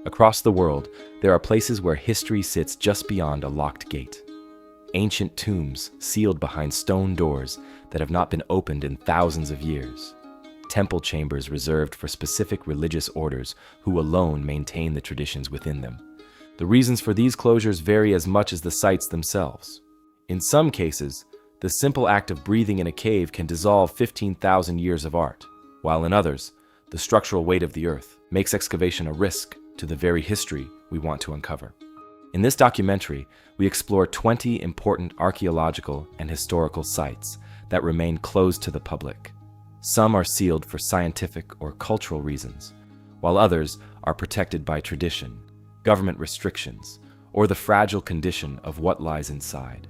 Across the world, there are places where history sits just beyond a locked gate. Ancient tombs sealed behind stone doors that have not been opened in thousands of years. Temple chambers reserved for specific religious orders who alone maintain the traditions within them. The reasons for these closures vary as much as the sites themselves. In some cases, the simple act of breathing in a cave can dissolve 15,000 years of art, while in others, the structural weight of the earth makes excavation a risk to the very history we want to uncover. In this documentary, we explore 20 important archaeological and historical sites that remain closed to the public. Some are sealed for scientific or cultural reasons, while others are protected by tradition, government restrictions, or the fragile condition of what lies inside.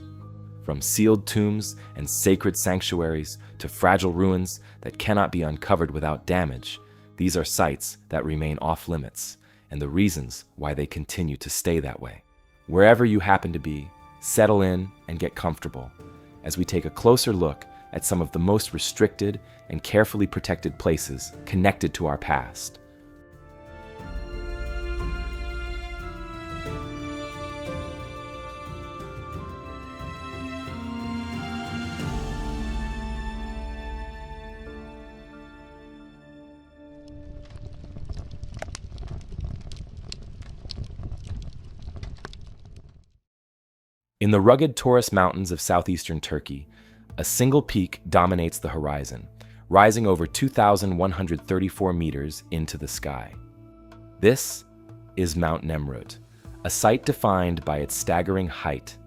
From sealed tombs and sacred sanctuaries to fragile ruins that cannot be uncovered without damage, these are sites that remain off-limits, and the reasons why they continue to stay that way. Wherever you happen to be, settle in and get comfortable as we take a closer look at some of the most restricted and carefully protected places connected to our past. In the rugged Taurus Mountains of southeastern Turkey, a single peak dominates the horizon, rising over 2,134 meters into the sky. This is Mount Nemrut, a site defined by its staggering height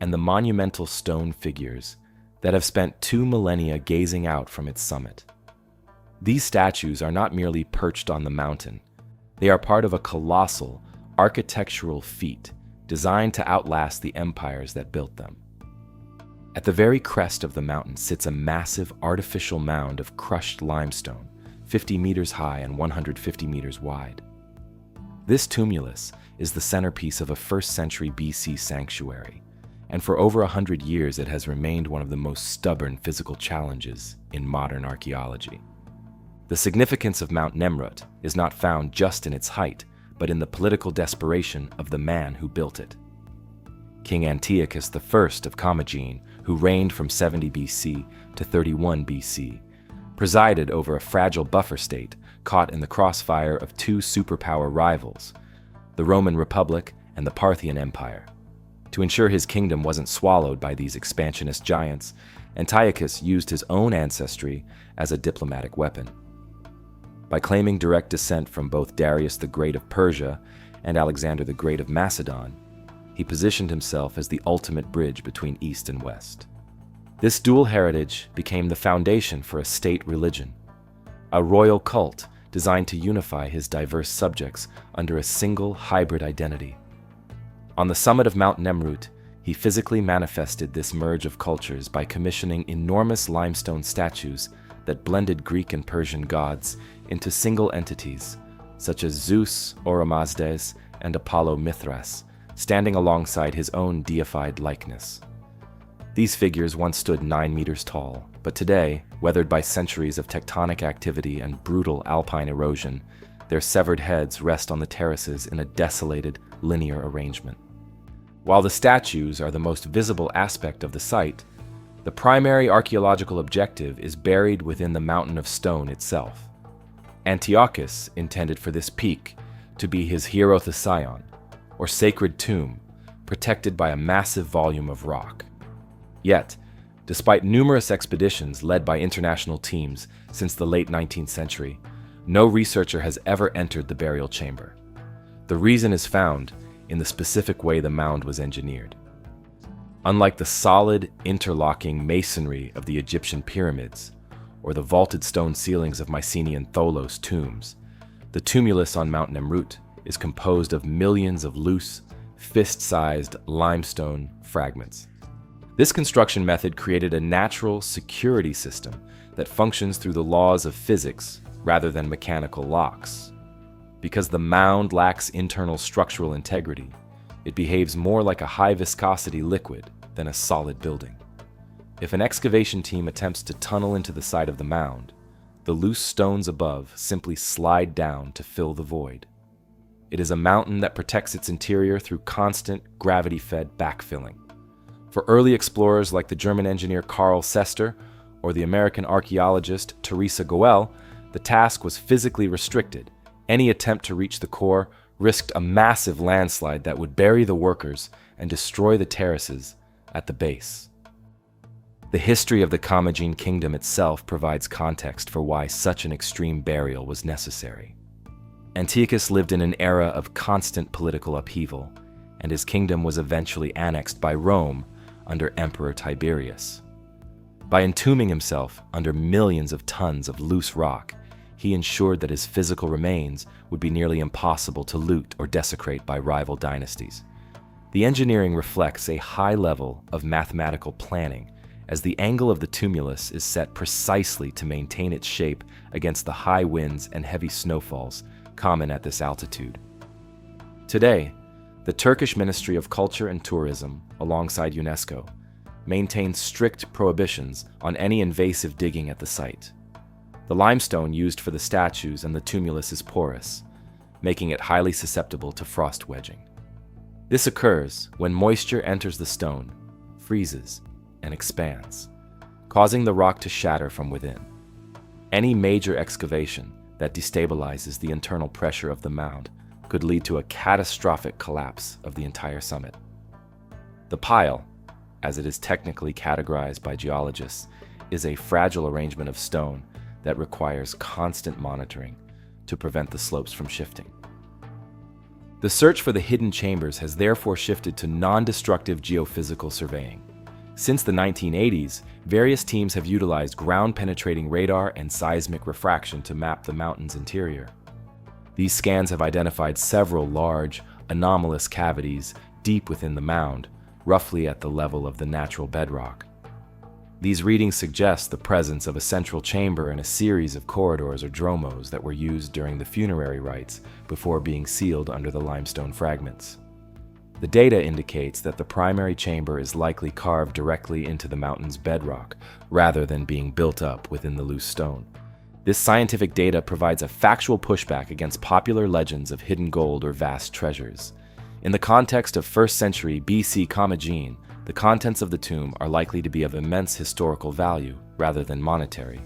and the monumental stone figures that have spent 2 millennia gazing out from its summit. These statues are not merely perched on the mountain. They are part of a colossal architectural feat designed to outlast the empires that built them. At the very crest of the mountain sits a massive artificial mound of crushed limestone, 50 meters high and 150 meters wide. This tumulus is the centerpiece of a 1st century BC sanctuary, and for over 100 years it has remained one of the most stubborn physical challenges in modern archaeology. The significance of Mount Nemrut is not found just in its height, but in the political desperation of the man who built it. King Antiochus I of Commagene, who reigned from 70 BC to 31 BC, presided over a fragile buffer state caught in the crossfire of 2 superpower rivals, the Roman Republic and the Parthian Empire. To ensure his kingdom wasn't swallowed by these expansionist giants, Antiochus used his own ancestry as a diplomatic weapon. By claiming direct descent from both Darius the Great of Persia and Alexander the Great of Macedon, he positioned himself as the ultimate bridge between East and West. This dual heritage became the foundation for a state religion, a royal cult designed to unify his diverse subjects under a single hybrid identity. On the summit of Mount Nemrut, he physically manifested this merge of cultures by commissioning enormous limestone statues that blended Greek and Persian gods into single entities, such as Zeus Oromazdes and Apollo Mithras, standing alongside his own deified likeness. These figures once stood 9 meters tall, but today, weathered by centuries of tectonic activity and brutal alpine erosion, their severed heads rest on the terraces in a desolated, linear arrangement. While the statues are the most visible aspect of the site, the primary archaeological objective is buried within the mountain of stone itself. Antiochus intended for this peak to be his hierotheseion, or sacred tomb, protected by a massive volume of rock. Yet, despite numerous expeditions led by international teams since the late 19th century, no researcher has ever entered the burial chamber. The reason is found in the specific way the mound was engineered. Unlike the solid, interlocking masonry of the Egyptian pyramids, or the vaulted stone ceilings of Mycenaean Tholos tombs, the tumulus on Mount Nemrut is composed of millions of loose, fist-sized limestone fragments. This construction method created a natural security system that functions through the laws of physics rather than mechanical locks. Because the mound lacks internal structural integrity, it behaves more like a high-viscosity liquid than a solid building. If an excavation team attempts to tunnel into the side of the mound, the loose stones above simply slide down to fill the void. It is a mountain that protects its interior through constant, gravity-fed backfilling. For early explorers like the German engineer Karl Sester or the American archaeologist Teresa Goel, the task was physically restricted. Any attempt to reach the core risked a massive landslide that would bury the workers and destroy the terraces at the base. The history of the Commagene kingdom itself provides context for why such an extreme burial was necessary. Antiochus lived in an era of constant political upheaval, and his kingdom was eventually annexed by Rome under Emperor Tiberius. By entombing himself under millions of tons of loose rock, he ensured that his physical remains would be nearly impossible to loot or desecrate by rival dynasties. The engineering reflects a high level of mathematical planning, as the angle of the tumulus is set precisely to maintain its shape against the high winds and heavy snowfalls common at this altitude. Today, the Turkish Ministry of Culture and Tourism, alongside UNESCO, maintains strict prohibitions on any invasive digging at the site. The limestone used for the statues and the tumulus is porous, making it highly susceptible to frost wedging. This occurs when moisture enters the stone, freezes, and expands, causing the rock to shatter from within. Any major excavation that destabilizes the internal pressure of the mound could lead to a catastrophic collapse of the entire summit. The pile, as it is technically categorized by geologists, is a fragile arrangement of stone that requires constant monitoring to prevent the slopes from shifting. The search for the hidden chambers has therefore shifted to non-destructive geophysical surveying. Since the 1980s, various teams have utilized ground-penetrating radar and seismic refraction to map the mountain's interior. These scans have identified several large, anomalous cavities deep within the mound, roughly at the level of the natural bedrock. These readings suggest the presence of a central chamber and a series of corridors or dromos that were used during the funerary rites before being sealed under the limestone fragments. The data indicates that the primary chamber is likely carved directly into the mountain's bedrock, rather than being built up within the loose stone. This scientific data provides a factual pushback against popular legends of hidden gold or vast treasures. In the context of 1st century BC Commagene, the contents of the tomb are likely to be of immense historical value rather than monetary.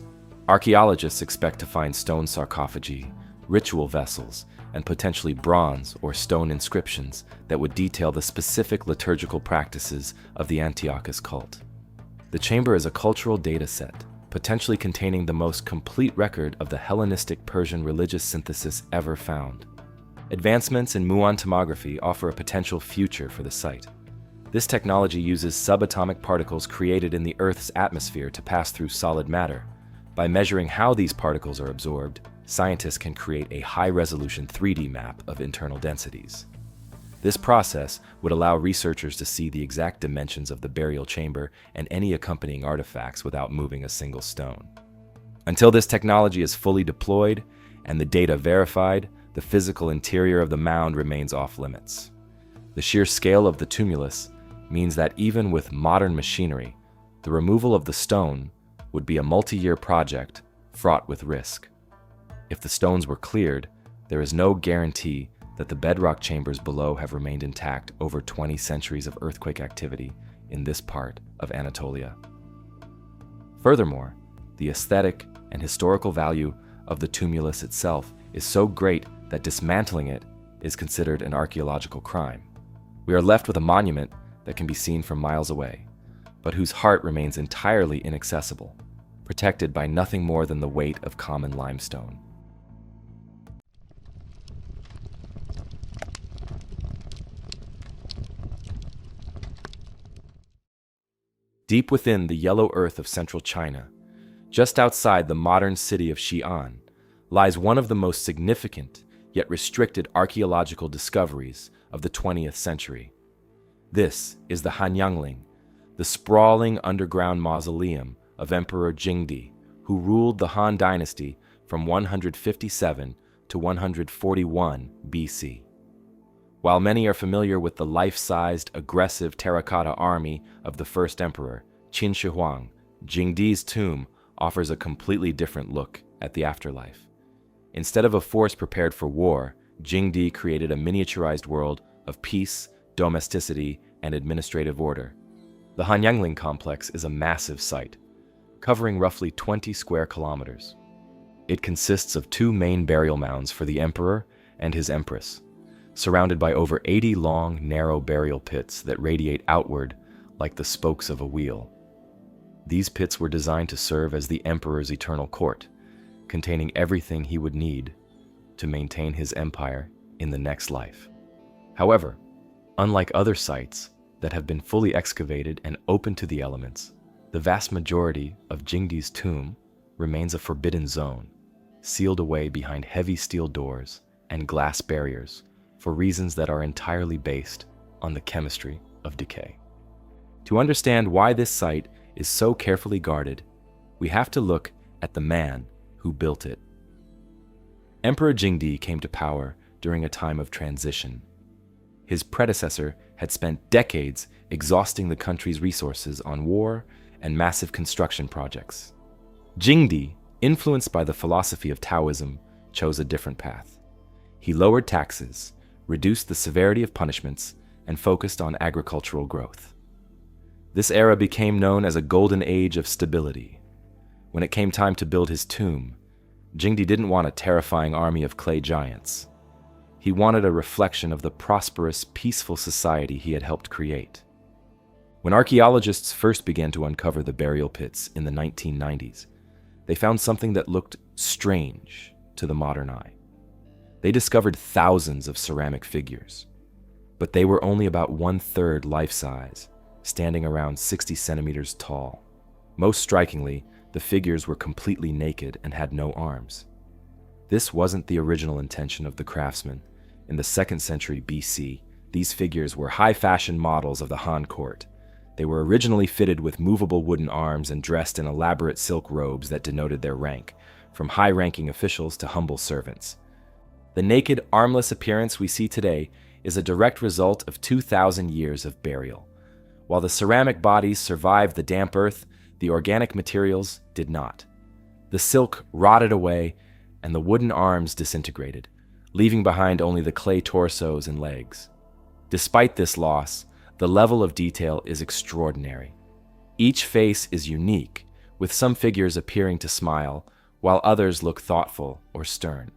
Archaeologists expect to find stone sarcophagi, ritual vessels, and potentially bronze or stone inscriptions that would detail the specific liturgical practices of the Antiochus cult. The chamber is a cultural data set, potentially containing the most complete record of the Hellenistic Persian religious synthesis ever found. Advancements in muon tomography offer a potential future for the site. This technology uses subatomic particles created in the Earth's atmosphere to pass through solid matter. By measuring how these particles are absorbed, scientists can create a high-resolution 3D map of internal densities. This process would allow researchers to see the exact dimensions of the burial chamber and any accompanying artifacts without moving a single stone. Until this technology is fully deployed and the data verified, the physical interior of the mound remains off-limits. The sheer scale of the tumulus means that even with modern machinery, the removal of the stone would be a multi-year project fraught with risk. If the stones were cleared, there is no guarantee that the bedrock chambers below have remained intact over 20 centuries of earthquake activity in this part of Anatolia. Furthermore, the aesthetic and historical value of the tumulus itself is so great that dismantling it is considered an archaeological crime. We are left with a monument that can be seen from miles away, but whose heart remains entirely inaccessible, protected by nothing more than the weight of common limestone. Deep within the yellow earth of central China, just outside the modern city of Xi'an, lies one of the most significant yet restricted archaeological discoveries of the 20th century. This is the Hanyangling, the sprawling underground mausoleum of Emperor Jingdi, who ruled the Han Dynasty from 157 to 141 BC. While many are familiar with the life-sized, aggressive terracotta army of the first emperor, Qin Shi Huang, Jingdi's tomb offers a completely different look at the afterlife. Instead of a force prepared for war, Jingdi created a miniaturized world of peace, domesticity, and administrative order. The Hanyangling complex is a massive site, covering roughly 20 square kilometers. It consists of two main burial mounds for the emperor and his empress, surrounded by over 80 long, narrow burial pits that radiate outward like the spokes of a wheel. These pits were designed to serve as the emperor's eternal court, containing everything he would need to maintain his empire in the next life. However, unlike other sites that have been fully excavated and open to the elements, the vast majority of Jingdi's tomb remains a forbidden zone, sealed away behind heavy steel doors and glass barriers for reasons that are entirely based on the chemistry of decay. To understand why this site is so carefully guarded, we have to look at the man who built it. Emperor Jingdi came to power during a time of transition. His predecessor had spent decades exhausting the country's resources on war and massive construction projects. Jingdi, influenced by the philosophy of Taoism, chose a different path. He lowered taxes, reduced the severity of punishments, and focused on agricultural growth. This era became known as a golden age of stability. When it came time to build his tomb, Jingdi didn't want a terrifying army of clay giants. He wanted a reflection of the prosperous, peaceful society he had helped create. When archaeologists first began to uncover the burial pits in the 1990s, they found something that looked strange to the modern eye. They discovered thousands of ceramic figures, but they were only about 1/3 life-size, standing around 60 centimeters tall. Most strikingly, the figures were completely naked and had no arms. This wasn't the original intention of the craftsman. In the 2nd century BC, these figures were high-fashion models of the Han court. They were originally fitted with movable wooden arms and dressed in elaborate silk robes that denoted their rank, from high-ranking officials to humble servants. The naked, armless appearance we see today is a direct result of 2,000 years of burial. While the ceramic bodies survived the damp earth, the organic materials did not. The silk rotted away, and the wooden arms disintegrated, leaving behind only the clay torsos and legs. Despite this loss, the level of detail is extraordinary. Each face is unique, with some figures appearing to smile, while others look thoughtful or stern.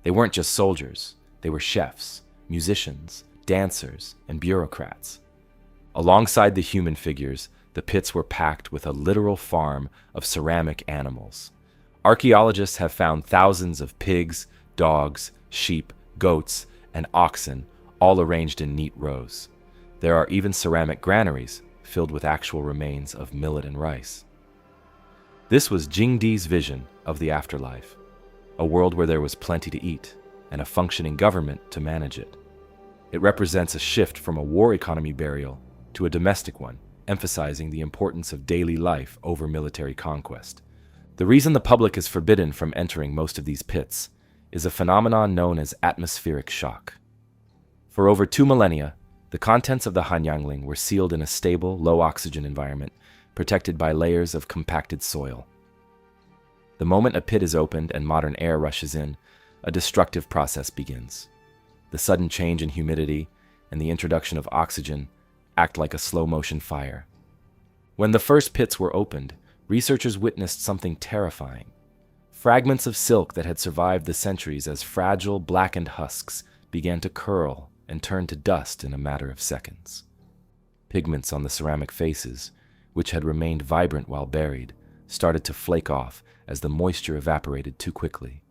They weren't just soldiers, they were chefs, musicians, dancers, and bureaucrats. Alongside the human figures, the pits were packed with a literal farm of ceramic animals. Archaeologists have found thousands of pigs, dogs, sheep, goats, and oxen, all arranged in neat rows. There are even ceramic granaries filled with actual remains of millet and rice. This was Jingdi's vision of the afterlife, a world where there was plenty to eat and a functioning government to manage it. It represents a shift from a war economy burial to a domestic one, emphasizing the importance of daily life over military conquest. The reason the public is forbidden from entering most of these pits is a phenomenon known as atmospheric shock. For over 2 millennia, the contents of the Hanyangling were sealed in a stable, low-oxygen environment, protected by layers of compacted soil. The moment a pit is opened and modern air rushes in, a destructive process begins. The sudden change in humidity and the introduction of oxygen act like a slow-motion fire. When the first pits were opened, researchers witnessed something terrifying. Fragments of silk that had survived the centuries as fragile, blackened husks began to curl and turn to dust in a matter of seconds. Pigments on the ceramic faces, which had remained vibrant while buried, started to flake off as the moisture evaporated too quickly.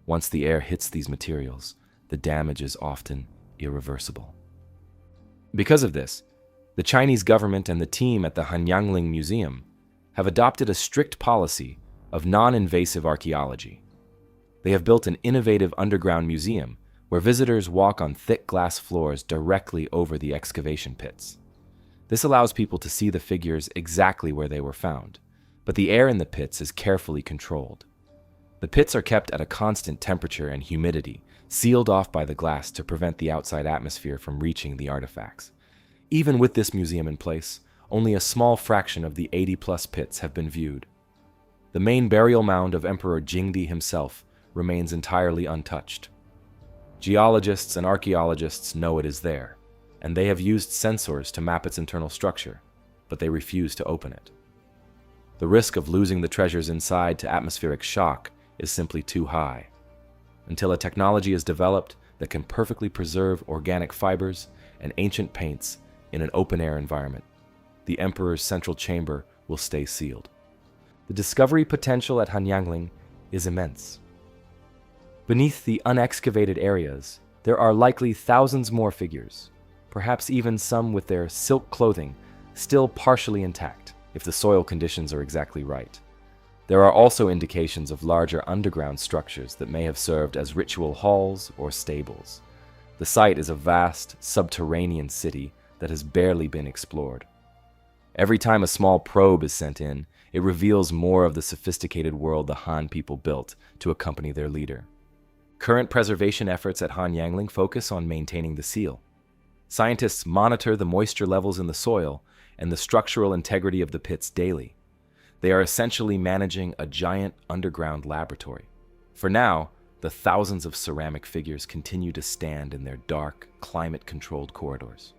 Once the air hits these materials, the damage is often irreversible. Because of this, the Chinese government and the team at the Hanyangling Museum have adopted a strict policy of non-invasive archaeology. They have built an innovative underground museum where visitors walk on thick glass floors directly over the excavation pits. This allows people to see the figures exactly where they were found, but the air in the pits is carefully controlled. The pits are kept at a constant temperature and humidity, sealed off by the glass to prevent the outside atmosphere from reaching the artifacts. Even with this museum in place, only a small fraction of the 80-plus pits have been viewed. The main burial mound of Emperor Jingdi himself remains entirely untouched. Geologists and archaeologists know it is there, and they have used sensors to map its internal structure, but they refuse to open it. The risk of losing the treasures inside to atmospheric shock is simply too high. Until a technology is developed that can perfectly preserve organic fibers and ancient paints in an open-air environment, the Emperor's central chamber will stay sealed. The discovery potential at Hanyangling is immense. Beneath the unexcavated areas, there are likely thousands more figures, perhaps even some with their silk clothing still partially intact, if the soil conditions are exactly right. There are also indications of larger underground structures that may have served as ritual halls or stables. The site is a vast, subterranean city that has barely been explored. Every time a small probe is sent in, it reveals more of the sophisticated world the Han people built to accompany their leader. Current preservation efforts at Hanyangling focus on maintaining the seal. Scientists monitor the moisture levels in the soil and the structural integrity of the pits daily. They are essentially managing a giant underground laboratory. For now, the thousands of ceramic figures continue to stand in their dark, climate-controlled corridors.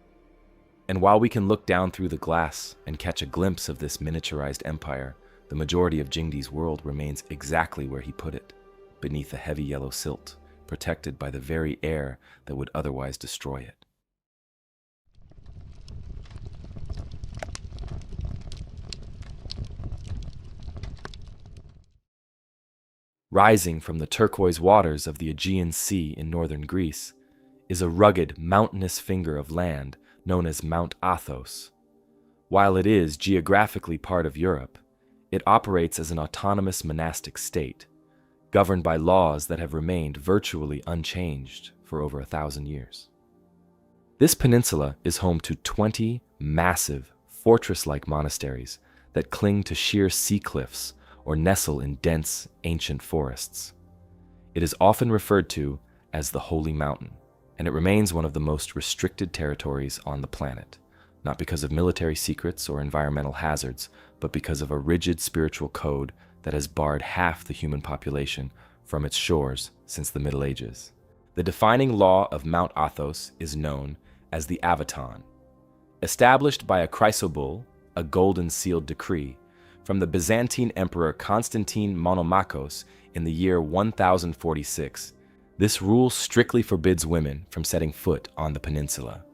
And while we can look down through the glass and catch a glimpse of this miniaturized empire, the majority of Jingdi's world remains exactly where he put it, beneath a heavy yellow silt, protected by the very air that would otherwise destroy it. Rising from the turquoise waters of the Aegean Sea in northern Greece is a rugged, mountainous finger of land known as Mount Athos. While it is geographically part of Europe, it operates as an autonomous monastic state, governed by laws that have remained virtually unchanged for over 1,000 years. This peninsula is home to 20 massive, fortress-like monasteries that cling to sheer sea cliffs or nestle in dense, ancient forests. It is often referred to as the Holy Mountain, and it remains one of the most restricted territories on the planet, not because of military secrets or environmental hazards, but because of a rigid spiritual code that has barred half the human population from its shores since the Middle Ages. The defining law of Mount Athos is known as the Avaton. Established by a chrysobull, a golden-sealed decree, from the Byzantine Emperor Constantine Monomachos in the year 1046, this rule strictly forbids women from setting foot on the peninsula.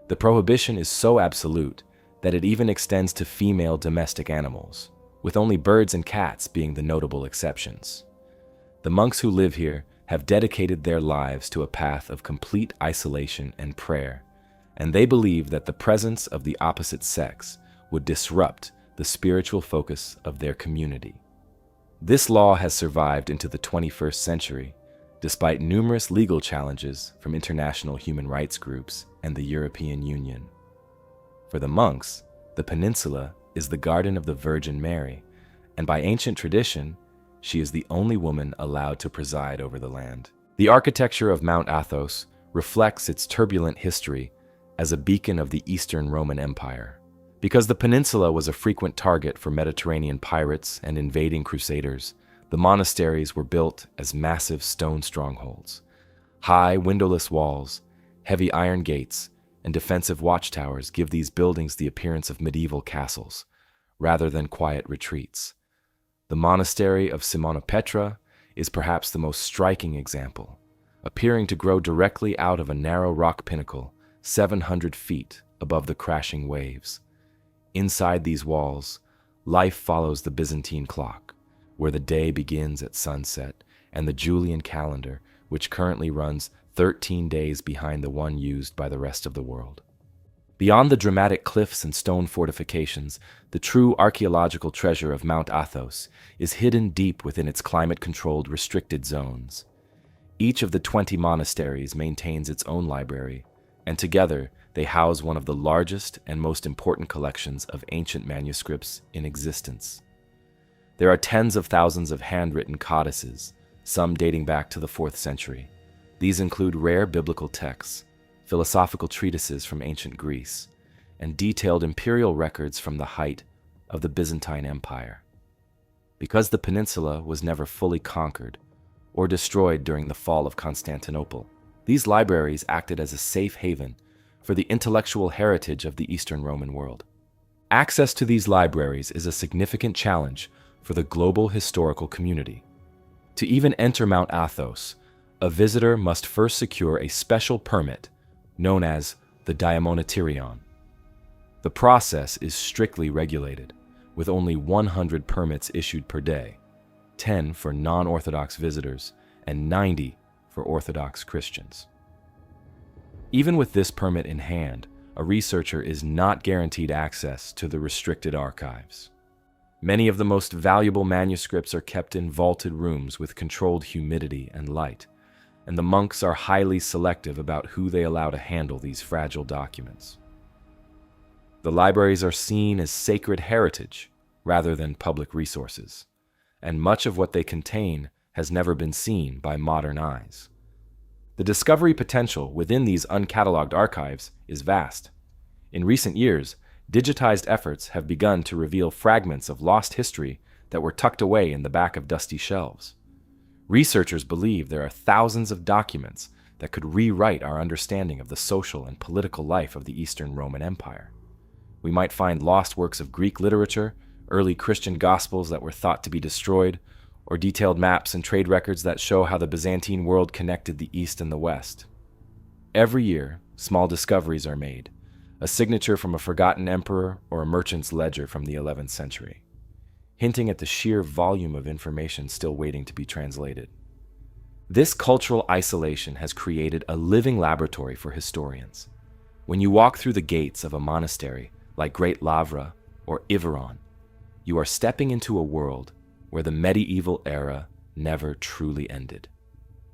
The prohibition is so absolute that it even extends to female domestic animals, with only birds and cats being the notable exceptions. The monks who live here have dedicated their lives to a path of complete isolation and prayer, and they believe that the presence of the opposite sex would disrupt the spiritual focus of their community. This law has survived into the 21st century, despite numerous legal challenges from international human rights groups and the European Union. For the monks, the peninsula is the garden of the Virgin Mary, and by ancient tradition, she is the only woman allowed to preside over the land. The architecture of Mount Athos reflects its turbulent history as a beacon of the Eastern Roman Empire. Because the peninsula was a frequent target for Mediterranean pirates and invading crusaders, the monasteries were built as massive stone strongholds. High, windowless walls, heavy iron gates, and defensive watchtowers give these buildings the appearance of medieval castles, rather than quiet retreats. The monastery of Simonopetra is perhaps the most striking example, appearing to grow directly out of a narrow rock pinnacle 700 feet above the crashing waves. Inside these walls, life follows the Byzantine clock, where the day begins at sunset, and the Julian calendar, which currently runs 13 days behind the one used by the rest of the world. Beyond the dramatic cliffs and stone fortifications, the true archaeological treasure of Mount Athos is hidden deep within its climate-controlled restricted zones. Each of the 20 monasteries maintains its own library, and together they house one of the largest and most important collections of ancient manuscripts in existence. There are tens of thousands of handwritten codices, some dating back to the 4th century. These include rare biblical texts, philosophical treatises from ancient Greece, and detailed imperial records from the height of the Byzantine Empire. Because the peninsula was never fully conquered or destroyed during the fall of Constantinople, These libraries acted as a safe haven for the intellectual heritage of the Eastern Roman world. Access to these libraries is a significant challenge for the global historical community. To even enter Mount Athos, a visitor must first secure a special permit known as the Diamonotyrion. The process is strictly regulated, with only 100 permits issued per day, 10 for non-Orthodox visitors and 90 for Orthodox Christians. Even with this permit in hand, a researcher is not guaranteed access to the restricted archives. Many of the most valuable manuscripts are kept in vaulted rooms with controlled humidity and light, and the monks are highly selective about who they allow to handle these fragile documents. The libraries are seen as sacred heritage rather than public resources, and much of what they contain has never been seen by modern eyes. The discovery potential within these uncatalogued archives is vast. In recent years, digitized efforts have begun to reveal fragments of lost history that were tucked away in the back of dusty shelves. Researchers believe there are thousands of documents that could rewrite our understanding of the social and political life of the Eastern Roman Empire. We might find lost works of Greek literature, early Christian gospels that were thought to be destroyed, or detailed maps and trade records that show how the Byzantine world connected the East and the West. Every year, small discoveries are made, a signature from a forgotten emperor or a merchant's ledger from the 11th century, hinting at the sheer volume of information still waiting to be translated. This cultural isolation has created a living laboratory for historians. When you walk through the gates of a monastery like Great Lavra or Iveron, you are stepping into a world where the medieval era never truly ended.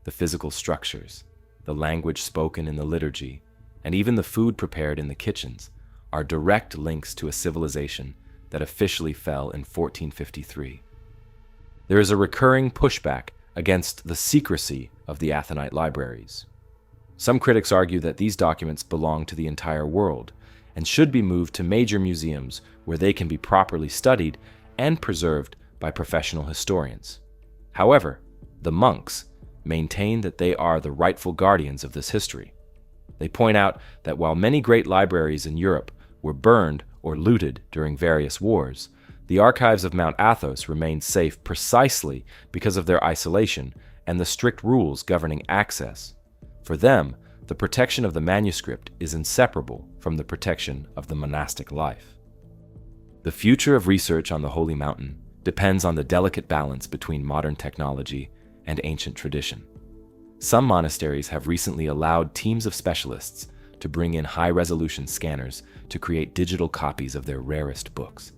The physical structures, the language spoken in the liturgy, and even the food prepared in the kitchens are direct links to a civilization that officially fell in 1453. There is a recurring pushback against the secrecy of the Athonite libraries. Some critics argue that these documents belong to the entire world and should be moved to major museums where they can be properly studied and preserved by professional historians. However, the monks maintain that they are the rightful guardians of this history. They point out that while many great libraries in Europe were burned or looted during various wars, the archives of Mount Athos remained safe precisely because of their isolation and the strict rules governing access. For them, the protection of the manuscript is inseparable from the protection of the monastic life. The future of research on the Holy Mountain depends on the delicate balance between modern technology and ancient tradition. Some monasteries have recently allowed teams of specialists to bring in high-resolution scanners to create digital copies of their rarest books.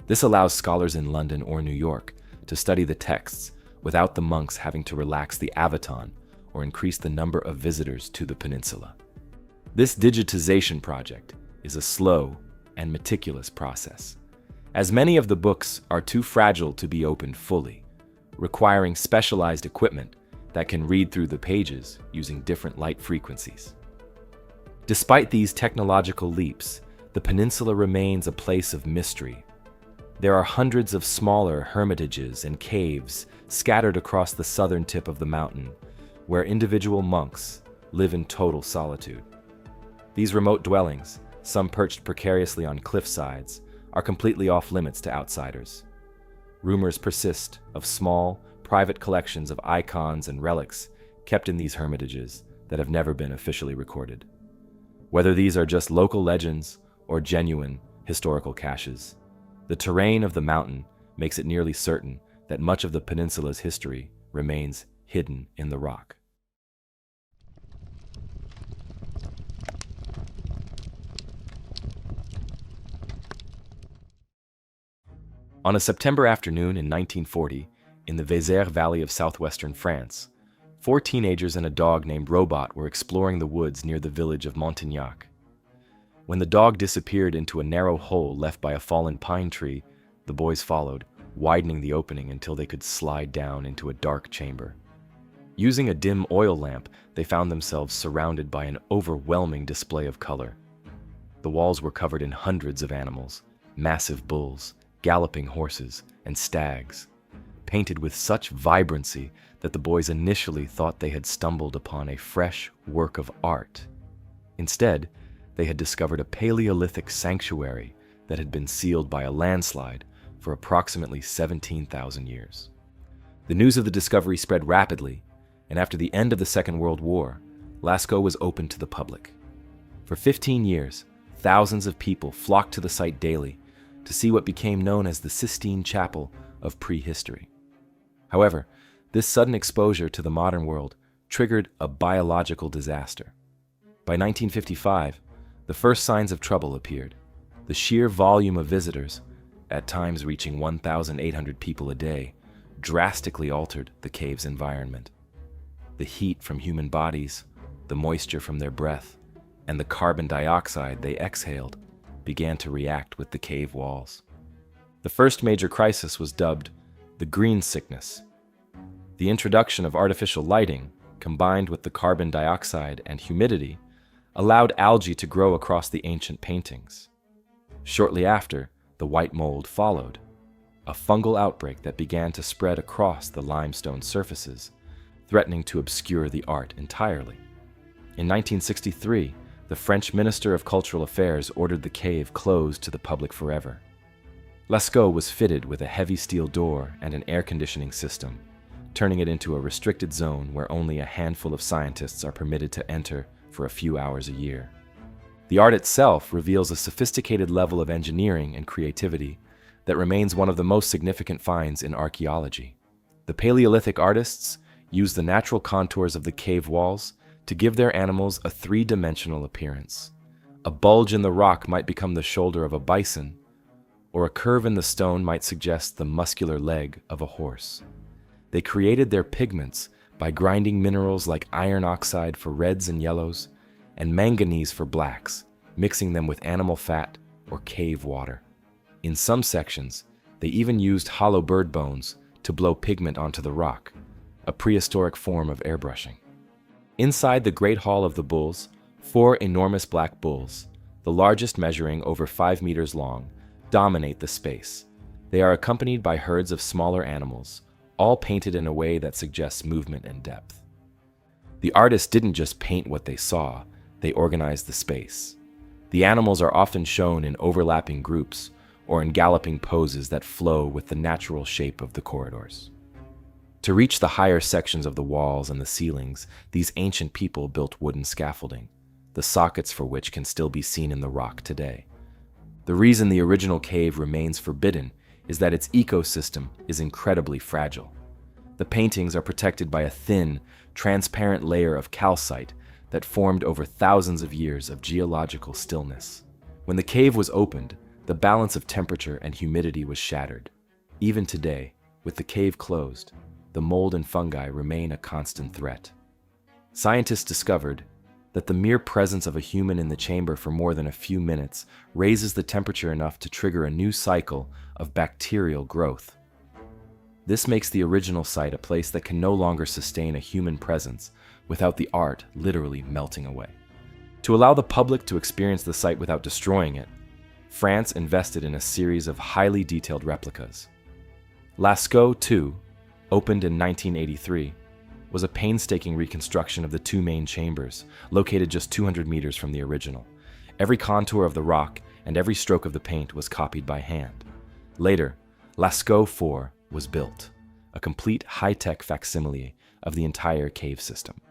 This allows scholars in London or New York to study the texts without the monks having to relax the Avaton or increase the number of visitors to the peninsula. This digitization project is a slow and meticulous process, as many of the books are too fragile to be opened fully, requiring specialized equipment that can read through the pages using different light frequencies. Despite these technological leaps, the peninsula remains a place of mystery. There are hundreds of smaller hermitages and caves scattered across the southern tip of the mountain, where individual monks live in total solitude. These remote dwellings, some perched precariously on cliff sides, are completely off limits to outsiders. Rumors persist of small, private collections of icons and relics kept in these hermitages that have never been officially recorded. Whether these are just local legends or genuine historical caches, the terrain of the mountain makes it nearly certain that much of the peninsula's history remains hidden in the rock. On a September afternoon in 1940, in the Vézère Valley of southwestern France, 4 teenagers and a dog named Robot were exploring the woods near the village of Montignac. When the dog disappeared into a narrow hole left by a fallen pine tree, the boys followed, widening the opening until they could slide down into a dark chamber. Using a dim oil lamp, they found themselves surrounded by an overwhelming display of color. The walls were covered in hundreds of animals, massive bulls, galloping horses, and stags. painted with such vibrancy that the boys initially thought they had stumbled upon a fresh work of art. Instead, they had discovered a Paleolithic sanctuary that had been sealed by a landslide for approximately 17,000 years. The news of the discovery spread rapidly, and after the end of the Second World War, Lascaux was opened to the public. For 15 years, thousands of people flocked to the site daily to see what became known as the Sistine Chapel of prehistory. However, this sudden exposure to the modern world triggered a biological disaster. By 1955, the first signs of trouble appeared. The sheer volume of visitors, at times reaching 1,800 people a day, drastically altered the cave's environment. The heat from human bodies, the moisture from their breath, and the carbon dioxide they exhaled began to react with the cave walls. The first major crisis was dubbed the green sickness. The introduction of artificial lighting, combined with the carbon dioxide and humidity, allowed algae to grow across the ancient paintings. Shortly after, the white mold followed, a fungal outbreak that began to spread across the limestone surfaces, threatening to obscure the art entirely. In 1963, the French Minister of Cultural Affairs ordered the cave closed to the public forever. Lascaux was fitted with a heavy steel door and an air conditioning system, turning it into a restricted zone where only a handful of scientists are permitted to enter for a few hours a year. The art itself reveals a sophisticated level of engineering and creativity that remains one of the most significant finds in archaeology. The Paleolithic artists used the natural contours of the cave walls to give their animals a three-dimensional appearance. A bulge in the rock might become the shoulder of a bison, or a curve in the stone might suggest the muscular leg of a horse. They created their pigments by grinding minerals like iron oxide for reds and yellows, and manganese for blacks, mixing them with animal fat or cave water. In some sections, they even used hollow bird bones to blow pigment onto the rock, a prehistoric form of airbrushing. Inside the Great Hall of the Bulls, 4 enormous black bulls, the largest measuring over 5 meters long, dominate the space. They are accompanied by herds of smaller animals, all painted in a way that suggests movement and depth. The artists didn't just paint what they saw, they organized the space. The animals are often shown in overlapping groups or in galloping poses that flow with the natural shape of the corridors. To reach the higher sections of the walls and the ceilings, these ancient people built wooden scaffolding, the sockets for which can still be seen in the rock today. The reason the original cave remains forbidden is that its ecosystem is incredibly fragile. The paintings are protected by a thin, transparent layer of calcite that formed over thousands of years of geological stillness. When the cave was opened, the balance of temperature and humidity was shattered. Even today, with the cave closed, the mold and fungi remain a constant threat. Scientists discovered that the mere presence of a human in the chamber for more than a few minutes raises the temperature enough to trigger a new cycle of bacterial growth. This makes the original site a place that can no longer sustain a human presence without the art literally melting away. To allow the public to experience the site without destroying it, France invested in a series of highly detailed replicas. Lascaux, too, opened in 1983, was a painstaking reconstruction of the 2 main chambers, located just 200 meters from the original. Every contour of the rock and every stroke of the paint was copied by hand. Later, Lascaux 4 was built, a complete high-tech facsimile of the entire cave system.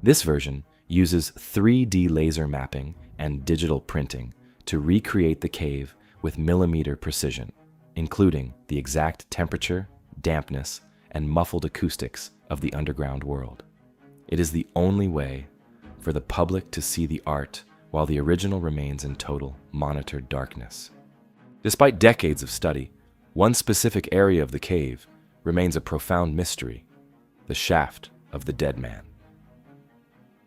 This version uses 3D laser mapping and digital printing to recreate the cave with millimeter precision, including the exact temperature, dampness, and muffled acoustics of the underground world. It is the only way for the public to see the art while the original remains in total monitored darkness. Despite decades of study, one specific area of the cave remains a profound mystery: the shaft of the dead man.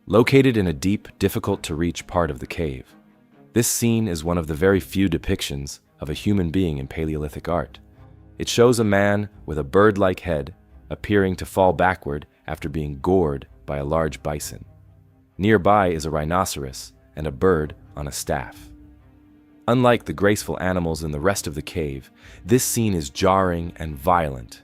Located in a deep, difficult-to-reach part of the cave, this scene is one of the very few depictions of a human being in Paleolithic art. It shows a man with a bird-like head appearing to fall backward after being gored by a large bison. Nearby is a rhinoceros and a bird on a staff. Unlike the graceful animals in the rest of the cave, this scene is jarring and violent.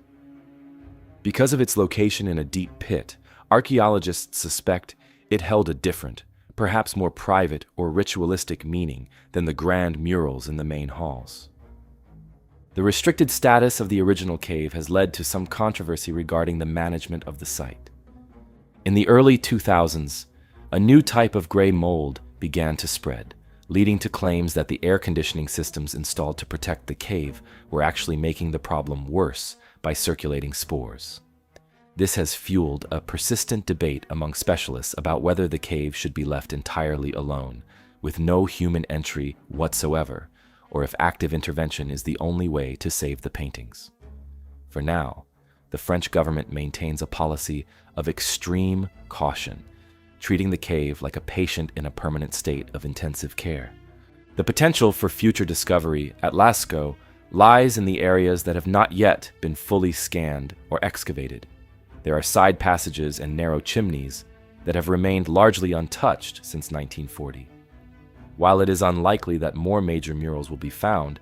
Because of its location in a deep pit, archaeologists suspect it held a different, perhaps more private or ritualistic meaning than the grand murals in the main halls. The restricted status of the original cave has led to some controversy regarding the management of the site. In the early 2000s, a new type of gray mold began to spread, leading to claims that the air conditioning systems installed to protect the cave were actually making the problem worse by circulating spores. This has fueled a persistent debate among specialists about whether the cave should be left entirely alone, with no human entry whatsoever, or if active intervention is the only way to save the paintings. For now, the French government maintains a policy of extreme caution, treating the cave like a patient in a permanent state of intensive care. The potential for future discovery at Lascaux lies in the areas that have not yet been fully scanned or excavated. There are side passages and narrow chimneys that have remained largely untouched since 1940. While it is unlikely that more major murals will be found,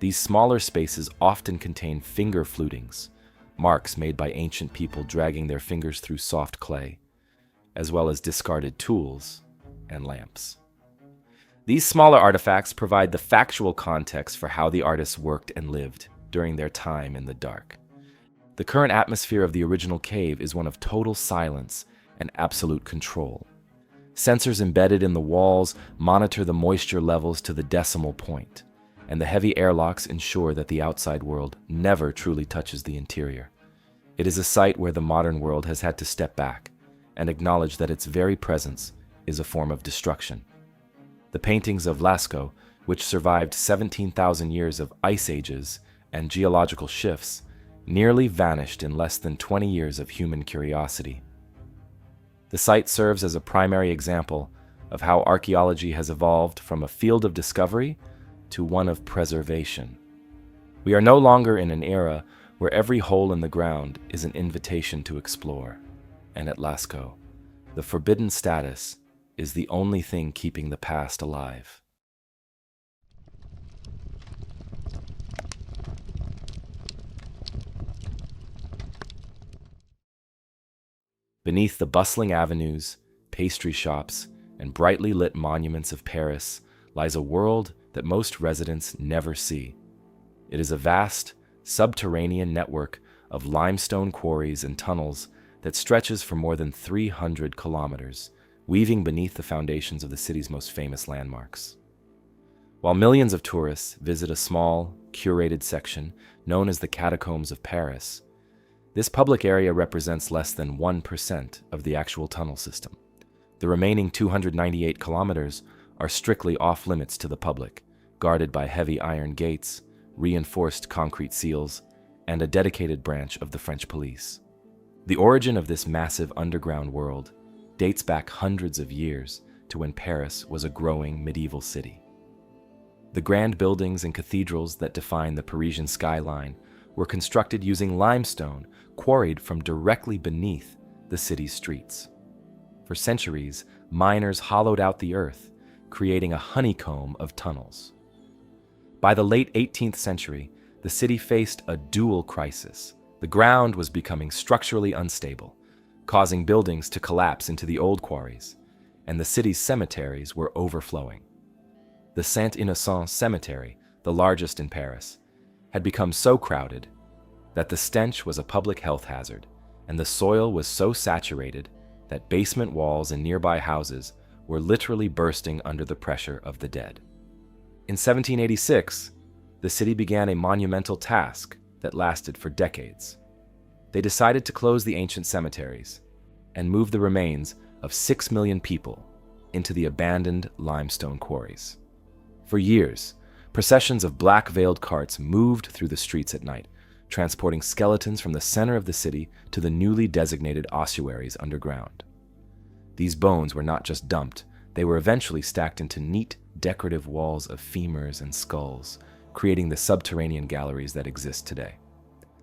these smaller spaces often contain finger flutings, marks made by ancient people dragging their fingers through soft clay, as well as discarded tools and lamps. These smaller artifacts provide the factual context for how the artists worked and lived during their time in the dark. The current atmosphere of the original cave is one of total silence and absolute control. Sensors embedded in the walls monitor the moisture levels to the decimal point, and the heavy airlocks ensure that the outside world never truly touches the interior. It is a site where the modern world has had to step back and acknowledge that its very presence is a form of destruction. The paintings of Lascaux, which survived 17,000 years of ice ages and geological shifts, nearly vanished in less than 20 years of human curiosity. The site serves as a primary example of how archaeology has evolved from a field of discovery to one of preservation. We are no longer in an era where every hole in the ground is an invitation to explore, and at Lascaux, the forbidden status is the only thing keeping the past alive. Beneath the bustling avenues, pastry shops, and brightly lit monuments of Paris lies a world that most residents never see. It is a vast, subterranean network of limestone quarries and tunnels that stretches for more than 300 kilometers, weaving beneath the foundations of the city's most famous landmarks. While millions of tourists visit a small, curated section known as the Catacombs of Paris, this public area represents less than 1% of the actual tunnel system. The remaining 298 kilometers are strictly off-limits to the public, guarded by heavy iron gates, reinforced concrete seals, and a dedicated branch of the French police. The origin of this massive underground world dates back hundreds of years to when Paris was a growing medieval city. The grand buildings and cathedrals that define the Parisian skyline were constructed using limestone quarried from directly beneath the city's streets. For centuries, miners hollowed out the earth, creating a honeycomb of tunnels. By the late 18th century, the city faced a dual crisis. The ground was becoming structurally unstable, causing buildings to collapse into the old quarries, and the city's cemeteries were overflowing. The Saint-Innocent cemetery, the largest in Paris, had become so crowded that the stench was a public health hazard, and the soil was so saturated that basement walls in nearby houses were literally bursting under the pressure of the dead. In 1786, the city began a monumental task that lasted for decades. They decided to close the ancient cemeteries and move the remains of 6 million people into the abandoned limestone quarries. For years, processions of black-veiled carts moved through the streets at night, transporting skeletons from the center of the city to the newly designated ossuaries underground. These bones were not just dumped, they were eventually stacked into neat, decorative walls of femurs and skulls, creating the subterranean galleries that exist today.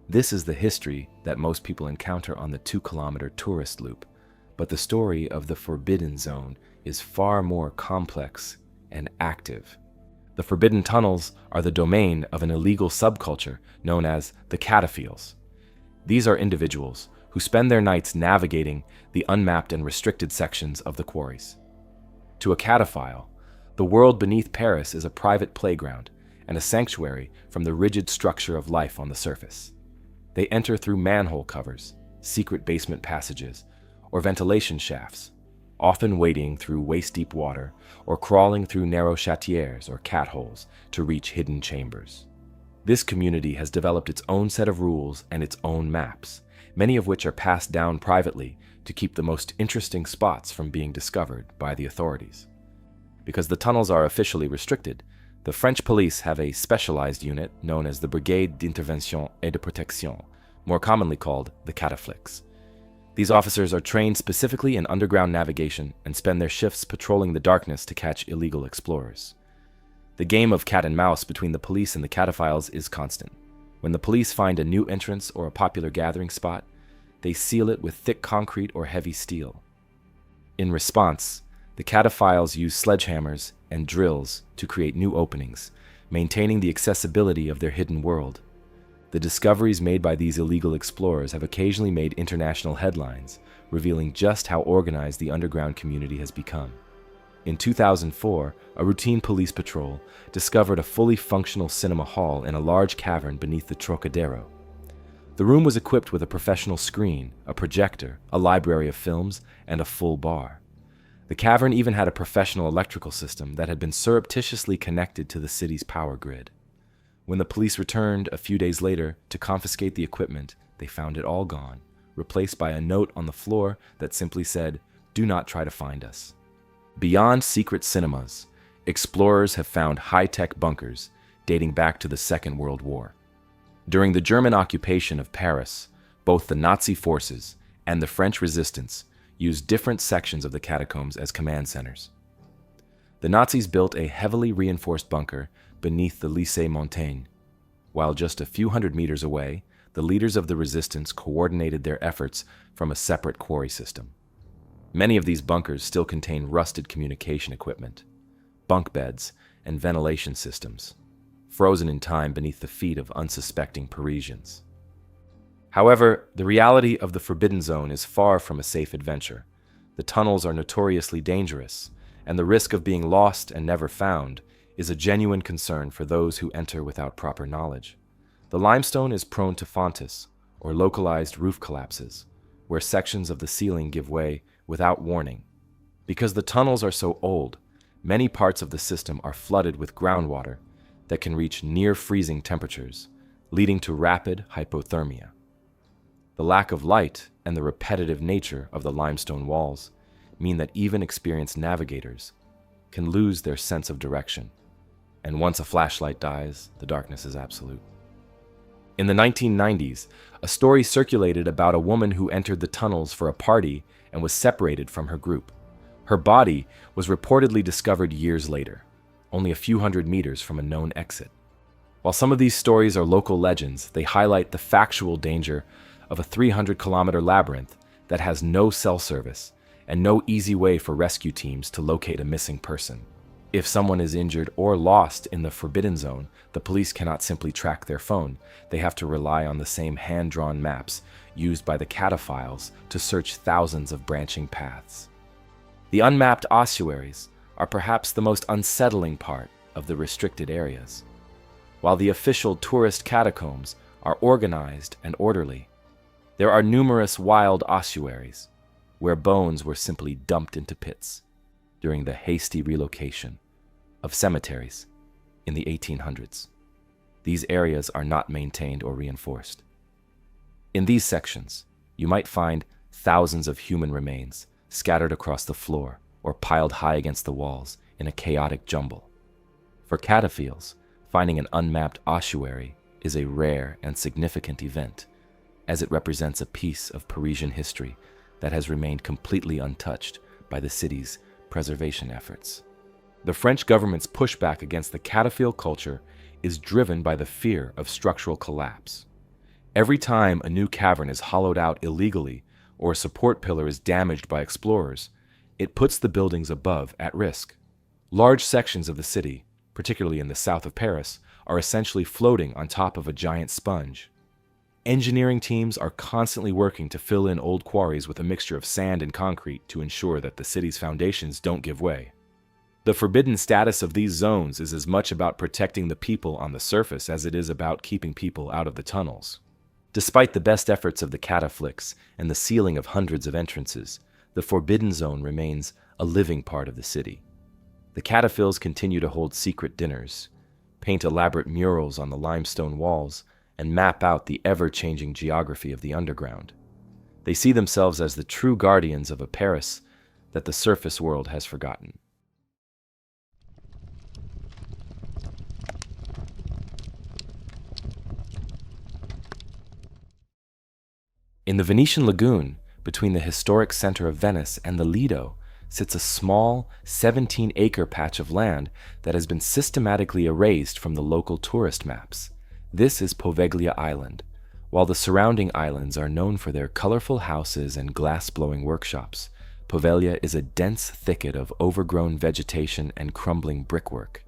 This is the history that most people encounter on the 2-kilometer tourist loop, but the story of the Forbidden Zone is far more complex and active. The Forbidden Tunnels are the domain of an illegal subculture known as the cataphiles. These are individuals who spend their nights navigating the unmapped and restricted sections of the quarries. To a cataphile, the world beneath Paris is a private playground and a sanctuary from the rigid structure of life on the surface. They enter through manhole covers, secret basement passages, or ventilation shafts, often wading through waist-deep water or crawling through narrow chatières or cat holes to reach hidden chambers. This community has developed its own set of rules and its own maps, many of which are passed down privately to keep the most interesting spots from being discovered by the authorities. Because the tunnels are officially restricted, the French police have a specialized unit known as the Brigade d'Intervention et de Protection, more commonly called the Cataflics. These officers are trained specifically in underground navigation and spend their shifts patrolling the darkness to catch illegal explorers. The game of cat and mouse between the police and the cataphiles is constant. When the police find a new entrance or a popular gathering spot, they seal it with thick concrete or heavy steel. In response, the cataphiles use sledgehammers and drills to create new openings, maintaining the accessibility of their hidden world. The discoveries made by these illegal explorers have occasionally made international headlines, revealing just how organized the underground community has become. In 2004, a routine police patrol discovered a fully functional cinema hall in a large cavern beneath the Trocadero. The room was equipped with a professional screen, a projector, a library of films, and a full bar. The cavern even had a professional electrical system that had been surreptitiously connected to the city's power grid. When the police returned a few days later to confiscate the equipment, they found it all gone, replaced by a note on the floor that simply said, "Do not try to find us." Beyond secret cinemas, explorers have found high-tech bunkers dating back to the Second World War. During the German occupation of Paris, both the Nazi forces and the French resistance used different sections of the catacombs as command centers. The Nazis built a heavily reinforced bunker beneath the Lycée Montaigne, while just a few hundred meters away, the leaders of the resistance coordinated their efforts from a separate quarry system. Many of these bunkers still contain rusted communication equipment, bunk beds, and ventilation systems, frozen in time beneath the feet of unsuspecting Parisians. However, the reality of the Forbidden Zone is far from a safe adventure. The tunnels are notoriously dangerous, and the risk of being lost and never found is a genuine concern for those who enter without proper knowledge. The limestone is prone to fontis, or localized roof collapses, where sections of the ceiling give way without warning. Because the tunnels are so old, many parts of the system are flooded with groundwater that can reach near freezing temperatures, leading to rapid hypothermia. The lack of light and the repetitive nature of the limestone walls mean that even experienced navigators can lose their sense of direction, and once a flashlight dies, the darkness is absolute. In the 1990s, a story circulated about a woman who entered the tunnels for a party and was separated from her group. Her body was reportedly discovered years later, only a few hundred meters from a known exit. While some of these stories are local legends, they highlight the factual danger of a 300-kilometer labyrinth that has no cell service and no easy way for rescue teams to locate a missing person. If someone is injured or lost in the Forbidden Zone, the police cannot simply track their phone. They have to rely on the same hand-drawn maps used by the cataphiles to search thousands of branching paths. The unmapped ossuaries are perhaps the most unsettling part of the restricted areas. While the official tourist catacombs are organized and orderly, there are numerous wild ossuaries where bones were simply dumped into pits during the hasty relocation of cemeteries in the 1800s. These areas are not maintained or reinforced. In these sections, you might find thousands of human remains scattered across the floor or piled high against the walls in a chaotic jumble. For cataphiles, finding an unmapped ossuary is a rare and significant event, as it represents a piece of Parisian history that has remained completely untouched by the city's preservation efforts. The French government's pushback against the cataphile culture is driven by the fear of structural collapse. Every time a new cavern is hollowed out illegally or a support pillar is damaged by explorers, it puts the buildings above at risk. Large sections of the city, particularly in the south of Paris, are essentially floating on top of a giant sponge. Engineering teams are constantly working to fill in old quarries with a mixture of sand and concrete to ensure that the city's foundations don't give way. The forbidden status of these zones is as much about protecting the people on the surface as it is about keeping people out of the tunnels. Despite the best efforts of the cataflicks and the sealing of hundreds of entrances, the forbidden zone remains a living part of the city. The cataphils continue to hold secret dinners, paint elaborate murals on the limestone walls, and map out the ever-changing geography of the underground. They see themselves as the true guardians of a Paris that the surface world has forgotten. In the Venetian lagoon, between the historic center of Venice and the Lido, sits a small 17-acre patch of land that has been systematically erased from the local tourist maps. This is Poveglia Island, while the surrounding islands are known for their colorful houses and glass-blowing workshops. Poveglia is a dense thicket of overgrown vegetation and crumbling brickwork.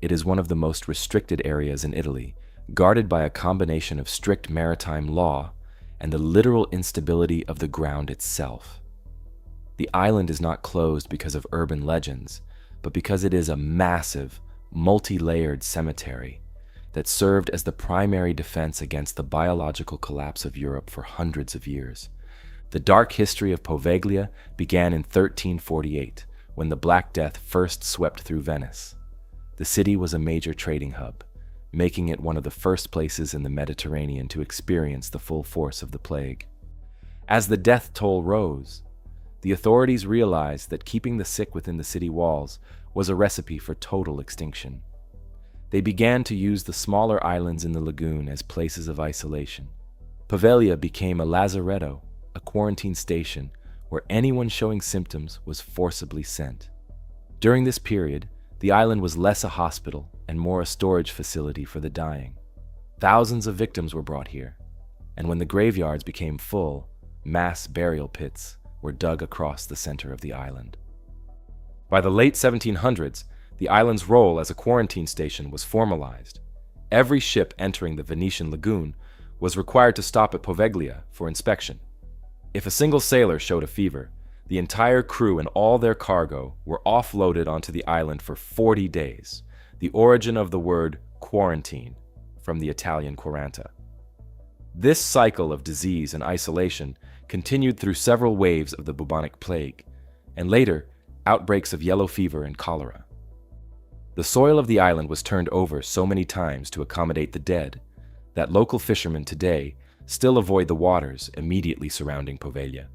It is one of the most restricted areas in Italy, guarded by a combination of strict maritime law and the literal instability of the ground itself. The island is not closed because of urban legends, but because it is a massive, multi-layered cemetery that served as the primary defense against the biological collapse of Europe for hundreds of years. The dark history of Poveglia began in 1348, when the Black Death first swept through Venice. The city was a major trading hub, making it one of the first places in the Mediterranean to experience the full force of the plague. As the death toll rose, the authorities realized that keeping the sick within the city walls was a recipe for total extinction. They began to use the smaller islands in the lagoon as places of isolation. Poveglia became a lazaretto, a quarantine station where anyone showing symptoms was forcibly sent. During this period, the island was less a hospital and more a storage facility for the dying. Thousands of victims were brought here, and when the graveyards became full, mass burial pits were dug across the center of the island. By the late 1700s, the island's role as a quarantine station was formalized. Every ship entering the Venetian lagoon was required to stop at Poveglia for inspection. If a single sailor showed a fever, the entire crew and all their cargo were offloaded onto the island for 40 days, the origin of the word quarantine, from the Italian quaranta. This cycle of disease and isolation continued through several waves of the bubonic plague, and later, outbreaks of yellow fever and cholera. The soil of the island was turned over so many times to accommodate the dead that local fishermen today still avoid the waters immediately surrounding Poveglia,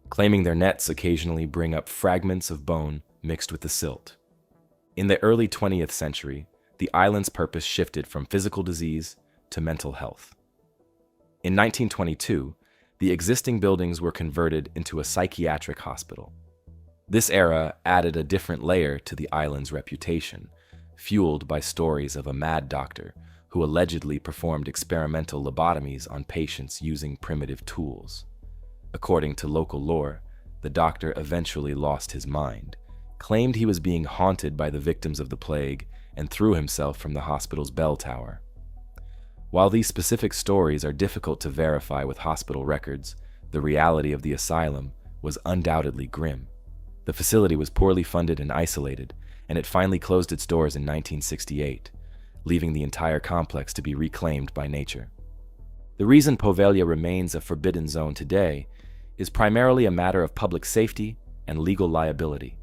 claiming their nets occasionally bring up fragments of bone mixed with the silt. In the early 20th century, the island's purpose shifted from physical disease to mental health. In 1922, the existing buildings were converted into a psychiatric hospital. This era added a different layer to the island's reputation, fueled by stories of a mad doctor who allegedly performed experimental lobotomies on patients using primitive tools. According to local lore, the doctor eventually lost his mind, claimed he was being haunted by the victims of the plague, and threw himself from the hospital's bell tower. While these specific stories are difficult to verify with hospital records, the reality of the asylum was undoubtedly grim. The facility was poorly funded and isolated, and it finally closed its doors in 1968, leaving the entire complex to be reclaimed by nature. The reason Poveglia remains a forbidden zone today is primarily a matter of public safety and legal liability.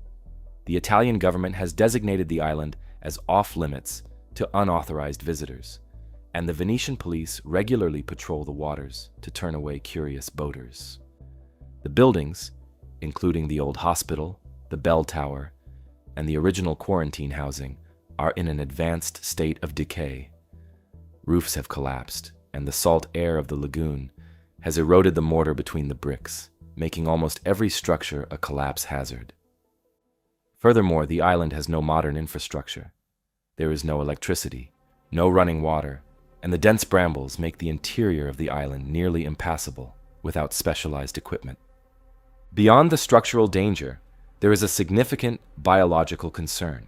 The Italian government has designated the island as off-limits to unauthorized visitors, and the Venetian police regularly patrol the waters to turn away curious boaters. The buildings, including the old hospital, the bell tower, and the original quarantine housing, are in an advanced state of decay. Roofs have collapsed, and the salt air of the lagoon has eroded the mortar between the bricks, making almost every structure a collapse hazard. Furthermore, the island has no modern infrastructure. There is no electricity, no running water, and the dense brambles make the interior of the island nearly impassable without specialized equipment. Beyond the structural danger, there is a significant biological concern.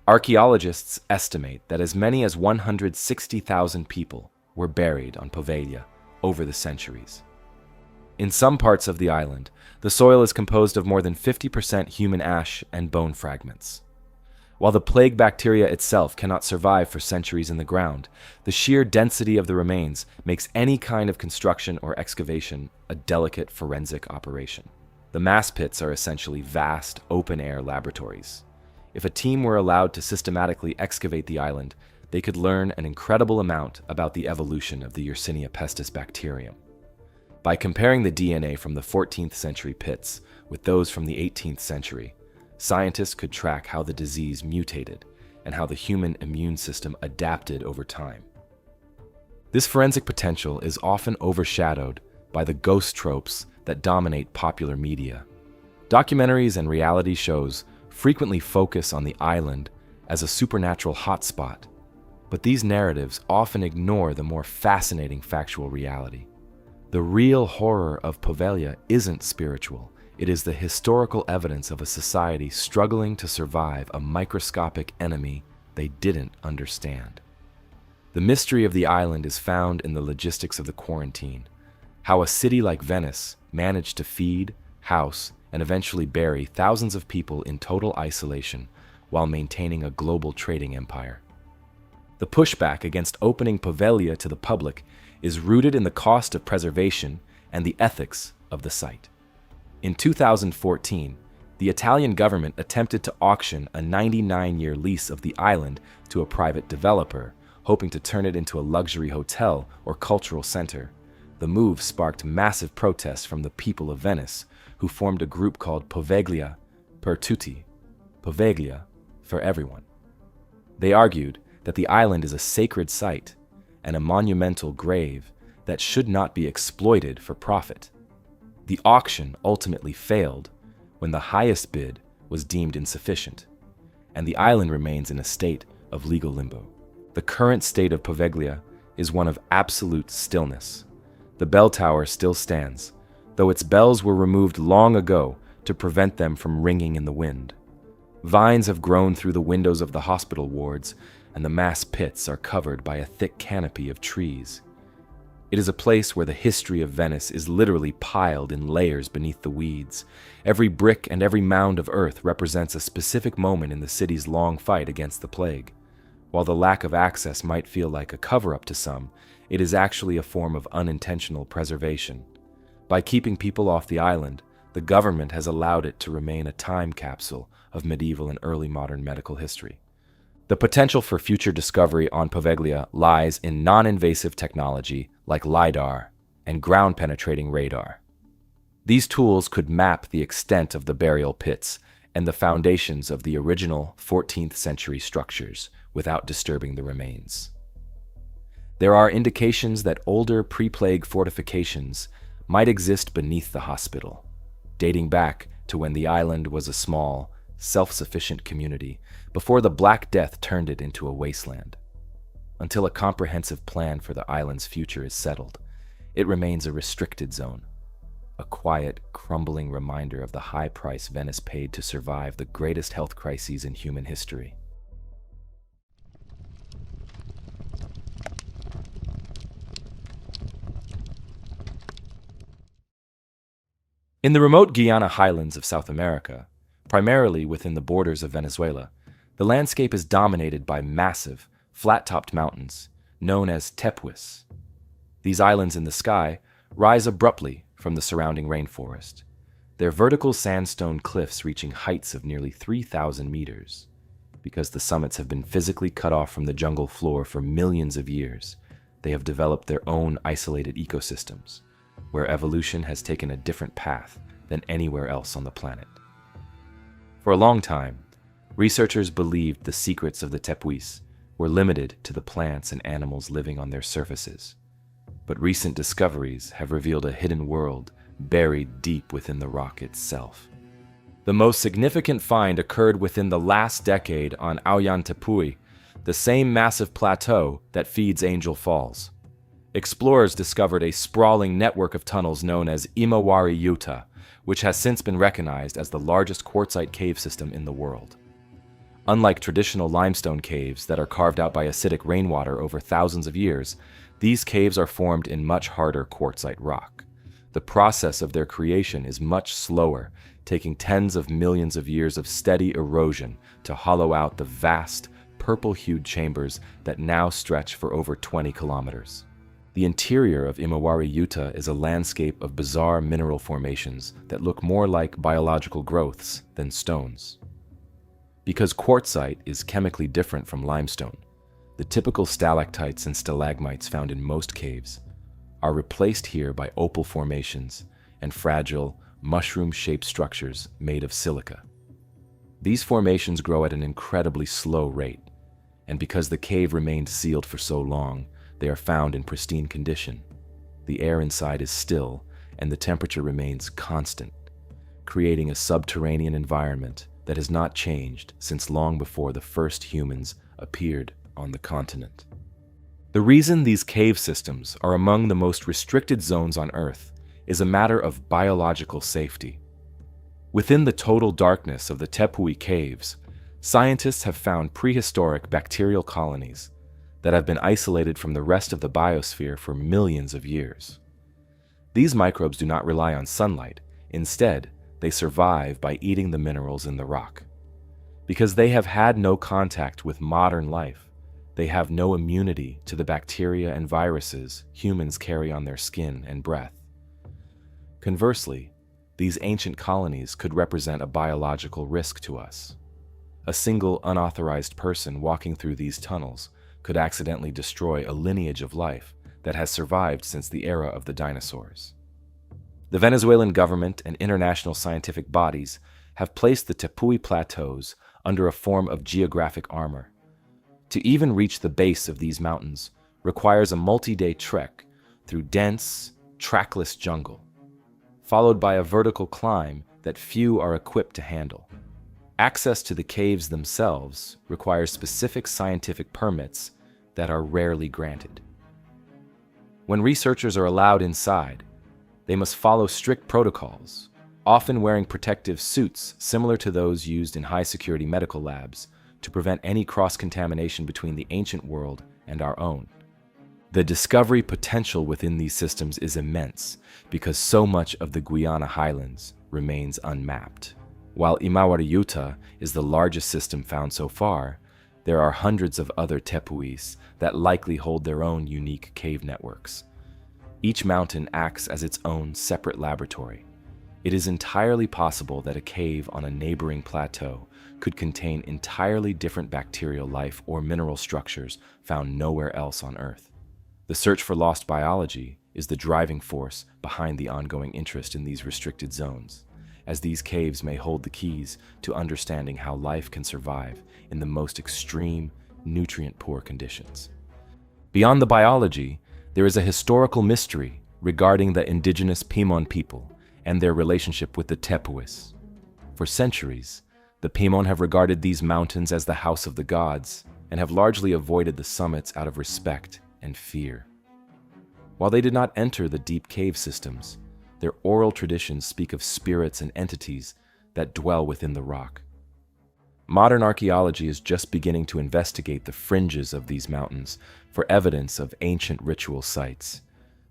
Archaeologists estimate that as many as 160,000 people were buried on Poveglia over the centuries. In some parts of the island, the soil is composed of more than 50% human ash and bone fragments. While the plague bacteria itself cannot survive for centuries in the ground, the sheer density of the remains makes any kind of construction or excavation a delicate forensic operation. The mass pits are essentially vast, open-air laboratories. If a team were allowed to systematically excavate the island, they could learn an incredible amount about the evolution of the Yersinia pestis bacterium. By comparing the DNA from the 14th century pits with those from the 18th century, scientists could track how the disease mutated and how the human immune system adapted over time. This forensic potential is often overshadowed by the ghost tropes that dominate popular media. Documentaries and reality shows frequently focus on the island as a supernatural hotspot, but these narratives often ignore the more fascinating factual reality. The real horror of Poveglia isn't spiritual. It is the historical evidence of a society struggling to survive a microscopic enemy they didn't understand. The mystery of the island is found in the logistics of the quarantine, how a city like Venice managed to feed, house, and eventually bury thousands of people in total isolation while maintaining a global trading empire. The pushback against opening Poveglia to the public is rooted in the cost of preservation and the ethics of the site. In 2014, the Italian government attempted to auction a 99-year lease of the island to a private developer, hoping to turn it into a luxury hotel or cultural center. The move sparked massive protests from the people of Venice, who formed a group called Poveglia per tutti, Poveglia for everyone. They argued that the island is a sacred site and a monumental grave that should not be exploited for profit. The auction ultimately failed when the highest bid was deemed insufficient, and the island remains in a state of legal limbo. The current state of Poveglia is one of absolute stillness. The bell tower still stands, though its bells were removed long ago to prevent them from ringing in the wind. Vines have grown through the windows of the hospital wards, and the mass pits are covered by a thick canopy of trees. It is a place where the history of Venice is literally piled in layers beneath the weeds. Every brick and every mound of earth represents a specific moment in the city's long fight against the plague. While the lack of access might feel like a cover-up to some, it is actually a form of unintentional preservation. By keeping people off the island, the government has allowed it to remain a time capsule of medieval and early modern medical history. The potential for future discovery on Poveglia lies in non-invasive technology like LiDAR and ground-penetrating radar. These tools could map the extent of the burial pits and the foundations of the original 14th century structures without disturbing the remains. There are indications that older pre-plague fortifications might exist beneath the hospital, dating back to when the island was a small, self-sufficient community before the Black Death turned it into a wasteland. Until a comprehensive plan for the island's future is settled, it remains a restricted zone, a quiet, crumbling reminder of the high price Venice paid to survive the greatest health crises in human history. In the remote Guiana highlands of South America, primarily within the borders of Venezuela, the landscape is dominated by massive, flat-topped mountains, known as tepuis. These islands in the sky rise abruptly from the surrounding rainforest, their vertical sandstone cliffs reaching heights of nearly 3,000 meters. Because the summits have been physically cut off from the jungle floor for millions of years, they have developed their own isolated ecosystems, where evolution has taken a different path than anywhere else on the planet. For a long time, researchers believed the secrets of the tepuis were limited to the plants and animals living on their surfaces. But recent discoveries have revealed a hidden world buried deep within the rock itself. The most significant find occurred within the last decade on Tepui, the same massive plateau that feeds Angel Falls. Explorers discovered a sprawling network of tunnels known as Imawari Yuta, which has since been recognized as the largest quartzite cave system in the world. Unlike traditional limestone caves that are carved out by acidic rainwater over thousands of years, These caves are formed in much harder quartzite rock. The process of their creation is much slower, taking tens of millions of years of steady erosion to hollow out the vast, purple-hued chambers that now stretch for over 20 kilometers. The interior of Imawari Yuta is a landscape of bizarre mineral formations that look more like biological growths than stones. Because quartzite is chemically different from limestone, the typical stalactites and stalagmites found in most caves are replaced here by opal formations and fragile, mushroom-shaped structures made of silica. These formations grow at an incredibly slow rate, and because the cave remained sealed for so long, they are found in pristine condition. The air inside is still, and the temperature remains constant, creating a subterranean environment that has not changed since long before the first humans appeared on the continent. The reason these cave systems are among the most restricted zones on Earth is a matter of biological safety. Within the total darkness of the Tepui caves, scientists have found prehistoric bacterial colonies that have been isolated from the rest of the biosphere for millions of years. These microbes do not rely on sunlight. Instead, they survive by eating the minerals in the rock. Because they have had no contact with modern life, they have no immunity to the bacteria and viruses humans carry on their skin and breath. Conversely, these ancient colonies could represent a biological risk to us. A single unauthorized person walking through these tunnels could accidentally destroy a lineage of life that has survived since the era of the dinosaurs. The Venezuelan government and international scientific bodies have placed the Tepui plateaus under a form of geographic armor. To even reach the base of these mountains requires a multi-day trek through dense, trackless jungle, followed by a vertical climb that few are equipped to handle. Access to the caves themselves requires specific scientific permits that are rarely granted. When researchers are allowed inside, they must follow strict protocols, often wearing protective suits similar to those used in high-security medical labs to prevent any cross-contamination between the ancient world and our own. The discovery potential within these systems is immense because so much of the Guyana highlands remains unmapped. While Imawari Yuta is the largest system found so far, there are hundreds of other tepuis that likely hold their own unique cave networks. Each mountain acts as its own separate laboratory. It is entirely possible that a cave on a neighboring plateau could contain entirely different bacterial life or mineral structures found nowhere else on Earth. The search for lost biology is the driving force behind the ongoing interest in these restricted zones, as these caves may hold the keys to understanding how life can survive in the most extreme, nutrient-poor conditions. Beyond the biology, there is a historical mystery regarding the indigenous Pimon people and their relationship with the Tepuis. For centuries, the Pimon have regarded these mountains as the house of the gods and have largely avoided the summits out of respect and fear. While they did not enter the deep cave systems, their oral traditions speak of spirits and entities that dwell within the rock. Modern archaeology is just beginning to investigate the fringes of these mountains for evidence of ancient ritual sites,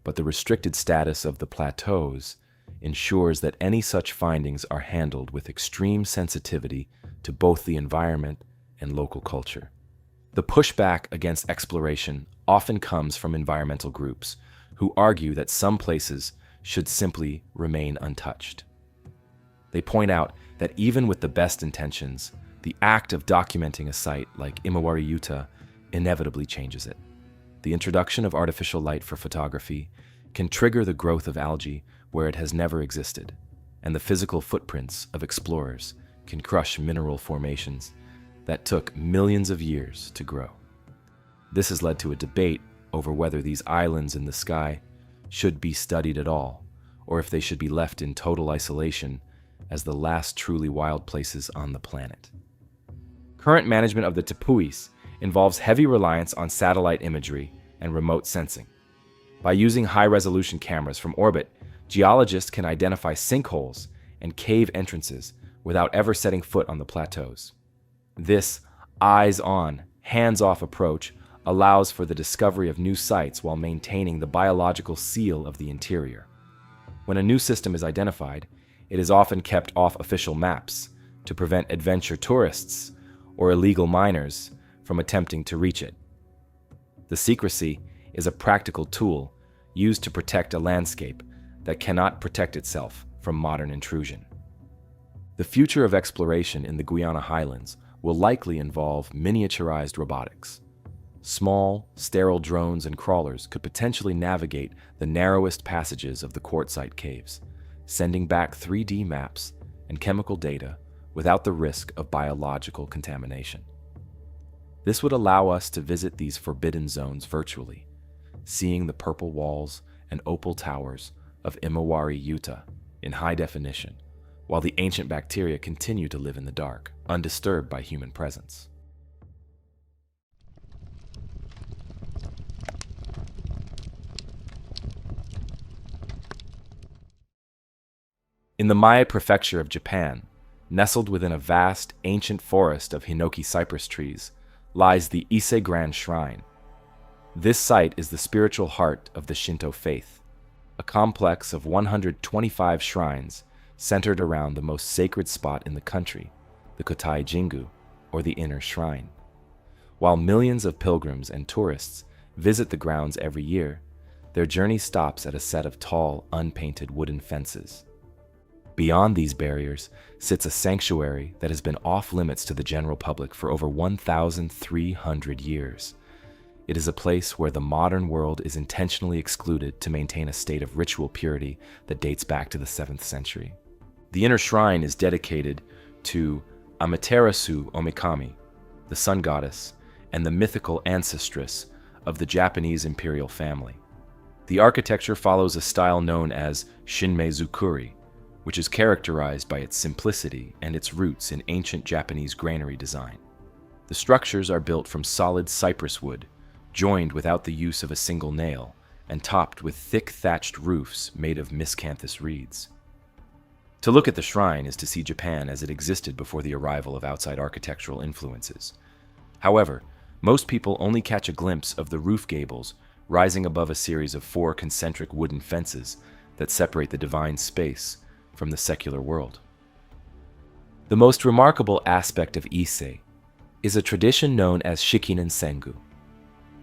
but the restricted status of the plateaus ensures that any such findings are handled with extreme sensitivity to both the environment and local culture. The pushback against exploration often comes from environmental groups who argue that some places should simply remain untouched. They point out that even with the best intentions, the act of documenting a site like Imawari Yuta inevitably changes it. The introduction of artificial light for photography can trigger the growth of algae where it has never existed, and the physical footprints of explorers can crush mineral formations that took millions of years to grow. This has led to a debate over whether these islands in the sky should be studied at all, or if they should be left in total isolation as the last truly wild places on the planet. Current management of the Tepuis involves heavy reliance on satellite imagery and remote sensing. By using high-resolution cameras from orbit, geologists can identify sinkholes and cave entrances without ever setting foot on the plateaus. This eyes-on, hands-off approach allows for the discovery of new sites while maintaining the biological seal of the interior. When a new system is identified, it is often kept off official maps to prevent adventure tourists or illegal miners from attempting to reach it. The secrecy is a practical tool used to protect a landscape that cannot protect itself from modern intrusion. The future of exploration in the Guyana Highlands will likely involve miniaturized robotics. Small, sterile drones and crawlers could potentially navigate the narrowest passages of the quartzite caves, sending back 3D maps and chemical data without the risk of biological contamination. This would allow us to visit these forbidden zones virtually, seeing the purple walls and opal towers of Imawari, Utah, in high definition, while the ancient bacteria continue to live in the dark, undisturbed by human presence. In the Mie Prefecture of Japan, nestled within a vast, ancient forest of hinoki cypress trees, lies the Ise Grand Shrine. This site is the spiritual heart of the Shinto faith, a complex of 125 shrines centered around the most sacred spot in the country, the Kotai Jingu, or the Inner Shrine. While millions of pilgrims and tourists visit the grounds every year, their journey stops at a set of tall, unpainted wooden fences. Beyond these barriers sits a sanctuary that has been off-limits to the general public for over 1,300 years. It is a place where the modern world is intentionally excluded to maintain a state of ritual purity that dates back to the 7th century. The Inner Shrine is dedicated to Amaterasu Omikami, the sun goddess and the mythical ancestress of the Japanese imperial family. The architecture follows a style known as Shinmei-zukuri, which is characterized by its simplicity and its roots in ancient Japanese granary design. The structures are built from solid cypress wood, joined without the use of a single nail, and topped with thick thatched roofs made of miscanthus reeds. To look at the shrine is to see Japan as it existed before the arrival of outside architectural influences. However, most people only catch a glimpse of the roof gables rising above a series of 4 concentric wooden fences that separate the divine space from the secular world. The most remarkable aspect of Ise is a tradition known as Shikinen Sengu.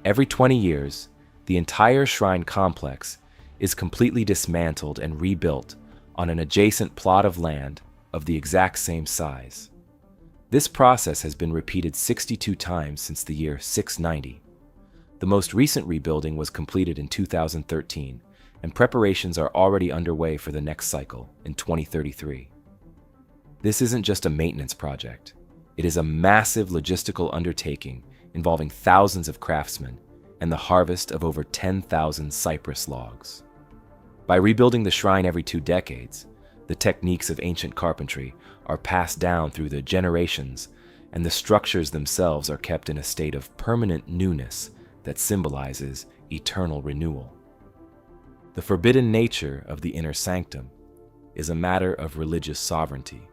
Every 20 years, the entire shrine complex is completely dismantled and rebuilt on an adjacent plot of land of the exact same size. This process has been repeated 62 times since the year 690. The most recent rebuilding was completed in 2013, and preparations are already underway for the next cycle in 2033. This isn't just a maintenance project. It is a massive logistical undertaking involving thousands of craftsmen and the harvest of over 10,000 cypress logs. By rebuilding the shrine every 2 decades, the techniques of ancient carpentry are passed down through the generations, and the structures themselves are kept in a state of permanent newness that symbolizes eternal renewal. The forbidden nature of the inner sanctum is a matter of religious sovereignty.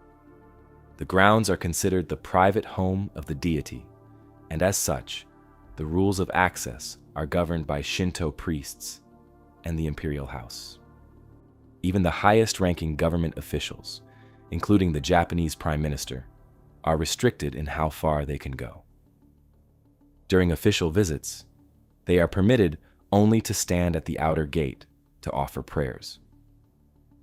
The grounds are considered the private home of the deity, and as such, the rules of access are governed by Shinto priests and the imperial house. Even the highest-ranking government officials, including the Japanese Prime Minister, are restricted in how far they can go. During official visits, they are permitted only to stand at the outer gate to offer prayers.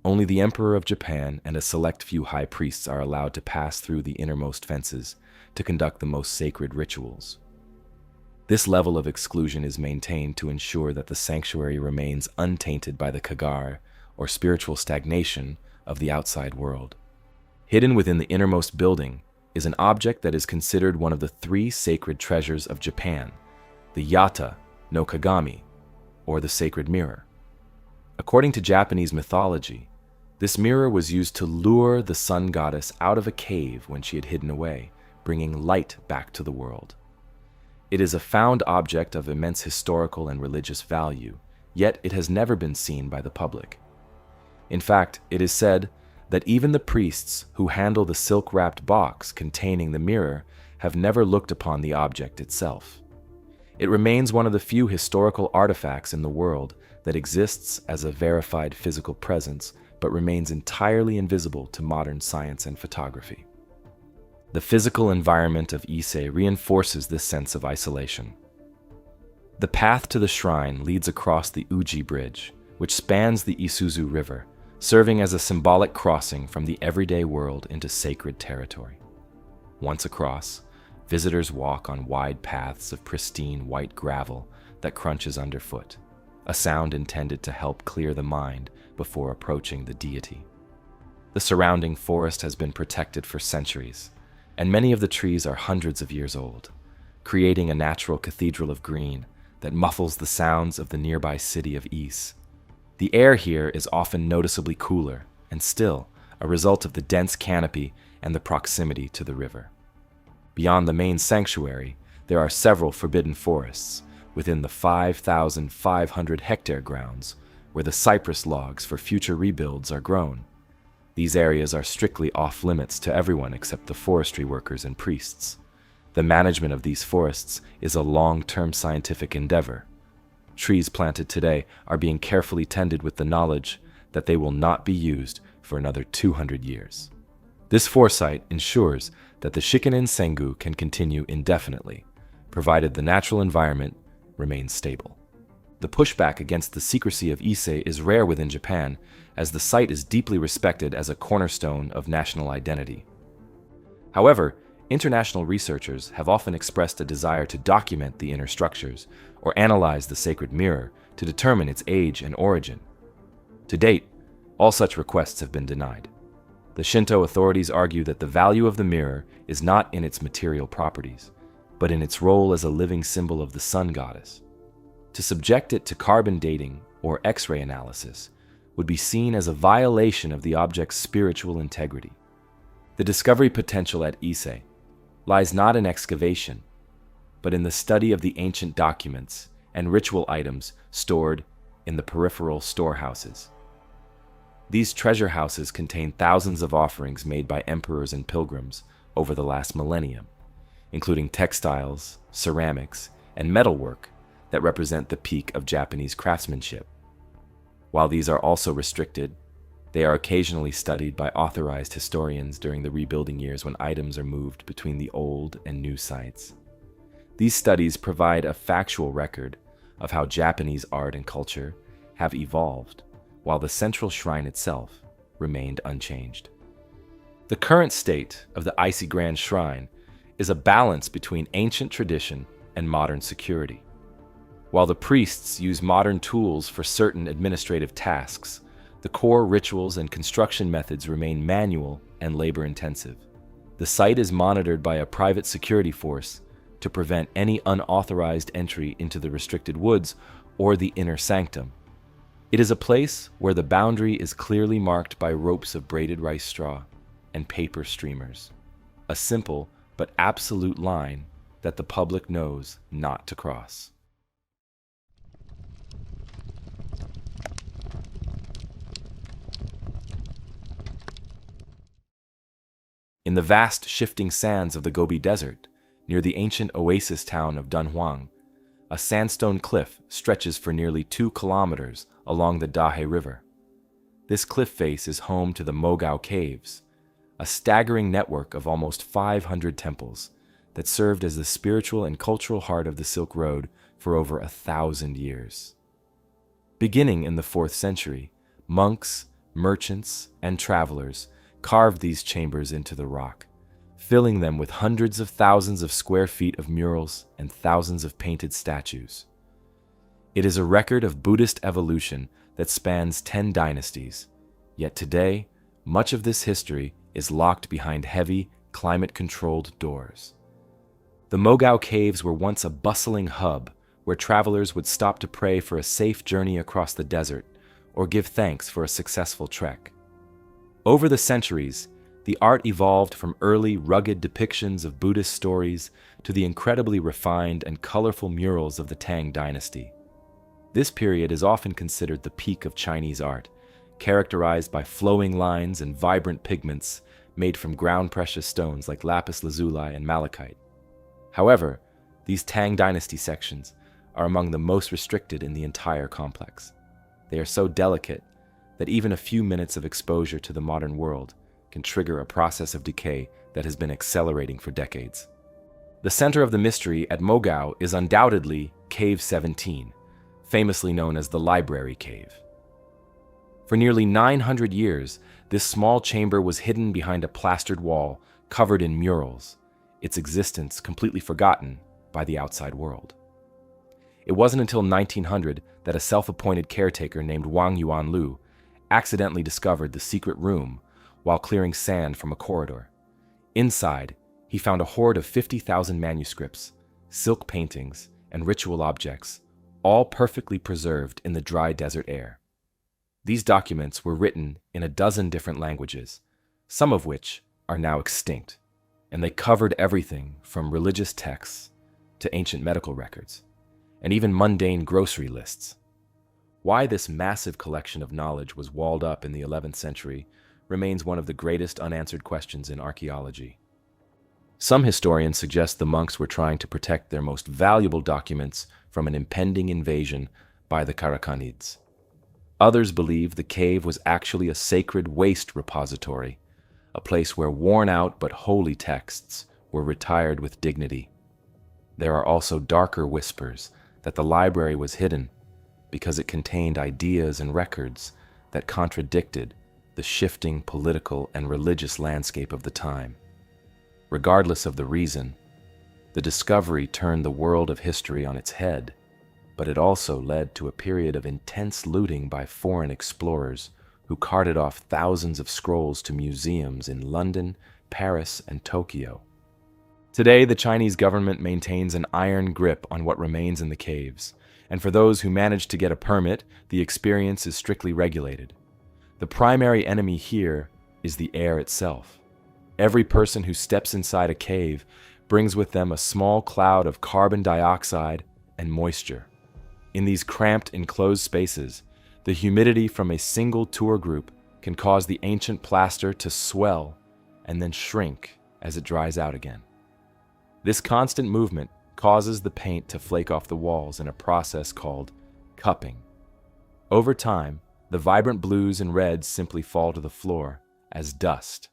Only the Emperor of Japan and a select few high priests are allowed to pass through the innermost fences to conduct the most sacred rituals. This level of exclusion is maintained to ensure that the sanctuary remains untainted by the kagar, or spiritual stagnation, of the outside world. Hidden within the innermost building is an object that is considered one of the 3 sacred treasures of Japan, the Yata no Kagami, or the sacred mirror. According to Japanese mythology, this mirror was used to lure the sun goddess out of a cave when she had hidden away, bringing light back to the world. It is a found object of immense historical and religious value, yet it has never been seen by the public. In fact, it is said that even the priests who handle the silk-wrapped box containing the mirror have never looked upon the object itself. It remains one of the few historical artifacts in the world that exists as a verified physical presence, but remains entirely invisible to modern science and photography. The physical environment of Ise reinforces this sense of isolation. The path to the shrine leads across the Uji Bridge, which spans the Isuzu River, serving as a symbolic crossing from the everyday world into sacred territory. Once across, visitors walk on wide paths of pristine white gravel that crunches underfoot, a sound intended to help clear the mind before approaching the deity. The surrounding forest has been protected for centuries, and many of the trees are hundreds of years old, creating a natural cathedral of green that muffles the sounds of the nearby city of Ise. The air here is often noticeably cooler and still, a result of the dense canopy and the proximity to the river. Beyond the main sanctuary, there are several forbidden forests within the 5,500-hectare grounds where the cypress logs for future rebuilds are grown. These areas are strictly off-limits to everyone except the forestry workers and priests. The management of these forests is a long-term scientific endeavor. Trees planted today are being carefully tended with the knowledge that they will not be used for another 200 years. This foresight ensures that the Shikinin Sengu can continue indefinitely, provided the natural environment remains stable. The pushback against the secrecy of Ise is rare within Japan, as the site is deeply respected as a cornerstone of national identity. However, international researchers have often expressed a desire to document the inner structures or analyze the sacred mirror to determine its age and origin. To date, all such requests have been denied. The Shinto authorities argue that the value of the mirror is not in its material properties, but in its role as a living symbol of the sun goddess. To subject it to carbon dating or X-ray analysis would be seen as a violation of the object's spiritual integrity. The discovery potential at Ise lies not in excavation, but in the study of the ancient documents and ritual items stored in the peripheral storehouses. These treasure houses contain thousands of offerings made by emperors and pilgrims over the last millennium, including textiles, ceramics, and metalwork that represent the peak of Japanese craftsmanship. While these are also restricted, they are occasionally studied by authorized historians during the rebuilding years when items are moved between the old and new sites. These studies provide a factual record of how Japanese art and culture have evolved, while the central shrine itself remained unchanged. The current state of the Ise Grand Shrine is a balance between ancient tradition and modern security. While the priests use modern tools for certain administrative tasks, the core rituals and construction methods remain manual and labor-intensive. The site is monitored by a private security force to prevent any unauthorized entry into the restricted woods or the inner sanctum. It is a place where the boundary is clearly marked by ropes of braided rice straw and paper streamers, a simple but absolute line that the public knows not to cross. In the vast shifting sands of the Gobi Desert, near the ancient oasis town of Dunhuang, a sandstone cliff stretches for nearly 2 kilometers along the Dahe River. This cliff face is home to the Mogao Caves, a staggering network of almost 500 temples that served as the spiritual and cultural heart of the Silk Road for over 1,000 years. Beginning in the 4th century, monks, merchants, and travelers carved these chambers into the rock, filling them with hundreds of thousands of square feet of murals and thousands of painted statues. It is a record of Buddhist evolution that spans 10 dynasties, yet today, much of this history is locked behind heavy, climate-controlled doors. The Mogao Caves were once a bustling hub where travelers would stop to pray for a safe journey across the desert or give thanks for a successful trek. Over the centuries, the art evolved from early, rugged depictions of Buddhist stories to the incredibly refined and colorful murals of the Tang dynasty. This period is often considered the peak of Chinese art, characterized by flowing lines and vibrant pigments made from ground-precious stones like lapis lazuli and malachite. However, These Tang Dynasty sections are among the most restricted in the entire complex. They are so delicate that even a few minutes of exposure to the modern world can trigger a process of decay that has been accelerating for decades. The center of the mystery at Mogao is undoubtedly Cave 17, famously known as the Library Cave. For nearly 900 years, this small chamber was hidden behind a plastered wall covered in murals, its existence completely forgotten by the outside world. It wasn't until 1900 that a self-appointed caretaker named Wang Yuanlu accidentally discovered the secret room while clearing sand from a corridor. Inside, he found a hoard of 50,000 manuscripts, silk paintings, and ritual objects, all perfectly preserved in the dry desert air. These documents were written in a dozen different languages, some of which are now extinct, and they covered everything from religious texts to ancient medical records, and even mundane grocery lists. Why this massive collection of knowledge was walled up in the 11th century remains one of the greatest unanswered questions in archaeology. Some historians suggest the monks were trying to protect their most valuable documents from an impending invasion by the Karakhanidze. Others believe the cave was actually a sacred waste repository, a place where worn-out but holy texts were retired with dignity. There are also darker whispers that the library was hidden because it contained ideas and records that contradicted the shifting political and religious landscape of the time. Regardless of the reason, the discovery turned the world of history on its head, but it also led to a period of intense looting by foreign explorers who carted off thousands of scrolls to museums in London, Paris, and Tokyo. Today, the Chinese government maintains an iron grip on what remains in the caves, and for those who manage to get a permit, the experience is strictly regulated. The primary enemy here is the air itself. Every person who steps inside a cave brings with them a small cloud of carbon dioxide and moisture. In these cramped, enclosed spaces, the humidity from a single tour group can cause the ancient plaster to swell and then shrink as it dries out again. This constant movement causes the paint to flake off the walls in a process called cupping. Over time, the vibrant blues and reds simply fall to the floor as dust.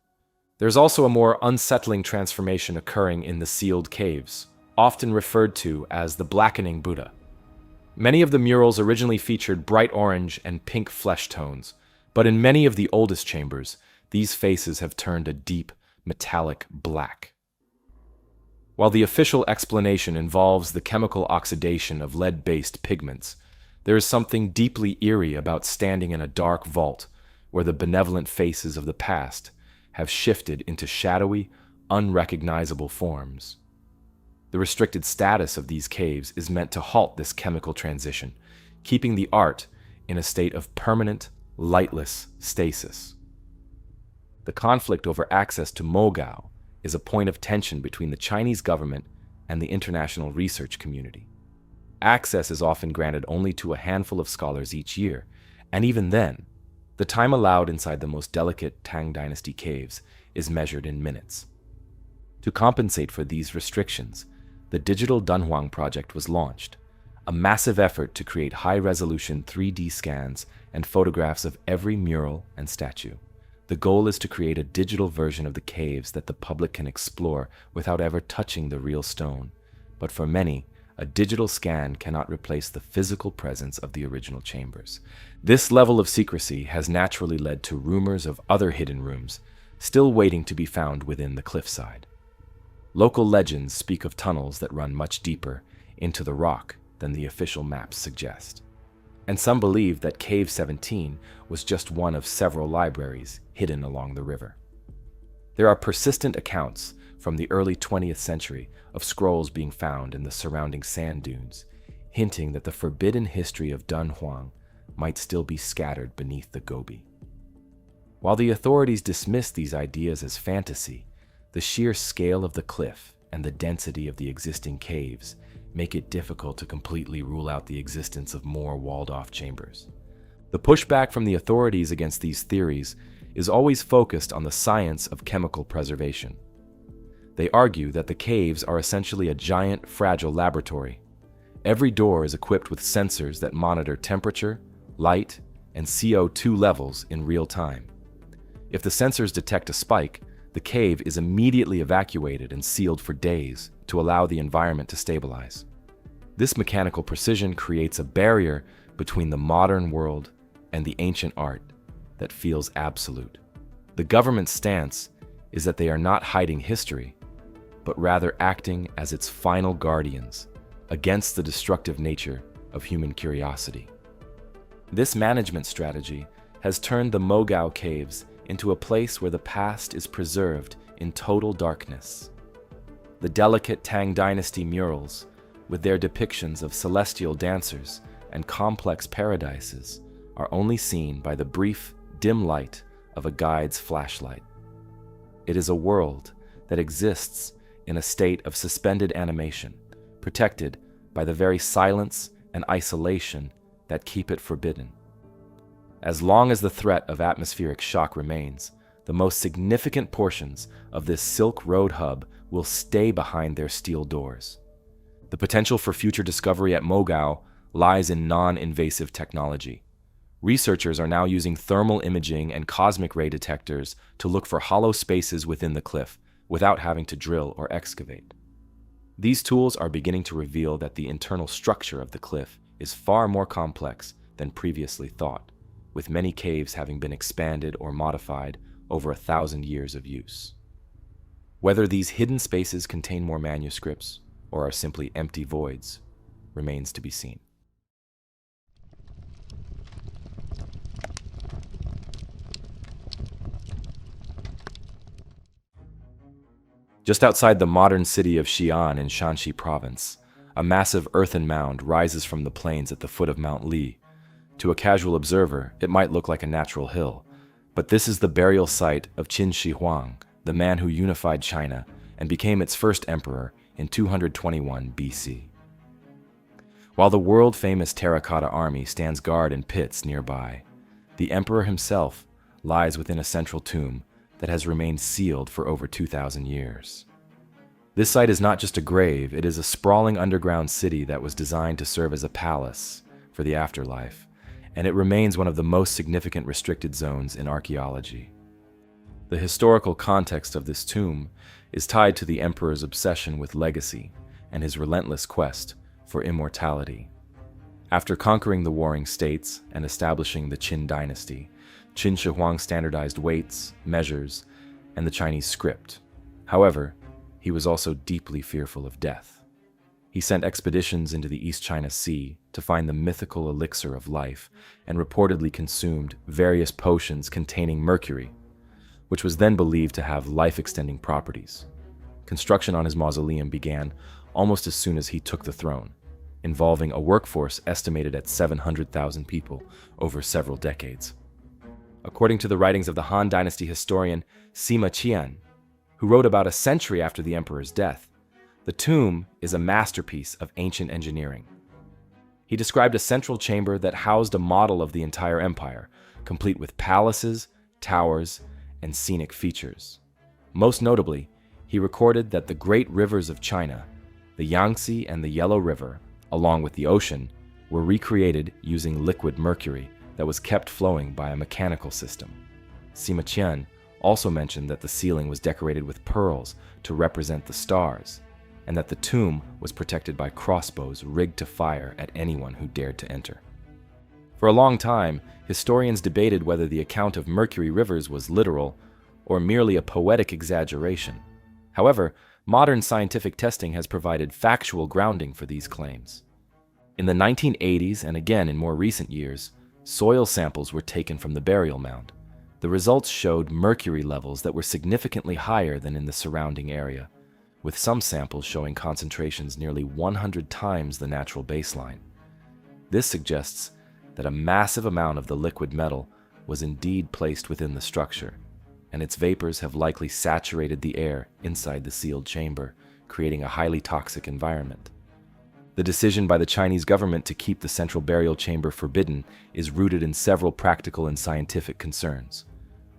There's also a more unsettling transformation occurring in the sealed caves, often referred to as the blackening Buddha. Many of the murals originally featured bright orange and pink flesh tones, but in many of the oldest chambers, these faces have turned a deep, metallic black. While the official explanation involves the chemical oxidation of lead-based pigments, there is something deeply eerie about standing in a dark vault where the benevolent faces of the past have shifted into shadowy, unrecognizable forms. The restricted status of these caves is meant to halt this chemical transition, keeping the art in a state of permanent, lightless stasis. The conflict over access to Mogao is a point of tension between the Chinese government and the international research community. Access is often granted only to a handful of scholars each year, and even then, the time allowed inside the most delicate Tang Dynasty caves is measured in minutes. To compensate for these restrictions, the Digital Dunhuang project was launched, a massive effort to create high-resolution 3D scans and photographs of every mural and statue. The goal is to create a digital version of the caves that the public can explore without ever touching the real stone. But for many, a digital scan cannot replace the physical presence of the original chambers. This level of secrecy has naturally led to rumors of other hidden rooms, still waiting to be found within the cliffside. Local legends speak of tunnels that run much deeper into the rock than the official maps suggest. And some believe that Cave 17 was just one of several libraries hidden along the river. There are persistent accounts from the early 20th century of scrolls being found in the surrounding sand dunes, hinting that the forbidden history of Dunhuang might still be scattered beneath the Gobi. While the authorities dismiss these ideas as fantasy, the sheer scale of the cliff and the density of the existing caves make it difficult to completely rule out the existence of more walled-off chambers. The pushback from the authorities against these theories is always focused on the science of chemical preservation. They argue that the caves are essentially a giant, fragile laboratory. Every door is equipped with sensors that monitor temperature, light, and CO2 levels in real time. If the sensors detect a spike, the cave is immediately evacuated and sealed for days to allow the environment to stabilize. This mechanical precision creates a barrier between the modern world and the ancient art that feels absolute. The government's stance is that they are not hiding history, but rather acting as its final guardians against the destructive nature of human curiosity. This management strategy has turned the Mogao caves into a place where the past is preserved in total darkness. The delicate Tang Dynasty murals, with their depictions of celestial dancers and complex paradises, are only seen by the brief, dim light of a guide's flashlight. It is a world that exists in a state of suspended animation, protected by the very silence and isolation that keep it forbidden. As long as the threat of atmospheric shock remains, the most significant portions of this Silk Road hub will stay behind their steel doors. The potential for future discovery at Mogao lies in non-invasive technology. Researchers are now using thermal imaging and cosmic ray detectors to look for hollow spaces within the cliff without having to drill or excavate. These tools are beginning to reveal that the internal structure of the cliff is far more complex than previously thought, with many caves having been expanded or modified over 1,000 years of use. Whether these hidden spaces contain more manuscripts or are simply empty voids remains to be seen. Just outside the modern city of Xi'an in Shanxi province, a massive earthen mound rises from the plains at the foot of Mount Li. To a casual observer, it might look like a natural hill, but this is the burial site of Qin Shi Huang, the man who unified China and became its first emperor in 221 BC. While the world-famous terracotta army stands guard in pits nearby, the emperor himself lies within a central tomb that has remained sealed for over 2,000 years. This site is not just a grave, it is a sprawling underground city that was designed to serve as a palace for the afterlife, and it remains one of the most significant restricted zones in archaeology. The historical context of this tomb is tied to the emperor's obsession with legacy and his relentless quest for immortality. After conquering the warring states and establishing the Qin dynasty, Qin Shi Huang standardized weights, measures, and the Chinese script. However, he was also deeply fearful of death. He sent expeditions into the East China Sea to find the mythical elixir of life and reportedly consumed various potions containing mercury, which was then believed to have life-extending properties. Construction on his mausoleum began almost as soon as he took the throne, involving a workforce estimated at 700,000 people over several decades. According to the writings of the Han Dynasty historian Sima Qian, who wrote about a century after the emperor's death, the tomb is a masterpiece of ancient engineering. He described a central chamber that housed a model of the entire empire, complete with palaces, towers, and scenic features. Most notably, he recorded that the great rivers of China, the Yangtze and the Yellow River, along with the ocean, were recreated using liquid mercury that was kept flowing by a mechanical system. Sima Qian also mentioned that the ceiling was decorated with pearls to represent the stars, and that the tomb was protected by crossbows rigged to fire at anyone who dared to enter. For a long time, historians debated whether the account of Mercury rivers was literal or merely a poetic exaggeration. However, modern scientific testing has provided factual grounding for these claims. In the 1980s and again in more recent years, soil samples were taken from the burial mound. The results showed mercury levels that were significantly higher than in the surrounding area, with some samples showing concentrations nearly 100 times the natural baseline. This suggests that a massive amount of the liquid metal was indeed placed within the structure, and its vapors have likely saturated the air inside the sealed chamber, creating a highly toxic environment. The decision by the Chinese government to keep the central burial chamber forbidden is rooted in several practical and scientific concerns.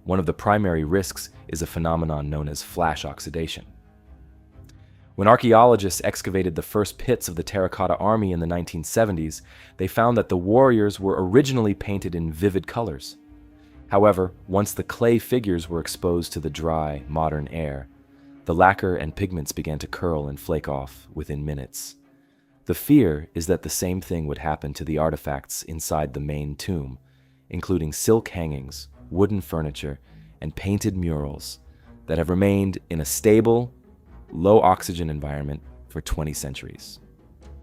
One of the primary risks is a phenomenon known as flash oxidation. When archaeologists excavated the first pits of the Terracotta Army in the 1970s, they found that the warriors were originally painted in vivid colors. However, once the clay figures were exposed to the dry, modern air, the lacquer and pigments began to curl and flake off within minutes. The fear is that the same thing would happen to the artifacts inside the main tomb, including silk hangings, wooden furniture, and painted murals that have remained in a stable, low-oxygen environment for 20 centuries.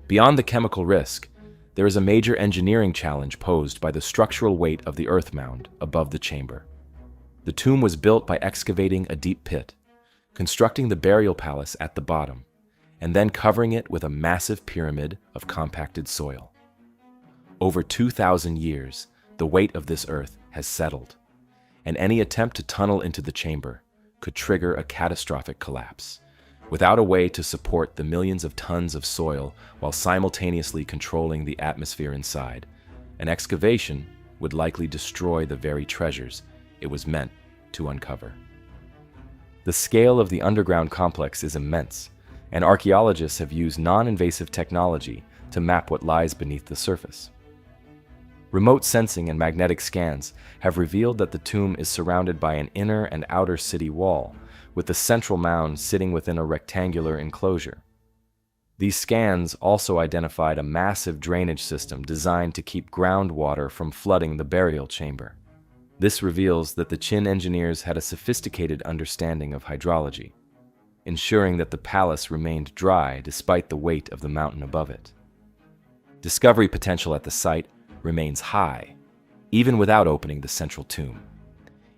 Beyond the chemical risk, there is a major engineering challenge posed by the structural weight of the earth mound above the chamber. The tomb was built by excavating a deep pit, constructing the burial palace at the bottom, and then covering it with a massive pyramid of compacted soil. Over 2,000 years, the weight of this earth has settled, and any attempt to tunnel into the chamber could trigger a catastrophic collapse. Without a way to support the millions of tons of soil while simultaneously controlling the atmosphere inside, an excavation would likely destroy the very treasures it was meant to uncover. The scale of the underground complex is immense, and archaeologists have used non-invasive technology to map what lies beneath the surface. Remote sensing and magnetic scans have revealed that the tomb is surrounded by an inner and outer city wall, with the central mound sitting within a rectangular enclosure. These scans also identified a massive drainage system designed to keep groundwater from flooding the burial chamber. This reveals that the Qin engineers had a sophisticated understanding of hydrology, ensuring that the palace remained dry despite the weight of the mountain above it. Discovery potential at the site remains high, even without opening the central tomb.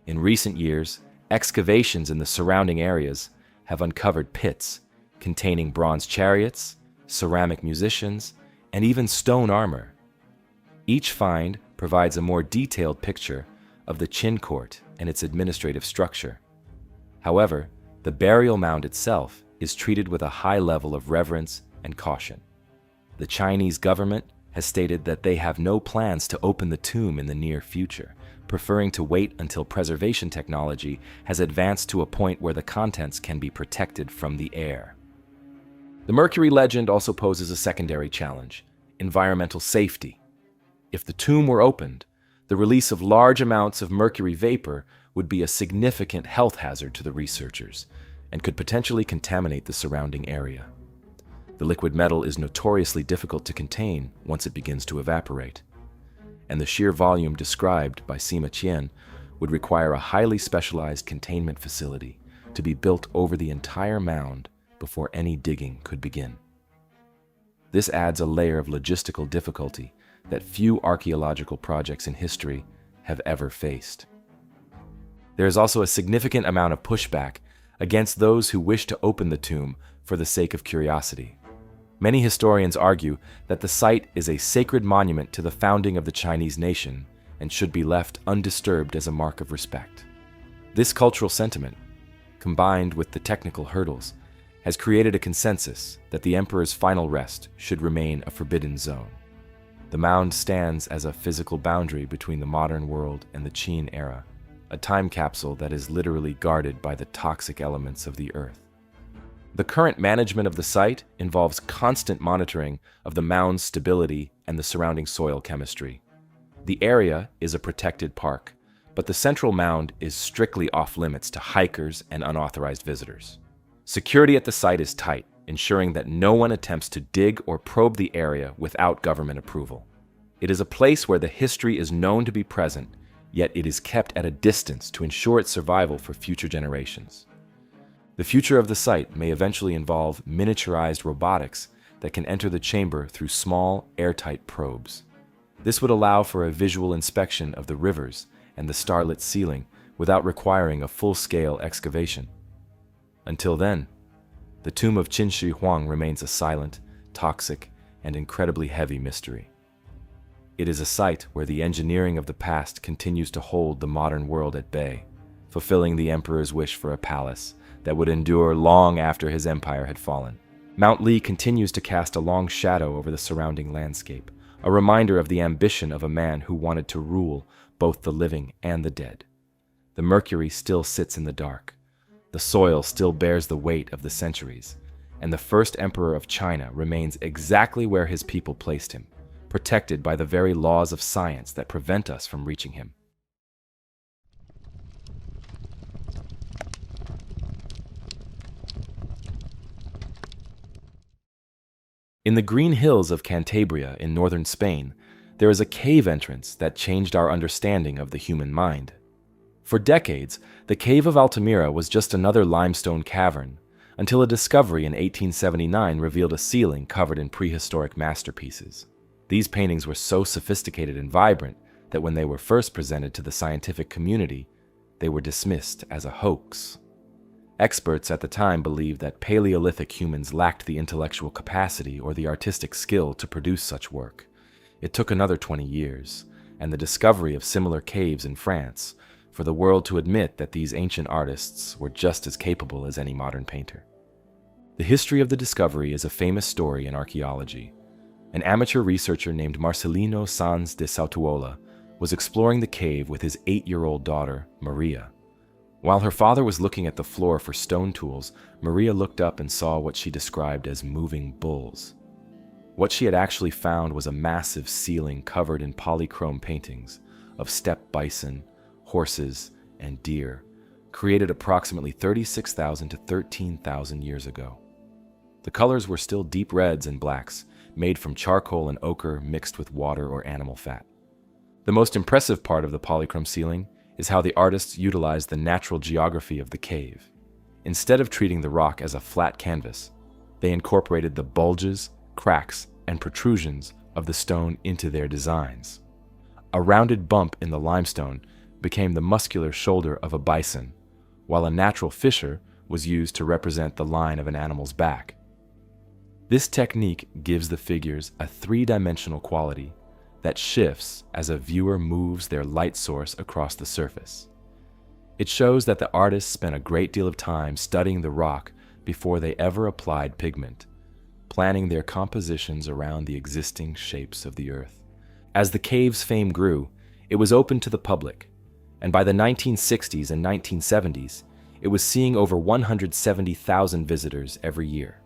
In recent years, excavations in the surrounding areas have uncovered pits containing bronze chariots, ceramic musicians, and even stone armor. Each find provides a more detailed picture of the Qin court and its administrative structure. However, the burial mound itself is treated with a high level of reverence and caution. The Chinese government has stated that they have no plans to open the tomb in the near future, preferring to wait until preservation technology has advanced to a point where the contents can be protected from the air. The Mercury legend also poses a secondary challenge: environmental safety. If the tomb were opened, the release of large amounts of mercury vapor would be a significant health hazard to the researchers and could potentially contaminate the surrounding area. The liquid metal is notoriously difficult to contain once it begins to evaporate, and the sheer volume described by Sima Qian would require a highly specialized containment facility to be built over the entire mound before any digging could begin. This adds a layer of logistical difficulty that few archaeological projects in history have ever faced. There is also a significant amount of pushback against those who wish to open the tomb for the sake of curiosity. Many historians argue that the site is a sacred monument to the founding of the Chinese nation and should be left undisturbed as a mark of respect. This cultural sentiment, combined with the technical hurdles, has created a consensus that the emperor's final rest should remain a forbidden zone. The mound stands as a physical boundary between the modern world and the Qin era, a time capsule that is literally guarded by the toxic elements of the earth. The current management of the site involves constant monitoring of the mound's stability and the surrounding soil chemistry. The area is a protected park, but the central mound is strictly off-limits to hikers and unauthorized visitors. Security at the site is tight, ensuring that no one attempts to dig or probe the area without government approval. It is a place where the history is known to be present, yet it is kept at a distance to ensure its survival for future generations. The future of the site may eventually involve miniaturized robotics that can enter the chamber through small, airtight probes. This would allow for a visual inspection of the rivers and the starlit ceiling without requiring a full-scale excavation. Until then, the tomb of Qin Shi Huang remains a silent, toxic, and incredibly heavy mystery. It is a site where the engineering of the past continues to hold the modern world at bay, fulfilling the emperor's wish for a palace that would endure long after his empire had fallen. Mount Li continues to cast a long shadow over the surrounding landscape, a reminder of the ambition of a man who wanted to rule both the living and the dead. The mercury still sits in the dark. The soil still bears the weight of the centuries, and the first emperor of China remains exactly where his people placed him, protected by the very laws of science that prevent us from reaching him. In the green hills of Cantabria in northern Spain, there is a cave entrance that changed our understanding of the human mind. For decades, the Cave of Altamira was just another limestone cavern, until a discovery in 1879 revealed a ceiling covered in prehistoric masterpieces. These paintings were so sophisticated and vibrant that when they were first presented to the scientific community, they were dismissed as a hoax. Experts at the time believed that Paleolithic humans lacked the intellectual capacity or the artistic skill to produce such work. It took another 20 years, and the discovery of similar caves in France, for the world to admit that these ancient artists were just as capable as any modern painter. The history of the discovery is a famous story in archaeology. An amateur researcher named Marcelino Sanz de Sautuola was exploring the cave with his 8-year-old daughter, Maria. While her father was looking at the floor for stone tools, Maria looked up and saw what she described as moving bulls. What she had actually found was a massive ceiling covered in polychrome paintings of steppe bison, horses, and deer, created approximately 36,000 to 13,000 years ago. The colors were still deep reds and blacks, made from charcoal and ochre mixed with water or animal fat. The most impressive part of the polychrome ceiling is how the artists utilized the natural geography of the cave. Instead of treating the rock as a flat canvas, they incorporated the bulges, cracks, and protrusions of the stone into their designs. A rounded bump in the limestone became the muscular shoulder of a bison, while a natural fissure was used to represent the line of an animal's back. This technique gives the figures a three-dimensional quality that shifts as a viewer moves their light source across the surface. It shows that the artists spent a great deal of time studying the rock before they ever applied pigment, planning their compositions around the existing shapes of the earth. As the cave's fame grew, it was open to the public, and by the 1960s and 1970s, it was seeing over 170,000 visitors every year.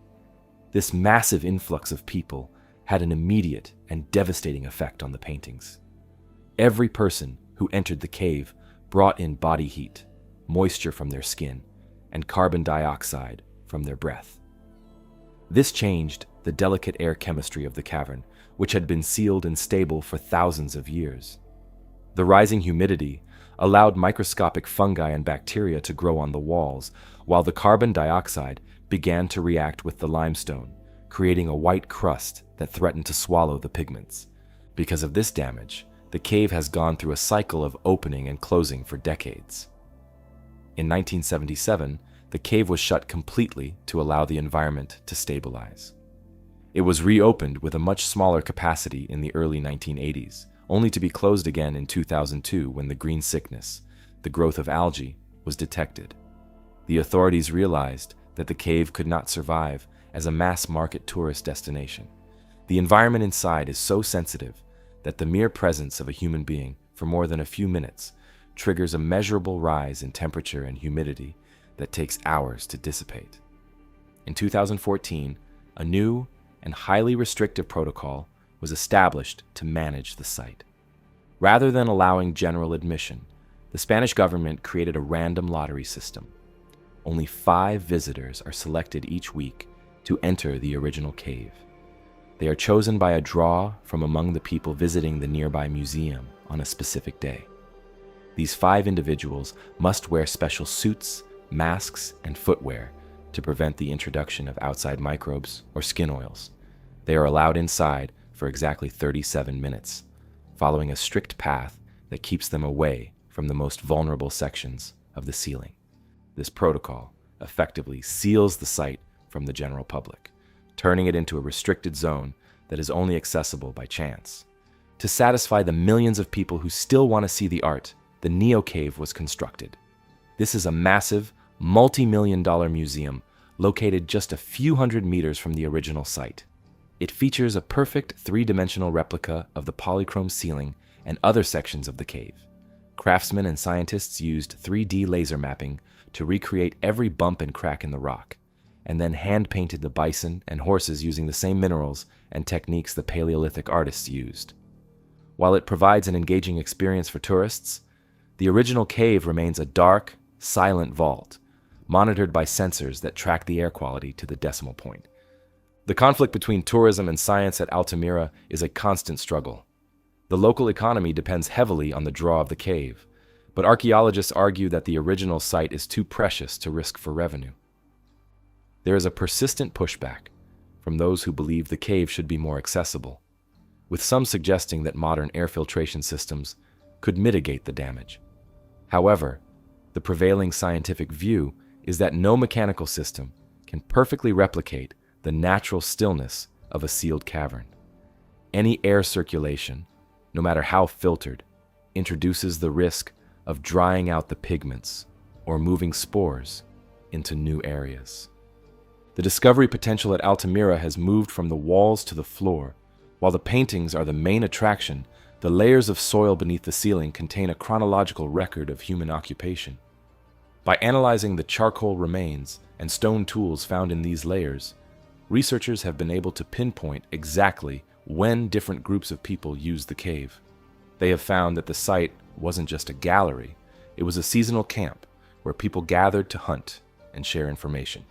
This massive influx of people had an immediate and devastating effect on the paintings. Every person who entered the cave brought in body heat, moisture from their skin, and carbon dioxide from their breath. This changed the delicate air chemistry of the cavern, which had been sealed and stable for thousands of years. The rising humidity allowed microscopic fungi and bacteria to grow on the walls, while the carbon dioxide began to react with the limestone, creating a white crust that threatened to swallow the pigments. Because of this damage, the cave has gone through a cycle of opening and closing for decades. In 1977, the cave was shut completely to allow the environment to stabilize. It was reopened with a much smaller capacity in the early 1980s, only to be closed again in 2002 when the green sickness, the growth of algae, was detected. The authorities realized that the cave could not survive as a mass-market tourist destination. The environment inside is so sensitive that the mere presence of a human being for more than a few minutes triggers a measurable rise in temperature and humidity that takes hours to dissipate. In 2014, a new and highly restrictive protocol was established to manage the site. Rather than allowing general admission, the Spanish government created a random lottery system. Only 5 visitors are selected each week to enter the original cave. They are chosen by a draw from among the people visiting the nearby museum on a specific day. These 5 individuals must wear special suits, masks, and footwear to prevent the introduction of outside microbes or skin oils. They are allowed inside for exactly 37 minutes, following a strict path that keeps them away from the most vulnerable sections of the ceiling. This protocol effectively seals the site from the general public, turning it into a restricted zone that is only accessible by chance. To satisfy the millions of people who still want to see the art, the Niihau Cave was constructed. This is a massive, multi-million-dollar museum located just a few hundred meters from the original site. It features a perfect 3-dimensional replica of the polychrome ceiling and other sections of the cave. Craftsmen and scientists used 3D laser mapping to recreate every bump and crack in the rock. and then hand-painted the bison and horses using the same minerals and techniques the Paleolithic artists used. While it provides an engaging experience for tourists, the original cave remains a dark, silent vault, monitored by sensors that track the air quality to the decimal point. The conflict between tourism and science at Altamira is a constant struggle. The local economy depends heavily on the draw of the cave, but archaeologists argue that the original site is too precious to risk for revenue. There is a persistent pushback from those who believe the cave should be more accessible, with some suggesting that modern air filtration systems could mitigate the damage. However, the prevailing scientific view is that no mechanical system can perfectly replicate the natural stillness of a sealed cavern. Any air circulation, no matter how filtered, introduces the risk of drying out the pigments or moving spores into new areas. The discovery potential at Altamira has moved from the walls to the floor. While the paintings are the main attraction, the layers of soil beneath the ceiling contain a chronological record of human occupation. By analyzing the charcoal remains and stone tools found in these layers, researchers have been able to pinpoint exactly when different groups of people used the cave. They have found that the site wasn't just a gallery, it was a seasonal camp where people gathered to hunt and share information.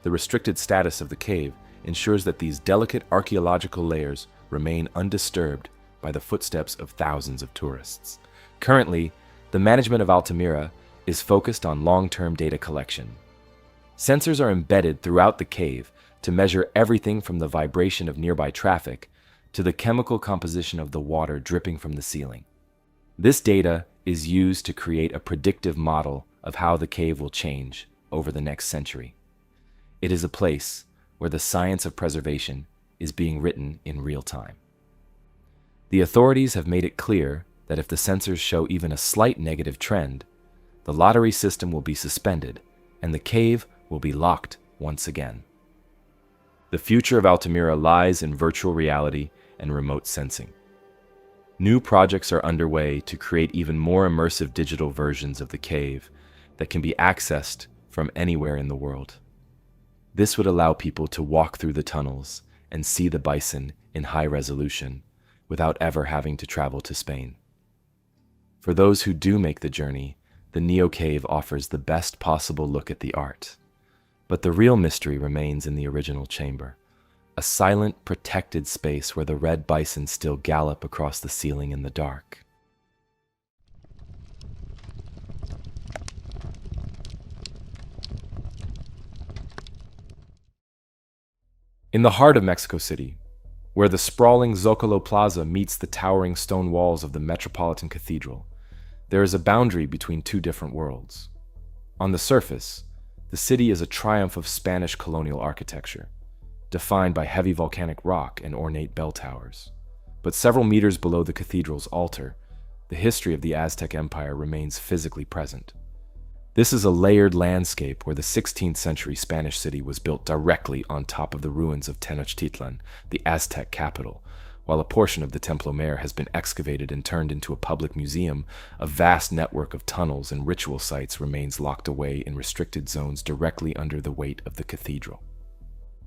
The restricted status of the cave ensures that these delicate archaeological layers remain undisturbed by the footsteps of thousands of tourists. Currently, the management of Altamira is focused on long-term data collection. Sensors are embedded throughout the cave to measure everything from the vibration of nearby traffic to the chemical composition of the water dripping from the ceiling. This data is used to create a predictive model of how the cave will change over the next century. It is a place where the science of preservation is being written in real time. The authorities have made it clear that if the sensors show even a slight negative trend, the lottery system will be suspended and the cave will be locked once again. The future of Altamira lies in virtual reality and remote sensing. New projects are underway to create even more immersive digital versions of the cave that can be accessed from anywhere in the world. This would allow people to walk through the tunnels and see the bison in high resolution without ever having to travel to Spain. For those who do make the journey, the Niihau Cave offers the best possible look at the art. But the real mystery remains in the original chamber, a silent, protected space where the red bison still gallop across the ceiling in the dark. In the heart of Mexico City, where the sprawling Zocalo Plaza meets the towering stone walls of the Metropolitan Cathedral, there is a boundary between two different worlds. On the surface, the city is a triumph of Spanish colonial architecture, defined by heavy volcanic rock and ornate bell towers. But several meters below the cathedral's altar, the history of the Aztec Empire remains physically present. This is a layered landscape where the 16th century Spanish city was built directly on top of the ruins of Tenochtitlan, the Aztec capital. While a portion of the Templo Mayor has been excavated and turned into a public museum, a vast network of tunnels and ritual sites remains locked away in restricted zones directly under the weight of the cathedral.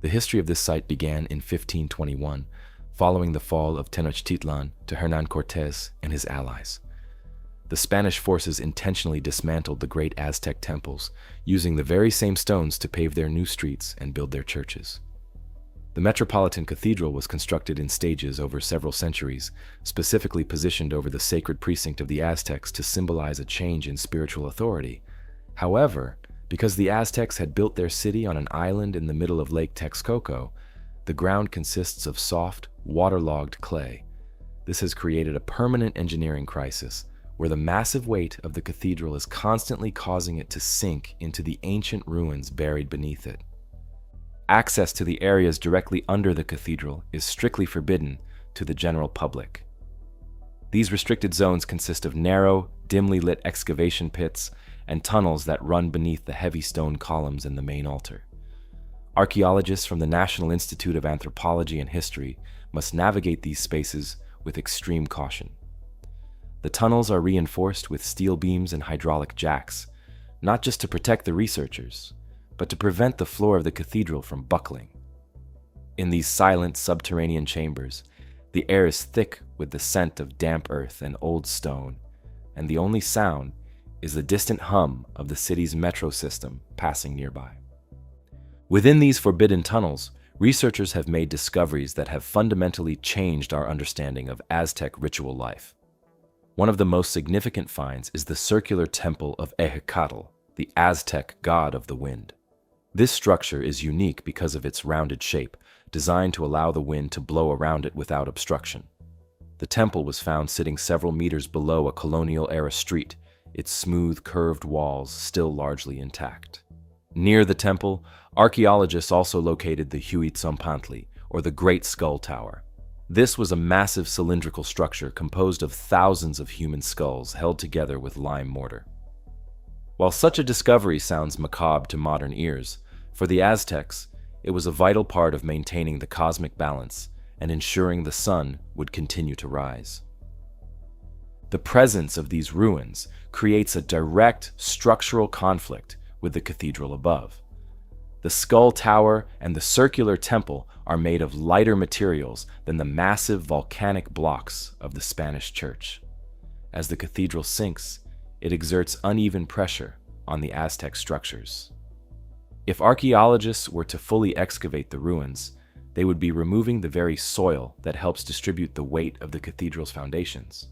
The history of this site began in 1521, following the fall of Tenochtitlan to Hernán Cortés and his allies. The Spanish forces intentionally dismantled the great Aztec temples, using the very same stones to pave their new streets and build their churches. The Metropolitan Cathedral was constructed in stages over several centuries, specifically positioned over the sacred precinct of the Aztecs to symbolize a change in spiritual authority. However, because the Aztecs had built their city on an island in the middle of Lake Texcoco, the ground consists of soft, waterlogged clay. This has created a permanent engineering crisis, where the massive weight of the cathedral is constantly causing it to sink into the ancient ruins buried beneath it. Access to the areas directly under the cathedral is strictly forbidden to the general public. These restricted zones consist of narrow, dimly lit excavation pits and tunnels that run beneath the heavy stone columns in the main altar. Archaeologists from the National Institute of Anthropology and History must navigate these spaces with extreme caution. The tunnels are reinforced with steel beams and hydraulic jacks, not just to protect the researchers, but to prevent the floor of the cathedral from buckling. In these silent subterranean chambers, the air is thick with the scent of damp earth and old stone, and the only sound is the distant hum of the city's metro system passing nearby. Within these forbidden tunnels, researchers have made discoveries that have fundamentally changed our understanding of Aztec ritual life. One of the most significant finds is the circular temple of Ejecatl, the Aztec god of the wind. This structure is unique because of its rounded shape, designed to allow the wind to blow around it without obstruction. The temple was found sitting several meters below a colonial-era street, its smooth, curved walls still largely intact. Near the temple, archaeologists also located the Huitzilopochtli, or the Great Skull Tower. This was a massive cylindrical structure composed of thousands of human skulls held together with lime mortar. While such a discovery sounds macabre to modern ears, for the Aztecs, it was a vital part of maintaining the cosmic balance and ensuring the sun would continue to rise. The presence of these ruins creates a direct structural conflict with the cathedral above. The skull tower and the circular temple are made of lighter materials than the massive volcanic blocks of the Spanish church. As the cathedral sinks, it exerts uneven pressure on the Aztec structures. If archaeologists were to fully excavate the ruins, they would be removing the very soil that helps distribute the weight of the cathedral's foundations.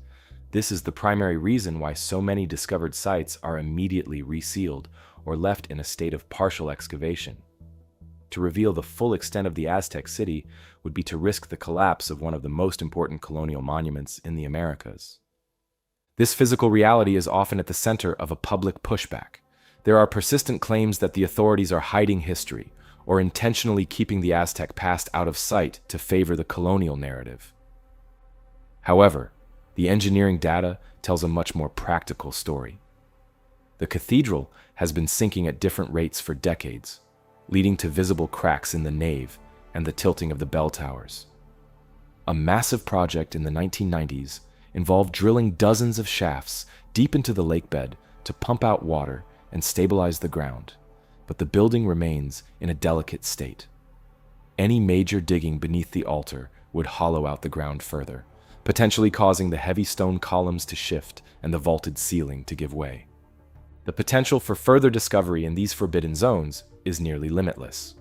This is the primary reason why so many discovered sites are immediately resealed or left in a state of partial excavation. To reveal the full extent of the Aztec city would be to risk the collapse of one of the most important colonial monuments in the Americas. This physical reality is often at the center of a public pushback. There are persistent claims that the authorities are hiding history or intentionally keeping the Aztec past out of sight to favor the colonial narrative. However, the engineering data tells a much more practical story. The cathedral has been sinking at different rates for decades, leading to visible cracks in the nave and the tilting of the bell towers. A massive project in the 1990s involved drilling dozens of shafts deep into the lakebed to pump out water and stabilize the ground, but the building remains in a delicate state. Any major digging beneath the altar would hollow out the ground further, potentially causing the heavy stone columns to shift and the vaulted ceiling to give way. The potential for further discovery in these forbidden zones is nearly limitless.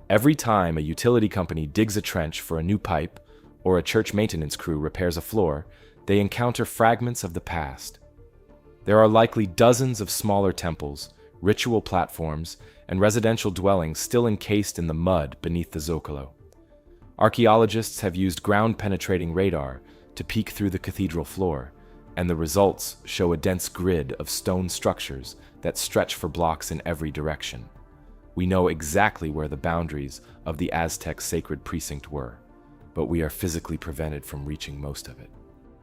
Every time a utility company digs a trench for a new pipe or a church maintenance crew repairs a floor, they encounter fragments of the past. There are likely dozens of smaller temples, ritual platforms, and residential dwellings still encased in the mud beneath the Zocalo. Archaeologists have used ground-penetrating radar to peek through the cathedral floor, and the results show a dense grid of stone structures that stretch for blocks in every direction. We know exactly where the boundaries of the Aztec sacred precinct were, but we are physically prevented from reaching most of it.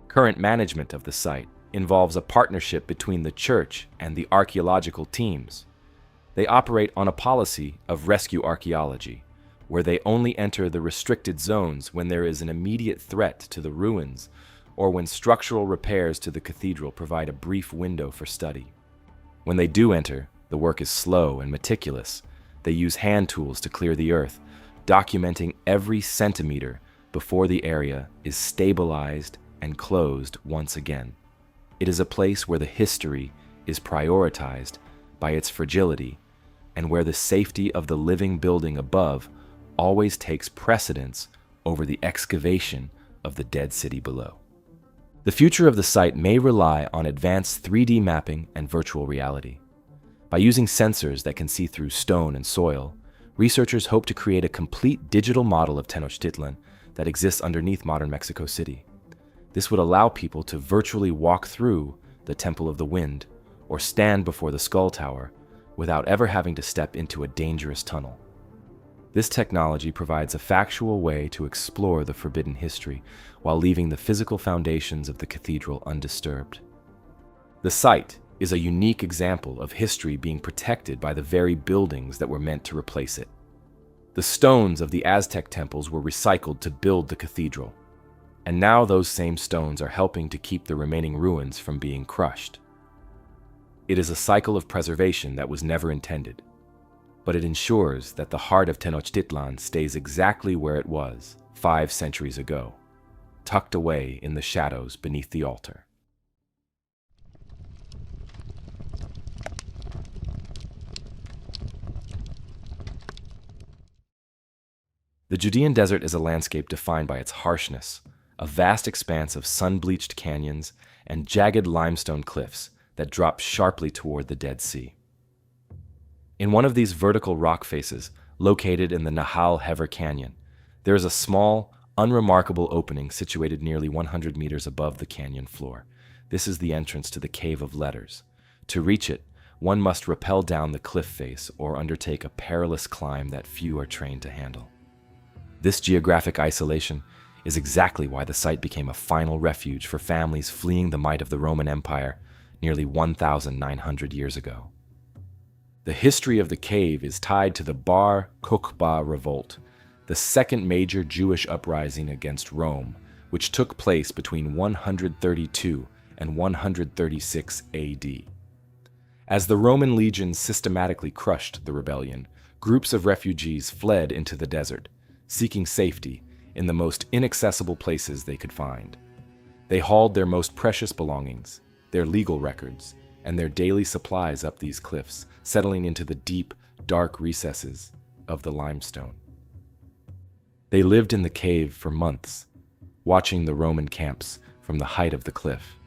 Current management of the site involves a partnership between the church and the archaeological teams. They operate on a policy of rescue archaeology, where they only enter the restricted zones when there is an immediate threat to the ruins or when structural repairs to the cathedral provide a brief window for study. When they do enter, the work is slow and meticulous. They use hand tools to clear the earth, documenting every centimeter before the area is stabilized and closed once again. It is a place where the history is prioritized by its fragility and where the safety of the living building above always takes precedence over the excavation of the dead city below. The future of the site may rely on advanced 3D mapping and virtual reality. By using sensors that can see through stone and soil, researchers hope to create a complete digital model of Tenochtitlan that exists underneath modern Mexico City. This would allow people to virtually walk through the Temple of the Wind or stand before the Skull Tower without ever having to step into a dangerous tunnel. This technology provides a factual way to explore the forbidden history while leaving the physical foundations of the cathedral undisturbed. The site is a unique example of history being protected by the very buildings that were meant to replace it. The stones of the Aztec temples were recycled to build the cathedral, and now those same stones are helping to keep the remaining ruins from being crushed. It is a cycle of preservation that was never intended. but it ensures that the heart of Tenochtitlan stays exactly where it was 5 centuries ago, tucked away in the shadows beneath the altar. The Judean Desert is a landscape defined by its harshness, a vast expanse of sun-bleached canyons and jagged limestone cliffs that drop sharply toward the Dead Sea. In one of these vertical rock faces, located in the Niihau Hever Canyon, there is a small, unremarkable opening situated nearly 100 meters above the canyon floor. This is the entrance to the Cave of Letters. To reach it, one must rappel down the cliff face or undertake a perilous climb that few are trained to handle. This geographic isolation is exactly why the site became a final refuge for families fleeing the might of the Roman Empire nearly 1,900 years ago. The history of the cave is tied to the Bar Kokhba revolt, the second major Jewish uprising against Rome, which took place between 132 and 136 AD. As the Roman legions systematically crushed the rebellion, groups of refugees fled into the desert, seeking safety in the most inaccessible places they could find. They hauled their most precious belongings, their legal records, and their daily supplies up these cliffs, settling into the deep, dark recesses of the limestone. They lived in the cave for months, watching the Roman camps from the height of the cliff,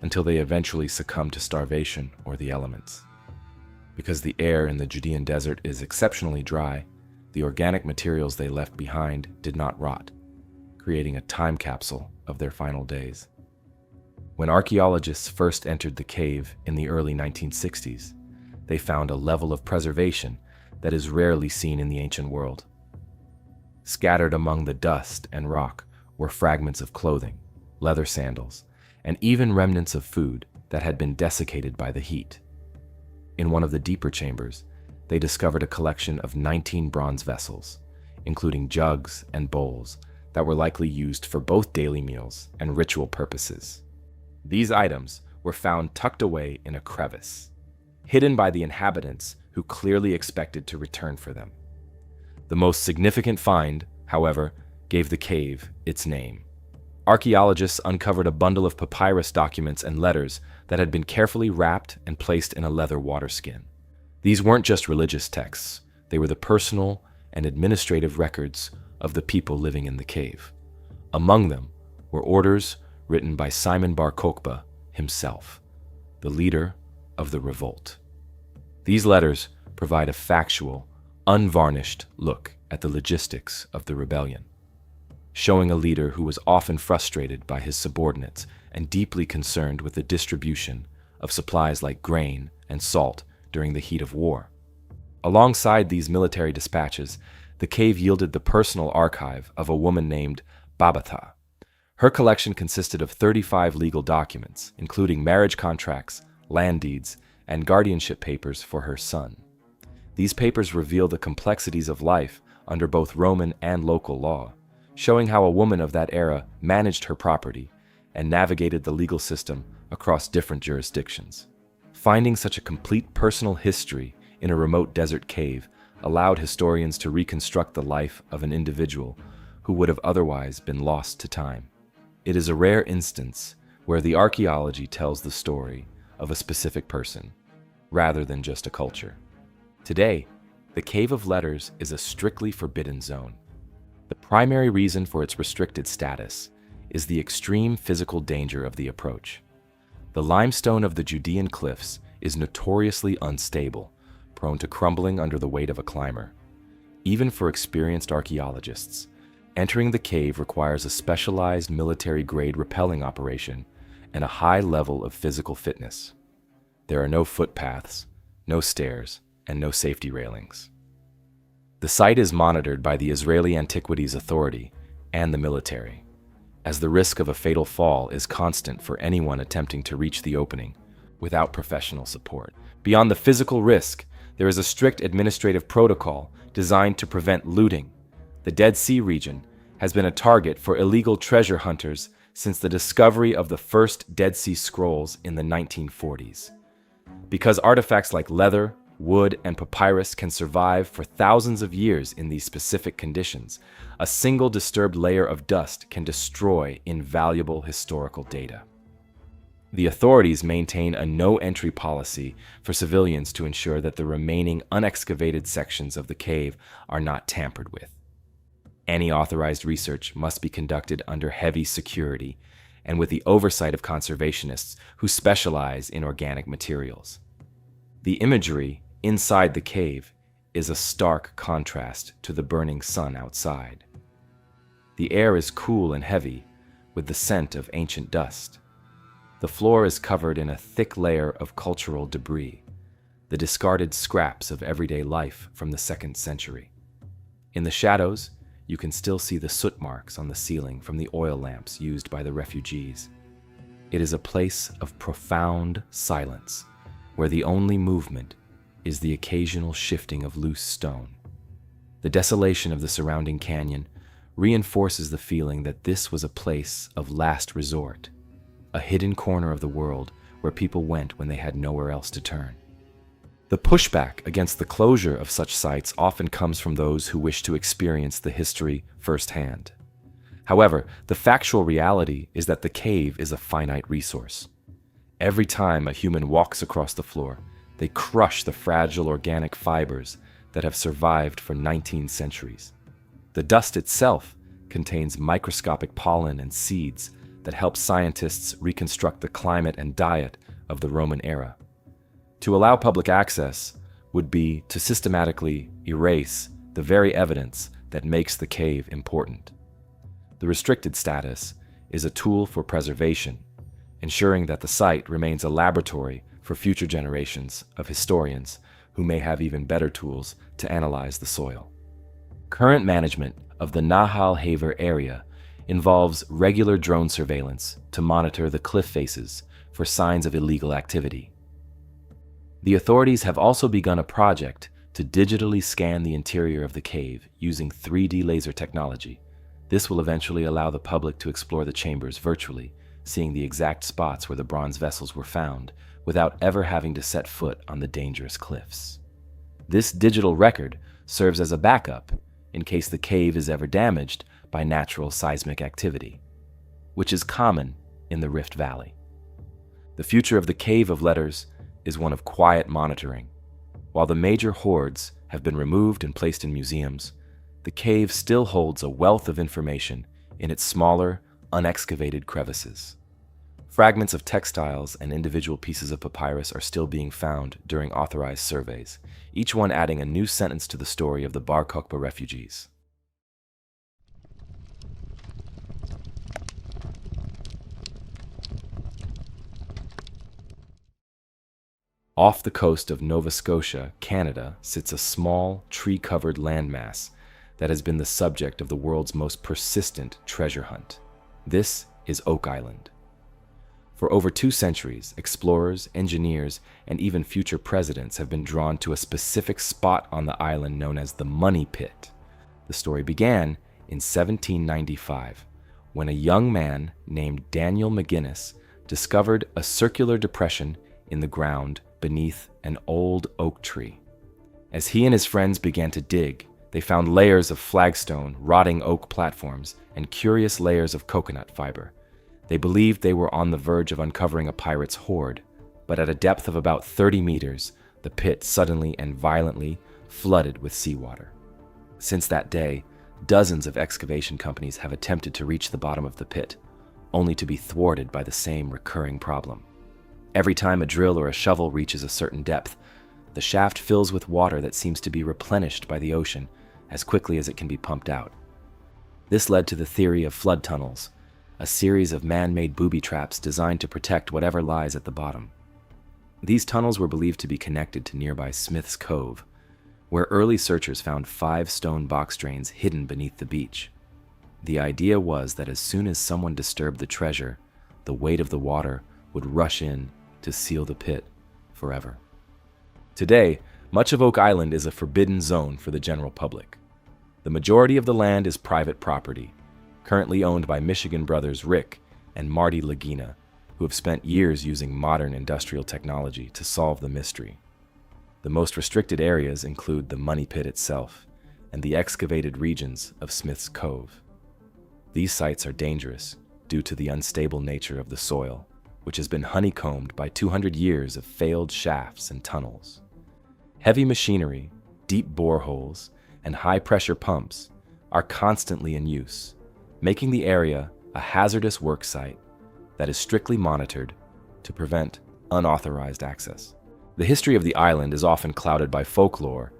until they eventually succumbed to starvation or the elements. Because the air in the Judean desert is exceptionally dry, the organic materials they left behind did not rot, creating a time capsule of their final days. When archaeologists first entered the cave in the early 1960s, they found a level of preservation that is rarely seen in the ancient world. Scattered among the dust and rock were fragments of clothing, leather sandals, and even remnants of food that had been desiccated by the heat. In one of the deeper chambers, they discovered a collection of 19 bronze vessels, including jugs and bowls that were likely used for both daily meals and ritual purposes. These items were found tucked away in a crevice, hidden by the inhabitants who clearly expected to return for them. The most significant find, however, gave the cave its name. Archaeologists uncovered a bundle of papyrus documents and letters that had been carefully wrapped and placed in a leather waterskin. These weren't just religious texts, they were the personal and administrative records of the people living in the cave. Among them were orders written by Simon Bar Kokhba himself, the leader of the revolt. These letters provide a factual, unvarnished look at the logistics of the rebellion, showing a leader who was often frustrated by his subordinates and deeply concerned with the distribution of supplies like grain and salt during the heat of war. Alongside these military dispatches, the cave yielded the personal archive of a woman named Babatha. Her collection consisted of 35 legal documents, including marriage contracts, land deeds, and guardianship papers for her son. These papers reveal the complexities of life under both Roman and local law, showing how a woman of that era managed her property and navigated the legal system across different jurisdictions. Finding such a complete personal history in a remote desert cave allowed historians to reconstruct the life of an individual who would have otherwise been lost to time. It is a rare instance where the archaeology tells the story of a specific person, rather than just a culture. Today, the Cave of Letters is a strictly forbidden zone. The primary reason for its restricted status is the extreme physical danger of the approach. The limestone of the Judean cliffs is notoriously unstable, prone to crumbling under the weight of a climber. Even for experienced archaeologists, entering the cave requires a specialized military-grade rappelling operation and a high level of physical fitness. There are no footpaths, no stairs, and no safety railings. The site is monitored by the Israeli Antiquities Authority and the military, as the risk of a fatal fall is constant for anyone attempting to reach the opening without professional support. Beyond the physical risk, there is a strict administrative protocol designed to prevent looting. The Dead Sea region has been a target for illegal treasure hunters since the discovery of the first Dead Sea Scrolls in the 1940s. Because artifacts like leather, Wood and papyrus can survive for thousands of years in these specific conditions. A single disturbed layer of dust can destroy invaluable historical data. The authorities maintain a no-entry policy for civilians to ensure that the remaining unexcavated sections of the cave are not tampered with. Any authorized research must be conducted under heavy security and with the oversight of conservationists who specialize in organic materials. The imagery inside the cave is a stark contrast to the burning sun outside. The air is cool and heavy, with the scent of ancient dust. The floor is covered in a thick layer of cultural debris, the discarded scraps of everyday life from the 2nd century. In the shadows, you can still see the soot marks on the ceiling from the oil lamps used by the refugees. It is a place of profound silence, where the only movement is the occasional shifting of loose stone. The desolation of the surrounding canyon reinforces the feeling that this was a place of last resort, a hidden corner of the world where people went when they had nowhere else to turn. The pushback against the closure of such sites often comes from those who wish to experience the history firsthand. However, the factual reality is that the cave is a finite resource. Every time a human walks across the floor, they crush the fragile organic fibers that have survived for 19 centuries. The dust itself contains microscopic pollen and seeds that help scientists reconstruct the climate and diet of the Roman era. To allow public access would be to systematically erase the very evidence that makes the cave important. The restricted status is a tool for preservation, ensuring that the site remains a laboratory for future generations of historians who may have even better tools to analyze the soil. Current management of the Niihau area involves regular drone surveillance to monitor the cliff faces for signs of illegal activity. The authorities have also begun a project to digitally scan the interior of the cave using 3D laser technology. This will eventually allow the public to explore the chambers virtually, seeing the exact spots where the bronze vessels were found without ever having to set foot on the dangerous cliffs. This digital record serves as a backup in case the cave is ever damaged by natural seismic activity, which is common in the Rift Valley. The future of the Cave of Letters is one of quiet monitoring. While the major hoards have been removed and placed in museums, the cave still holds a wealth of information in its smaller, unexcavated crevices. Fragments of textiles and individual pieces of papyrus are still being found during authorized surveys, each one adding a new sentence to the story of the Bar Kokhba refugees. Off the coast of Nova Scotia, Canada, sits a small, tree-covered landmass that has been the subject of the world's most persistent treasure hunt. This is Oak Island. For over 2 centuries, explorers, engineers, and even future presidents have been drawn to a specific spot on the island known as the Money Pit. The story began in 1795, when a young man named Daniel McGuinness discovered a circular depression in the ground beneath an old oak tree. As he and his friends began to dig, they found layers of flagstone, rotting oak platforms, and curious layers of coconut fiber. They believed they were on the verge of uncovering a pirate's hoard, but at a depth of about 30 meters, the pit suddenly and violently flooded with seawater. Since that day, dozens of excavation companies have attempted to reach the bottom of the pit, only to be thwarted by the same recurring problem. Every time a drill or a shovel reaches a certain depth, the shaft fills with water that seems to be replenished by the ocean as quickly as it can be pumped out. This led to the theory of flood tunnels, a series of man-made booby traps designed to protect whatever lies at the bottom. These tunnels were believed to be connected to nearby Smith's Cove, where early searchers found 5 stone box drains hidden beneath the beach. The idea was that as soon as someone disturbed the treasure, the weight of the water would rush in to seal the pit forever. Today, much of Oak Island is a forbidden zone for the general public. The majority of the land is private property, currently owned by Michigan brothers Rick and Marty Lagina, who have spent years using modern industrial technology to solve the mystery. The most restricted areas include the Money Pit itself and the excavated regions of Smith's Cove. These sites are dangerous due to the unstable nature of the soil, which has been honeycombed by 200 years of failed shafts and tunnels. Heavy machinery, deep boreholes, and high-pressure pumps are constantly in use, making the area a hazardous work site that is strictly monitored to prevent unauthorized access. The history of the island is often clouded by folklore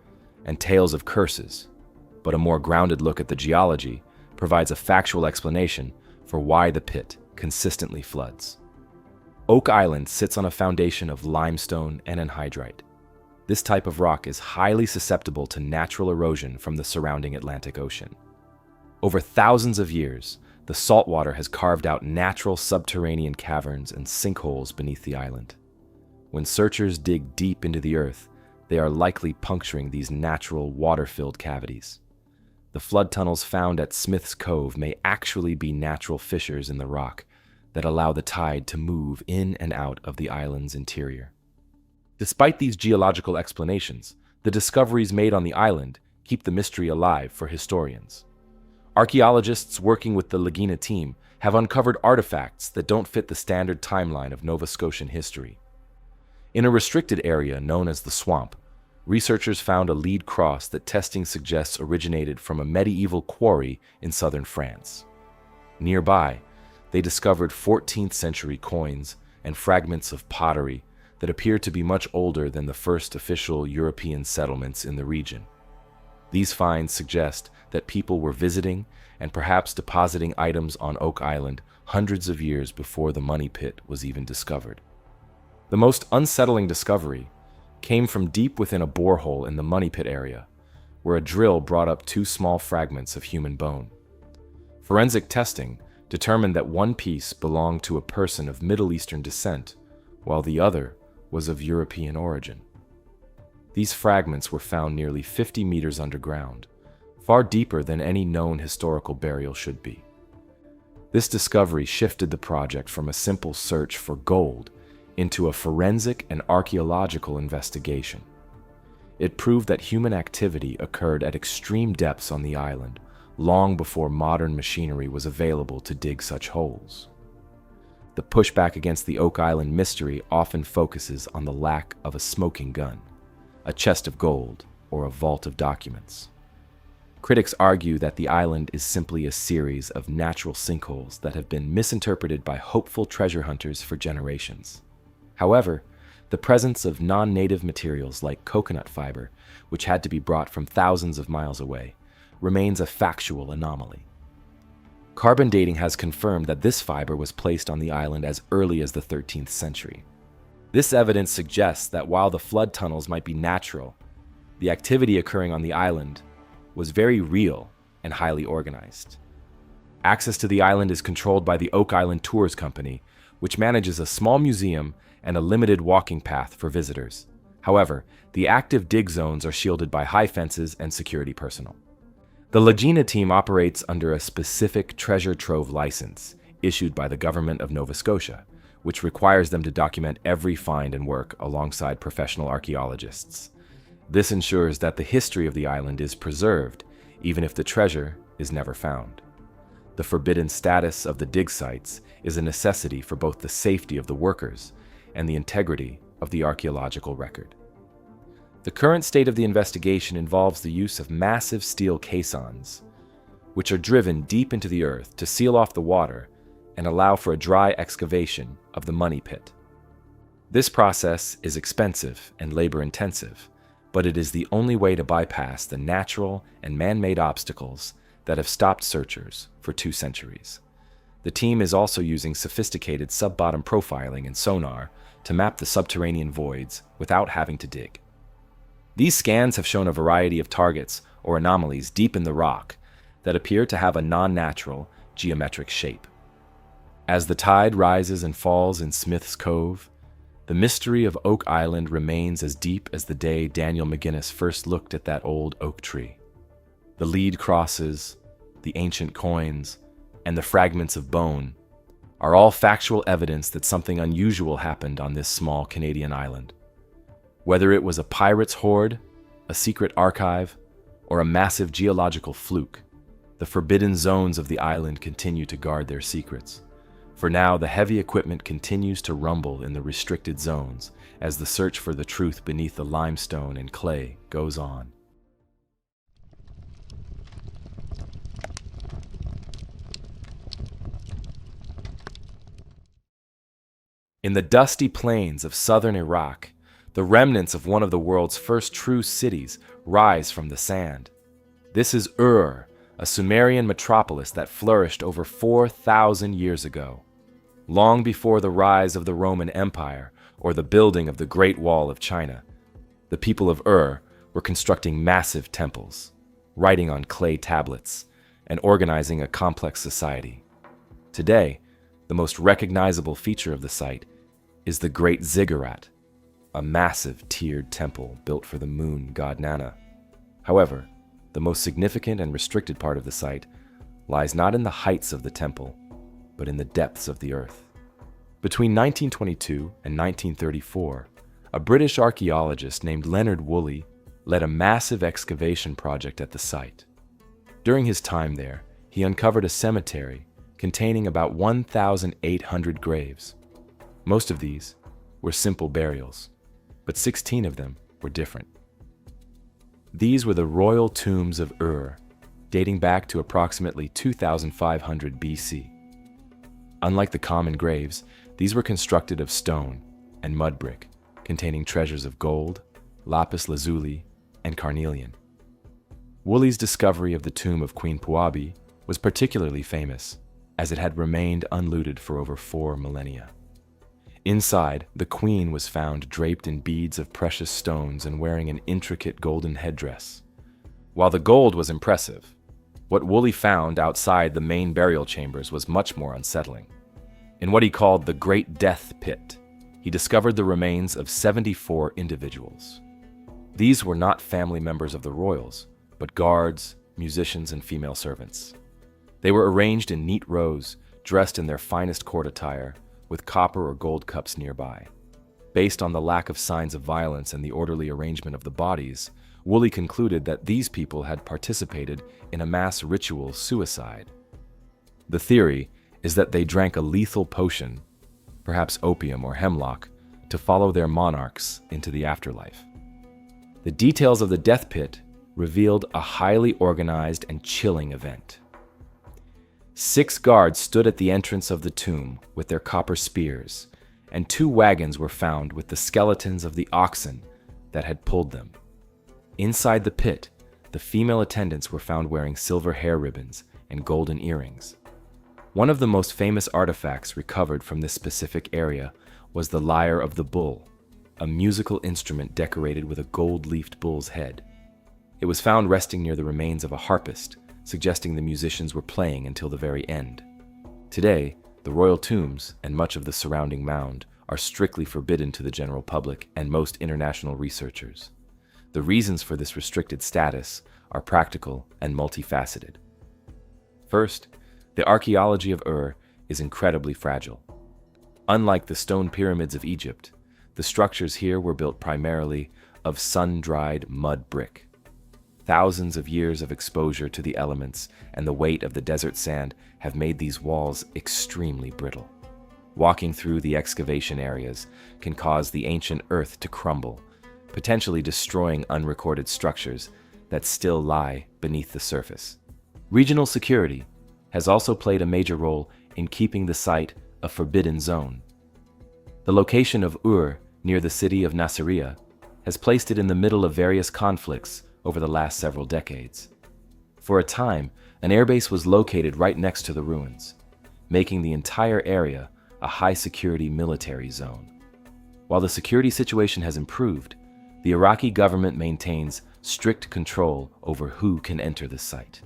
and tales of curses, but a more grounded look at the geology provides a factual explanation for why the pit consistently floods. Oak Island sits on a foundation of limestone and anhydrite. This type of rock is highly susceptible to natural erosion from the surrounding Atlantic Ocean. Over thousands of years, the saltwater has carved out natural subterranean caverns and sinkholes beneath the island. When searchers dig deep into the earth, they are likely puncturing these natural water-filled cavities. The flood tunnels found at Smith's Cove may actually be natural fissures in the rock that allow the tide to move in and out of the island's interior. Despite these geological explanations, the discoveries made on the island keep the mystery alive for historians. Archaeologists working with the Lagina team have uncovered artifacts that don't fit the standard timeline of Nova Scotian history. In a restricted area known as the Swamp, researchers found a lead cross that testing suggests originated from a medieval quarry in southern France. Nearby, they discovered 14th century coins and fragments of pottery that appear to be much older than the first official European settlements in the region. These finds suggest that people were visiting and perhaps depositing items on Oak Island hundreds of years before the Money Pit was even discovered. The most unsettling discovery came from deep within a borehole in the Money Pit area, where a drill brought up two small fragments of human bone. Forensic testing determined that one piece belonged to a person of Middle Eastern descent, while the other was of European origin. These fragments were found nearly 50 meters underground, far deeper than any known historical burial should be. This discovery shifted the project from a simple search for gold into a forensic and archaeological investigation. It proved that human activity occurred at extreme depths on the island, long before modern machinery was available to dig such holes. The pushback against the Oak Island mystery often focuses on the lack of a smoking gun, a chest of gold, or a vault of documents. Critics argue that the island is simply a series of natural sinkholes that have been misinterpreted by hopeful treasure hunters for generations. However, the presence of non-native materials like coconut fiber, which had to be brought from thousands of miles away, remains a factual anomaly. Carbon dating has confirmed that this fiber was placed on the island as early as the 13th century. This evidence suggests that while the flood tunnels might be natural, the activity occurring on the island was very real and highly organized. Access to the island is controlled by the Oak Island Tours Company, which manages a small museum and a limited walking path for visitors. However, the active dig zones are shielded by high fences and security personnel. The Lagina team operates under a specific treasure trove license issued by the government of Nova Scotia, which requires them to document every find and work alongside professional archaeologists. This ensures that the history of the island is preserved, even if the treasure is never found. The forbidden status of the dig sites is a necessity for both the safety of the workers and the integrity of the archaeological record. The current state of the investigation involves the use of massive steel caissons, which are driven deep into the earth to seal off the water and allow for a dry excavation of the Money Pit. This process is expensive and labor-intensive, but it is the only way to bypass the natural and man-made obstacles that have stopped searchers for 2 centuries. The team is also using sophisticated sub-bottom profiling and sonar to map the subterranean voids without having to dig. These scans have shown a variety of targets or anomalies deep in the rock that appear to have a non-natural geometric shape. As the tide rises and falls in Smith's Cove, the mystery of Oak Island remains as deep as the day Daniel McGuinness first looked at that old oak tree. The lead crosses, the ancient coins, and the fragments of bone are all factual evidence that something unusual happened on this small Canadian island. Whether it was a pirate's hoard, a secret archive, or a massive geological fluke, the forbidden zones of the island continue to guard their secrets. For now, the heavy equipment continues to rumble in the restricted zones as the search for the truth beneath the limestone and clay goes on. In the dusty plains of southern Iraq, the remnants of one of the world's first true cities rise from the sand. This is Ur, a Sumerian metropolis that flourished over 4,000 years ago, long before the rise of the Roman Empire or the building of the Great Wall of China. The people of Ur were constructing massive temples, writing on clay tablets, and organizing a complex society. Today, the most recognizable feature of the site is the Great Ziggurat, a massive tiered temple built for the moon god Nana. However, the most significant and restricted part of the site lies not in the heights of the temple, but in the depths of the earth. Between 1922 and 1934, a British archaeologist named Leonard Woolley led a massive excavation project at the site. During his time there, he uncovered a cemetery containing about 1,800 graves. Most of these were simple burials, but 16 of them were different. These were the royal tombs of Ur, dating back to approximately 2500 BC. Unlike the common graves, these were constructed of stone and mud brick, containing treasures of gold, lapis lazuli, and carnelian. Woolley's discovery of the tomb of Queen Puabi was particularly famous, as it had remained unlooted for over 4 millennia. Inside, the queen was found draped in beads of precious stones and wearing an intricate golden headdress. While the gold was impressive, what Woolley found outside the main burial chambers was much more unsettling. In what he called the Great Death Pit, he discovered the remains of 74 individuals. These were not family members of the royals, but guards, musicians, and female servants. They were arranged in neat rows, dressed in their finest court attire, with copper or gold cups nearby. Based on the lack of signs of violence and the orderly arrangement of the bodies, Woolley concluded that these people had participated in a mass ritual suicide. The theory is that they drank a lethal potion, perhaps opium or hemlock, to follow their monarchs into the afterlife. The details of the death pit revealed a highly organized and chilling event. 6 guards stood at the entrance of the tomb with their copper spears, and 2 wagons were found with the skeletons of the oxen that had pulled them. Inside the pit, the female attendants were found wearing silver hair ribbons and golden earrings. One of the most famous artifacts recovered from this specific area was the lyre of the bull, a musical instrument decorated with a gold-leafed bull's head. It was found resting near the remains of a harpist, suggesting the musicians were playing until the very end. Today, the royal tombs and much of the surrounding mound are strictly forbidden to the general public and most international researchers. The reasons for this restricted status are practical and multifaceted. First, the archaeology of Ur is incredibly fragile. Unlike the stone pyramids of Egypt, the structures here were built primarily of sun-dried mud brick. Thousands of years of exposure to the elements and the weight of the desert sand have made these walls extremely brittle. Walking through the excavation areas can cause the ancient earth to crumble, potentially destroying unrecorded structures that still lie beneath the surface. Regional security has also played a major role in keeping the site a forbidden zone. The location of Ur, near the city of Nasiriyah, has placed it in the middle of various conflicts over the last several decades. For a time, an airbase was located right next to the ruins, making the entire area a high-security military zone. While the security situation has improved, the Iraqi government maintains strict control over who can enter the site.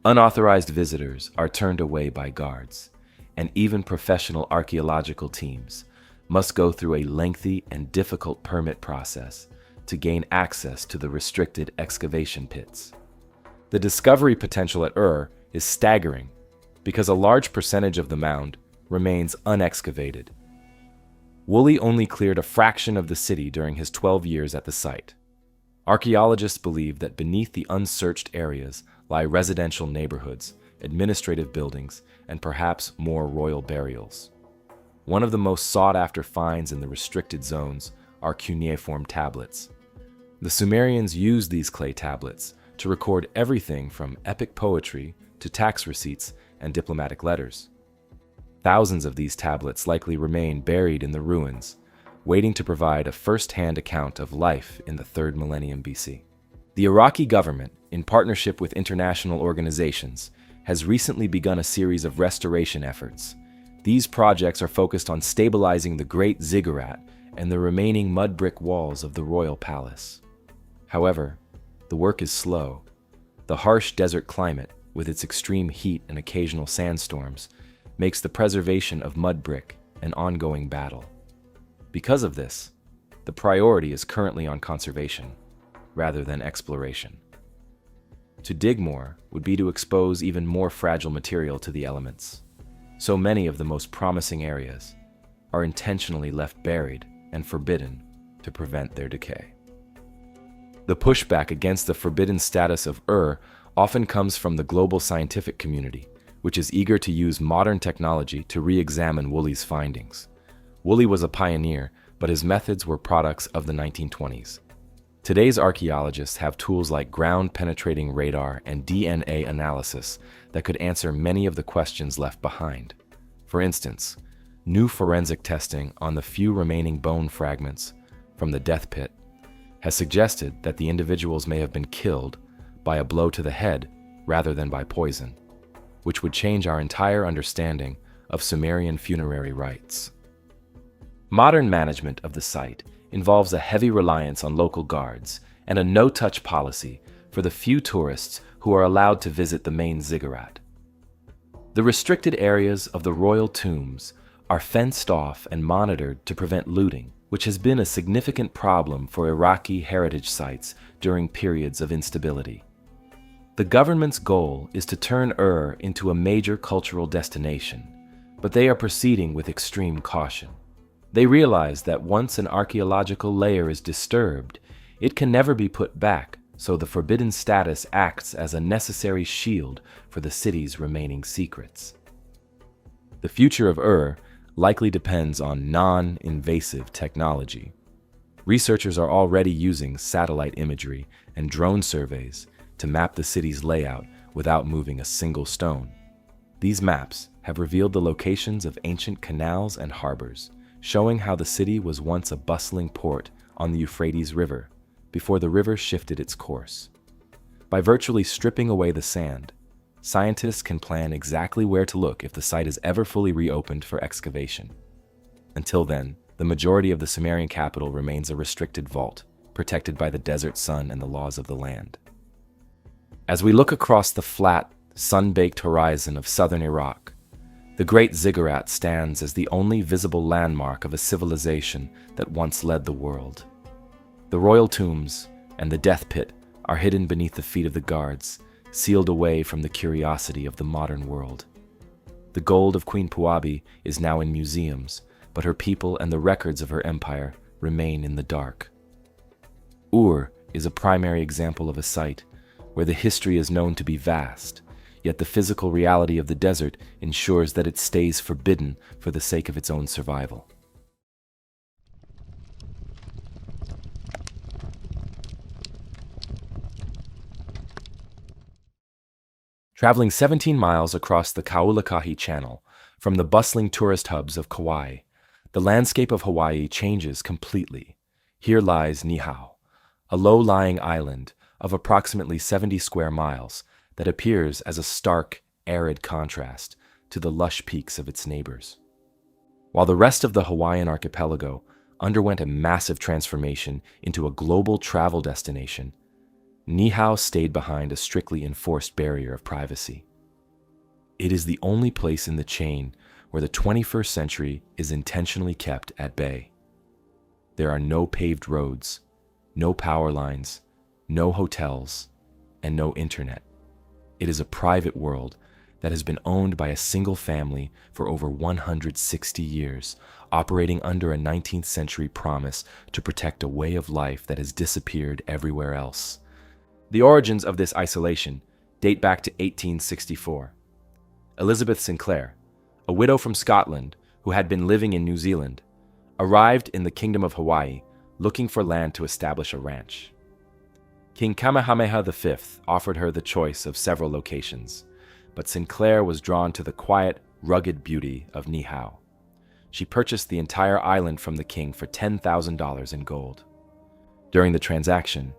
Unauthorized visitors are turned away by guards, and even professional archaeological teams must go through a lengthy and difficult permit process to gain access to the restricted excavation pits. The discovery potential at Ur is staggering because a large percentage of the mound remains unexcavated. Woolley only cleared a fraction of the city during his 12 years at the site. Archaeologists believe that beneath the unsearched areas lie residential neighborhoods, administrative buildings, and perhaps more royal burials. One of the most sought-after finds in the restricted zones are cuneiform tablets. The Sumerians used these clay tablets to record everything from epic poetry to tax receipts and diplomatic letters. Thousands of these tablets likely remain buried in the ruins, waiting to provide a first-hand account of life in the 3rd millennium BC. The Iraqi government, in partnership with international organizations, has recently begun a series of restoration efforts. These projects are focused on stabilizing the Great Ziggurat and the remaining mud brick walls of the royal palace. However, the work is slow. The harsh desert climate, with its extreme heat and occasional sandstorms, makes the preservation of mud brick an ongoing battle. Because of this, the priority is currently on conservation, rather than exploration. To dig more would be to expose even more fragile material to the elements. So many of the most promising areas are intentionally left buried and forbidden to prevent their decay. The pushback against the forbidden status of often comes from the global scientific community, which is eager to use modern technology to re-examine Woolley's findings. Woolley was a pioneer, but his methods were products of the 1920s. Today's archaeologists have tools like ground-penetrating radar and DNA analysis that could answer many of the questions left behind. For instance, new forensic testing on the few remaining bone fragments from the death pit has suggested that the individuals may have been killed by a blow to the head rather than by poison, which would change our entire understanding of Sumerian funerary rites. Modern management of the site involves a heavy reliance on local guards and a no-touch policy for the few tourists who are allowed to visit the main ziggurat. The restricted areas of the royal tombs are fenced off and monitored to prevent looting, which has been a significant problem for Iraqi heritage sites during periods of instability. The government's goal is to turn into a major cultural destination, but they are proceeding with extreme caution. They realize that once an archaeological layer is disturbed, it can never be put back, so the forbidden status acts as a necessary shield for the city's remaining secrets. The future of likely depends on non-invasive technology. Researchers are already using satellite imagery and drone surveys to map the city's layout without moving a single stone. These maps have revealed the locations of ancient canals and harbors, showing how the city was once a bustling port on the Euphrates River before the river shifted its course. By virtually stripping away the sand, scientists can plan exactly where to look if the site is ever fully reopened for excavation. Until then, the majority of the Sumerian capital remains a restricted vault, protected by the desert sun and the laws of the land. As we look across the flat, sun-baked horizon of southern Iraq, the Great Ziggurat stands as the only visible landmark of a civilization that once led the world. The royal tombs and the death pit are hidden beneath the feet of the guards, sealed away from the curiosity of the modern world. The gold of Queen Puabi is now in museums, but her people and the records of her empire remain in the dark. Is a primary example of a site where the history is known to be vast, yet the physical reality of the desert ensures that it stays forbidden for the sake of its own survival. Traveling 17 miles across the Kaulakahi Channel from the bustling tourist hubs of Kauai, the landscape of Hawaii changes completely. Here lies Niihau, a low-lying island of approximately 70 square miles that appears as a stark, arid contrast to the lush peaks of its neighbors. While the rest of the Hawaiian archipelago underwent a massive transformation into a global travel destination, Niihau stayed behind a strictly enforced barrier of privacy. It is the only place in the chain where the 21st century is intentionally kept at bay. There are no paved roads, no power lines, no hotels, and no internet. It is a private world that has been owned by a single family for over 160 years, operating under a 19th century promise to protect a way of life that has disappeared everywhere else. The origins of this isolation date back to 1864. Elizabeth Sinclair, a widow from Scotland who had been living in New Zealand, arrived in the Kingdom of Hawaii looking for land to establish a ranch. King Kamehameha V offered her the choice of several locations, but Sinclair was drawn to the quiet, rugged beauty of Niihau. She purchased the entire island from the king for $10,000 in gold. During the transaction,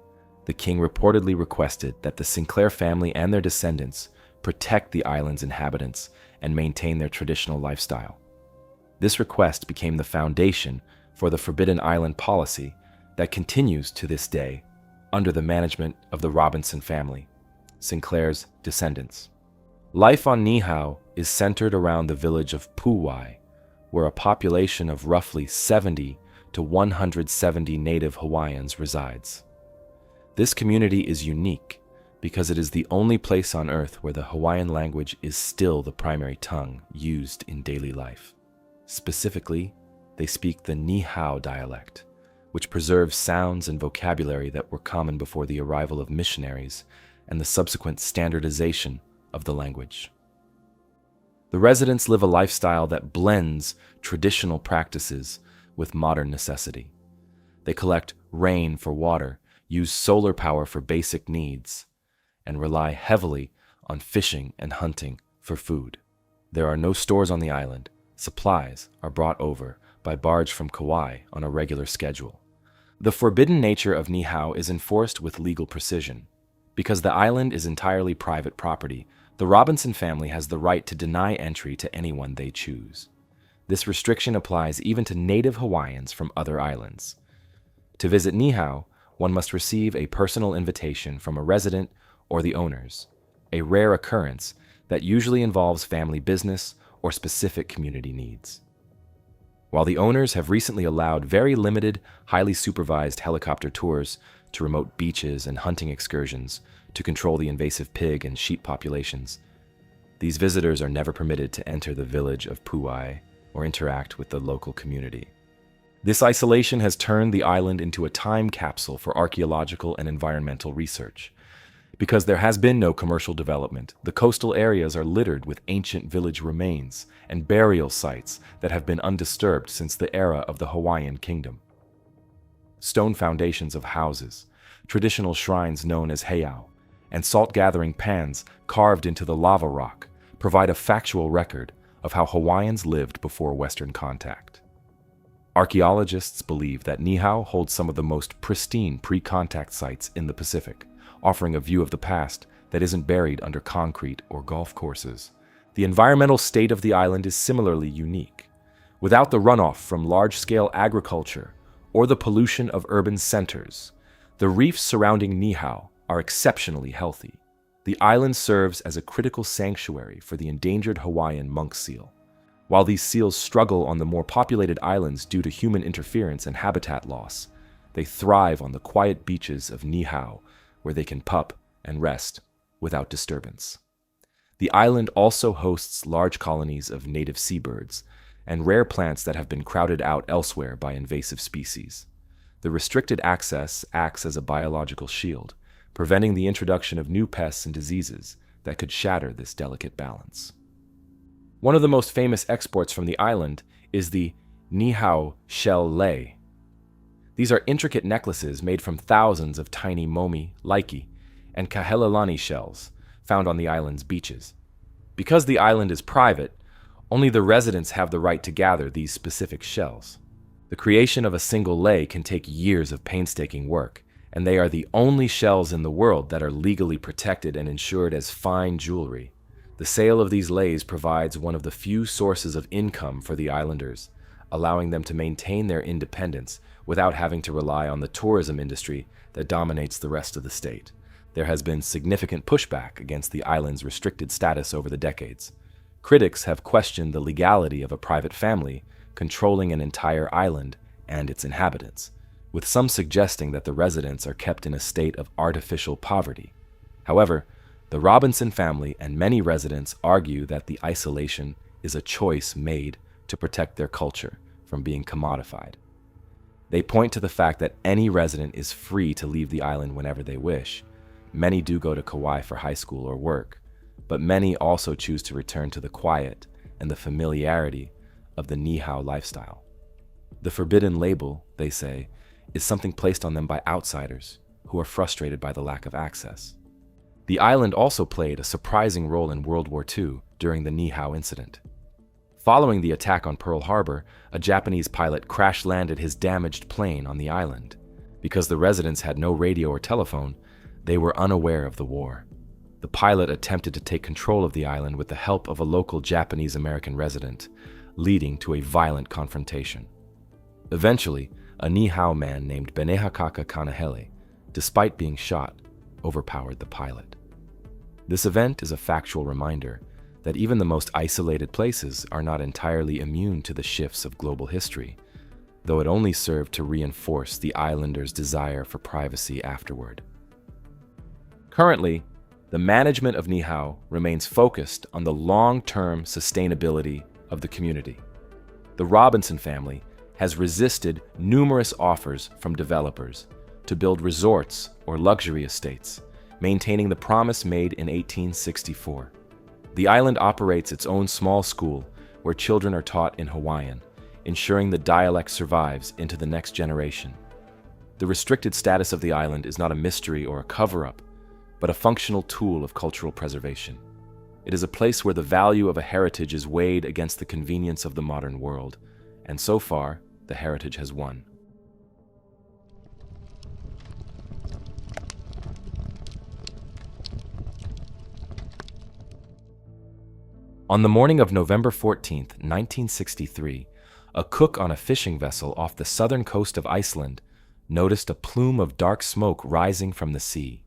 the king reportedly requested that the Sinclair family and their descendants protect the island's inhabitants and maintain their traditional lifestyle. This request became the foundation for the Forbidden Island policy that continues to this day under the management of the Robinson family, Sinclair's descendants. Life on Niihau is centered around the village of Pu'uai, where a population of roughly 70 to 170 native Hawaiians resides. This community is unique because it is the only place on Earth where the Hawaiian language is still the primary tongue used in daily life. Specifically, they speak the Niihau dialect, which preserves sounds and vocabulary that were common before the arrival of missionaries and the subsequent standardization of the language. The residents live a lifestyle that blends traditional practices with modern necessity. They collect rain for water, use solar power for basic needs, and rely heavily on fishing and hunting for food. There are no stores on the island. Supplies are brought over by barge from Kauai on a regular schedule. The forbidden nature of Niihau is enforced with legal precision. Because the island is entirely private property, the Robinson family has the right to deny entry to anyone they choose. This restriction applies even to native Hawaiians from other islands. To visit Niihau, one must receive a personal invitation from a resident or the owners, a rare occurrence that usually involves family business or specific community needs. While the owners have recently allowed very limited, highly supervised helicopter tours to remote beaches and hunting excursions to control the invasive pig and sheep populations, these visitors are never permitted to enter the village of Pu'uai or interact with the local community. This isolation has turned the island into a time capsule for archaeological and environmental research. Because there has been no commercial development, the coastal areas are littered with ancient village remains and burial sites that have been undisturbed since the era of the Hawaiian kingdom. Stone foundations of houses, traditional shrines known as heiau, and salt-gathering pans carved into the lava rock provide a factual record of how Hawaiians lived before Western contact. Archaeologists believe that Niihau holds some of the most pristine pre-contact sites in the Pacific, offering a view of the past that isn't buried under concrete or golf courses. The environmental state of the island is similarly unique. Without the runoff from large-scale agriculture or the pollution of urban centers, the reefs surrounding Niihau are exceptionally healthy. The island serves as a critical sanctuary for the endangered Hawaiian monk seal. While these seals struggle on the more populated islands due to human interference and habitat loss, they thrive on the quiet beaches of Niihau, where they can pup and rest without disturbance. The island also hosts large colonies of native seabirds and rare plants that have been crowded out elsewhere by invasive species. The restricted access acts as a biological shield, preventing the introduction of new pests and diseases that could shatter this delicate balance. One of the most famous exports from the island is the Niihau shell lei. These are intricate necklaces made from thousands of tiny momi, laiki, and kahelelani shells found on the island's beaches. Because the island is private, only the residents have the right to gather these specific shells. The creation of a single lei can take years of painstaking work, and they are the only shells in the world that are legally protected and insured as fine jewelry. The sale of these leis provides one of the few sources of income for the islanders, allowing them to maintain their independence without having to rely on the tourism industry that dominates the rest of the state. There has been significant pushback against the island's restricted status over the decades. Critics have questioned the legality of a private family controlling an entire island and its inhabitants, with some suggesting that the residents are kept in a state of artificial poverty. However, The Robinson family and many residents argue that the isolation is a choice made to protect their culture from being commodified. They point to the fact that any resident is free to leave the island whenever they wish. Many do go to Kauai for high school or work, but many also choose to return to the quiet and the familiarity of the Niihau lifestyle. The forbidden label, they say, is something placed on them by outsiders who are frustrated by the lack of access. The island also played a surprising role in World War II during the Niihau incident. Following the attack on Pearl Harbor, a Japanese pilot crash-landed his damaged plane on the island. Because the residents had no radio or telephone, they were unaware of the war. The pilot attempted to take control of the island with the help of a local Japanese-American resident, leading to a violent confrontation. Eventually, a Niihau man named Benehakaka Kanahele, despite being shot, overpowered the pilot. This event is a factual reminder that even the most isolated places are not entirely immune to the shifts of global history, though it only served to reinforce the islanders' desire for privacy afterward. Currently, the management of Niihau remains focused on the long-term sustainability of the community. The Robinson family has resisted numerous offers from developers to build resorts or luxury estates, maintaining the promise made in 1864. The island operates its own small school where children are taught in Hawaiian, ensuring the dialect survives into the next generation. The restricted status of the island is not a mystery or a cover-up, but a functional tool of cultural preservation. It is a place where the value of a heritage is weighed against the convenience of the modern world, and so far, the heritage has won. On the morning of November 14, 1963, a cook on a fishing vessel off the southern coast of Iceland noticed a plume of dark smoke rising from the sea.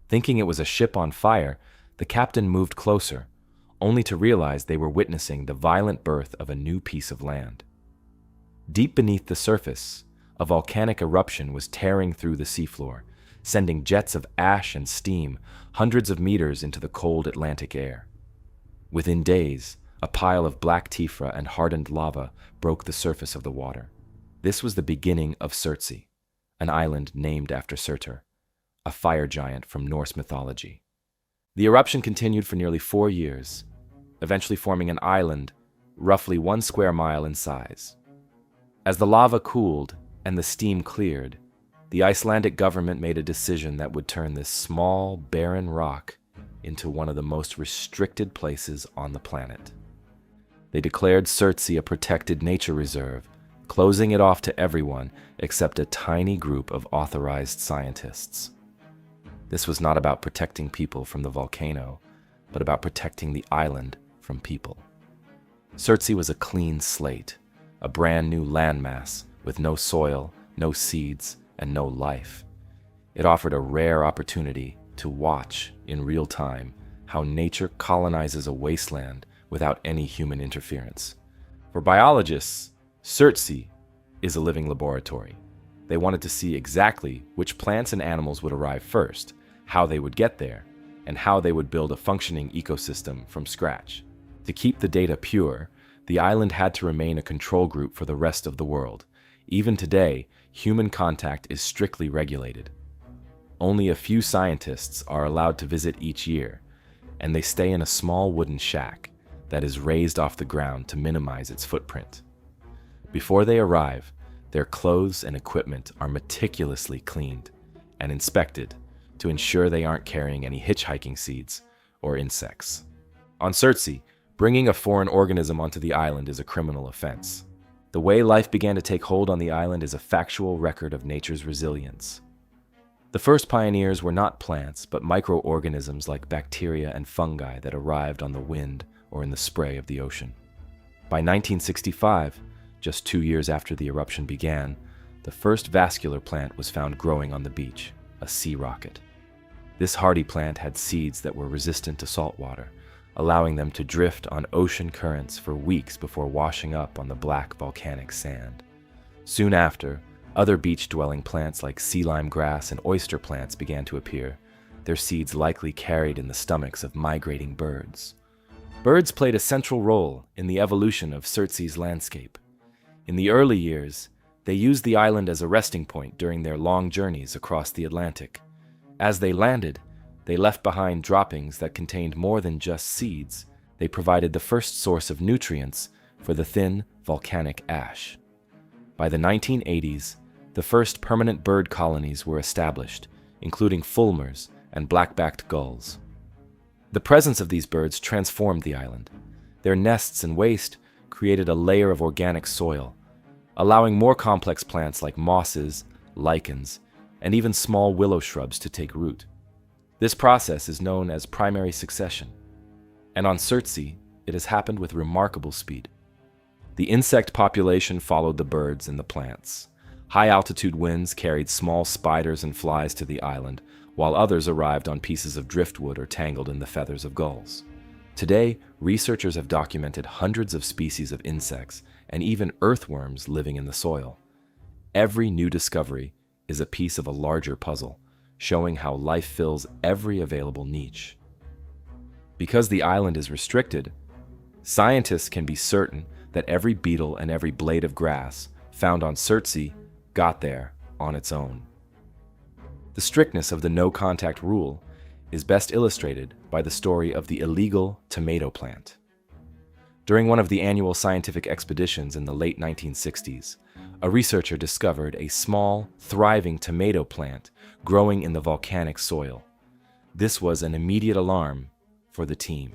Thinking it was a ship on fire, the captain moved closer, only to realize they were witnessing the violent birth of a new piece of land. Deep beneath the surface, a volcanic eruption was tearing through the seafloor, sending jets of ash and steam hundreds of meters into the cold Atlantic air. Within days, a pile of black tephra and hardened lava broke the surface of the water. This was the beginning of Surtsey, an island named after Surtur, a fire giant from Norse mythology. The eruption continued for nearly 4 years, eventually forming an island roughly 1 square mile in size. As the lava cooled and the steam cleared, the Icelandic government made a decision that would turn this small, barren rock into one of the most restricted places on the planet. They declared Surtsey a protected nature reserve, closing it off to everyone except a tiny group of authorized scientists. This was not about protecting people from the volcano, but about protecting the island from people. Surtsey was a clean slate, a brand new landmass with no soil, no seeds, and no life. It offered a rare opportunity to watch in real time how nature colonizes a wasteland without any human interference. For biologists, Surtsey is a living laboratory. They wanted to see exactly which plants and animals would arrive first, how they would get there, and how they would build a functioning ecosystem from scratch. To keep the data pure, the island had to remain a control group for the rest of the world. Even today, human contact is strictly regulated. Only a few scientists are allowed to visit each year, and they stay in a small wooden shack that is raised off the ground to minimize its footprint. Before they arrive, their clothes and equipment are meticulously cleaned and inspected to ensure they aren't carrying any hitchhiking seeds or insects. On Surtsey, bringing a foreign organism onto the island is a criminal offense. The way life began to take hold on the island is a factual record of nature's resilience. The first pioneers were not plants, but microorganisms like bacteria and fungi that arrived on the wind or in the spray of the ocean. By 1965, just 2 years after the eruption began, the first vascular plant was found growing on the beach, a sea rocket. This hardy plant had seeds that were resistant to salt water, allowing them to drift on ocean currents for weeks before washing up on the black volcanic sand. Soon after, other beach-dwelling plants like sea lime grass and oyster plants began to appear, their seeds likely carried in the stomachs of migrating birds. Birds played a central role in the evolution of Surtsey's landscape. In the early years, they used the island as a resting point during their long journeys across the Atlantic. As they landed, they left behind droppings that contained more than just seeds. They provided the first source of nutrients for the thin volcanic ash. By the 1980s, the first permanent bird colonies were established, including fulmars and black-backed gulls. The presence of these birds transformed the island. Their nests and waste created a layer of organic soil, allowing more complex plants like mosses, lichens, and even small willow shrubs to take root. This process is known as primary succession, and on Surtsey, it has happened with remarkable speed. The insect population followed the birds and the plants. High-altitude winds carried small spiders and flies to the island, while others arrived on pieces of driftwood or tangled in the feathers of gulls. Today, researchers have documented hundreds of species of insects and even earthworms living in the soil. Every new discovery is a piece of a larger puzzle, showing how life fills every available niche. Because the island is restricted, scientists can be certain that every beetle and every blade of grass found on Surtsey got there on its own. The strictness of the no-contact rule is best illustrated by the story of the illegal tomato plant. During one of the annual scientific expeditions in the late 1960s, a researcher discovered a small, thriving tomato plant growing in the volcanic soil. This was an immediate alarm for the team.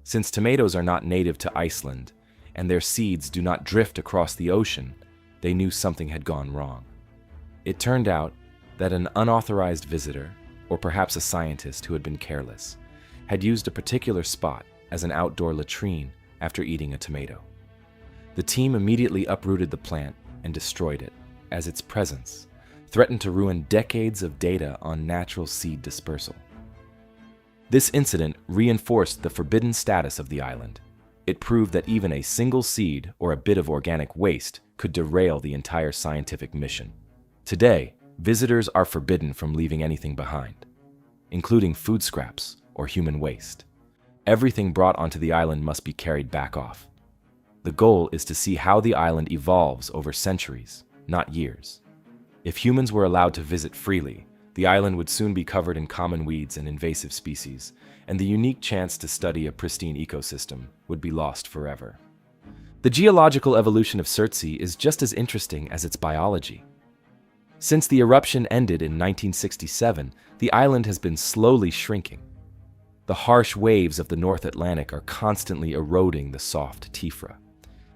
Since tomatoes are not native to Iceland and their seeds do not drift across the ocean, they knew something had gone wrong. It turned out that an unauthorized visitor, or perhaps a scientist who had been careless, had used a particular spot as an outdoor latrine after eating a tomato. The team immediately uprooted the plant and destroyed it, as its presence threatened to ruin decades of data on natural seed dispersal. This incident reinforced the forbidden status of the island. It proved that even a single seed or a bit of organic waste could derail the entire scientific mission. Today, visitors are forbidden from leaving anything behind, including food scraps or human waste. Everything brought onto the island must be carried back off. The goal is to see how the island evolves over centuries, not years. If humans were allowed to visit freely, the island would soon be covered in common weeds and invasive species, and the unique chance to study a pristine ecosystem would be lost forever. The geological evolution of Surtsey is just as interesting as its biology. Since the eruption ended in 1967, the island has been slowly shrinking. The harsh waves of the North Atlantic are constantly eroding the soft tephra,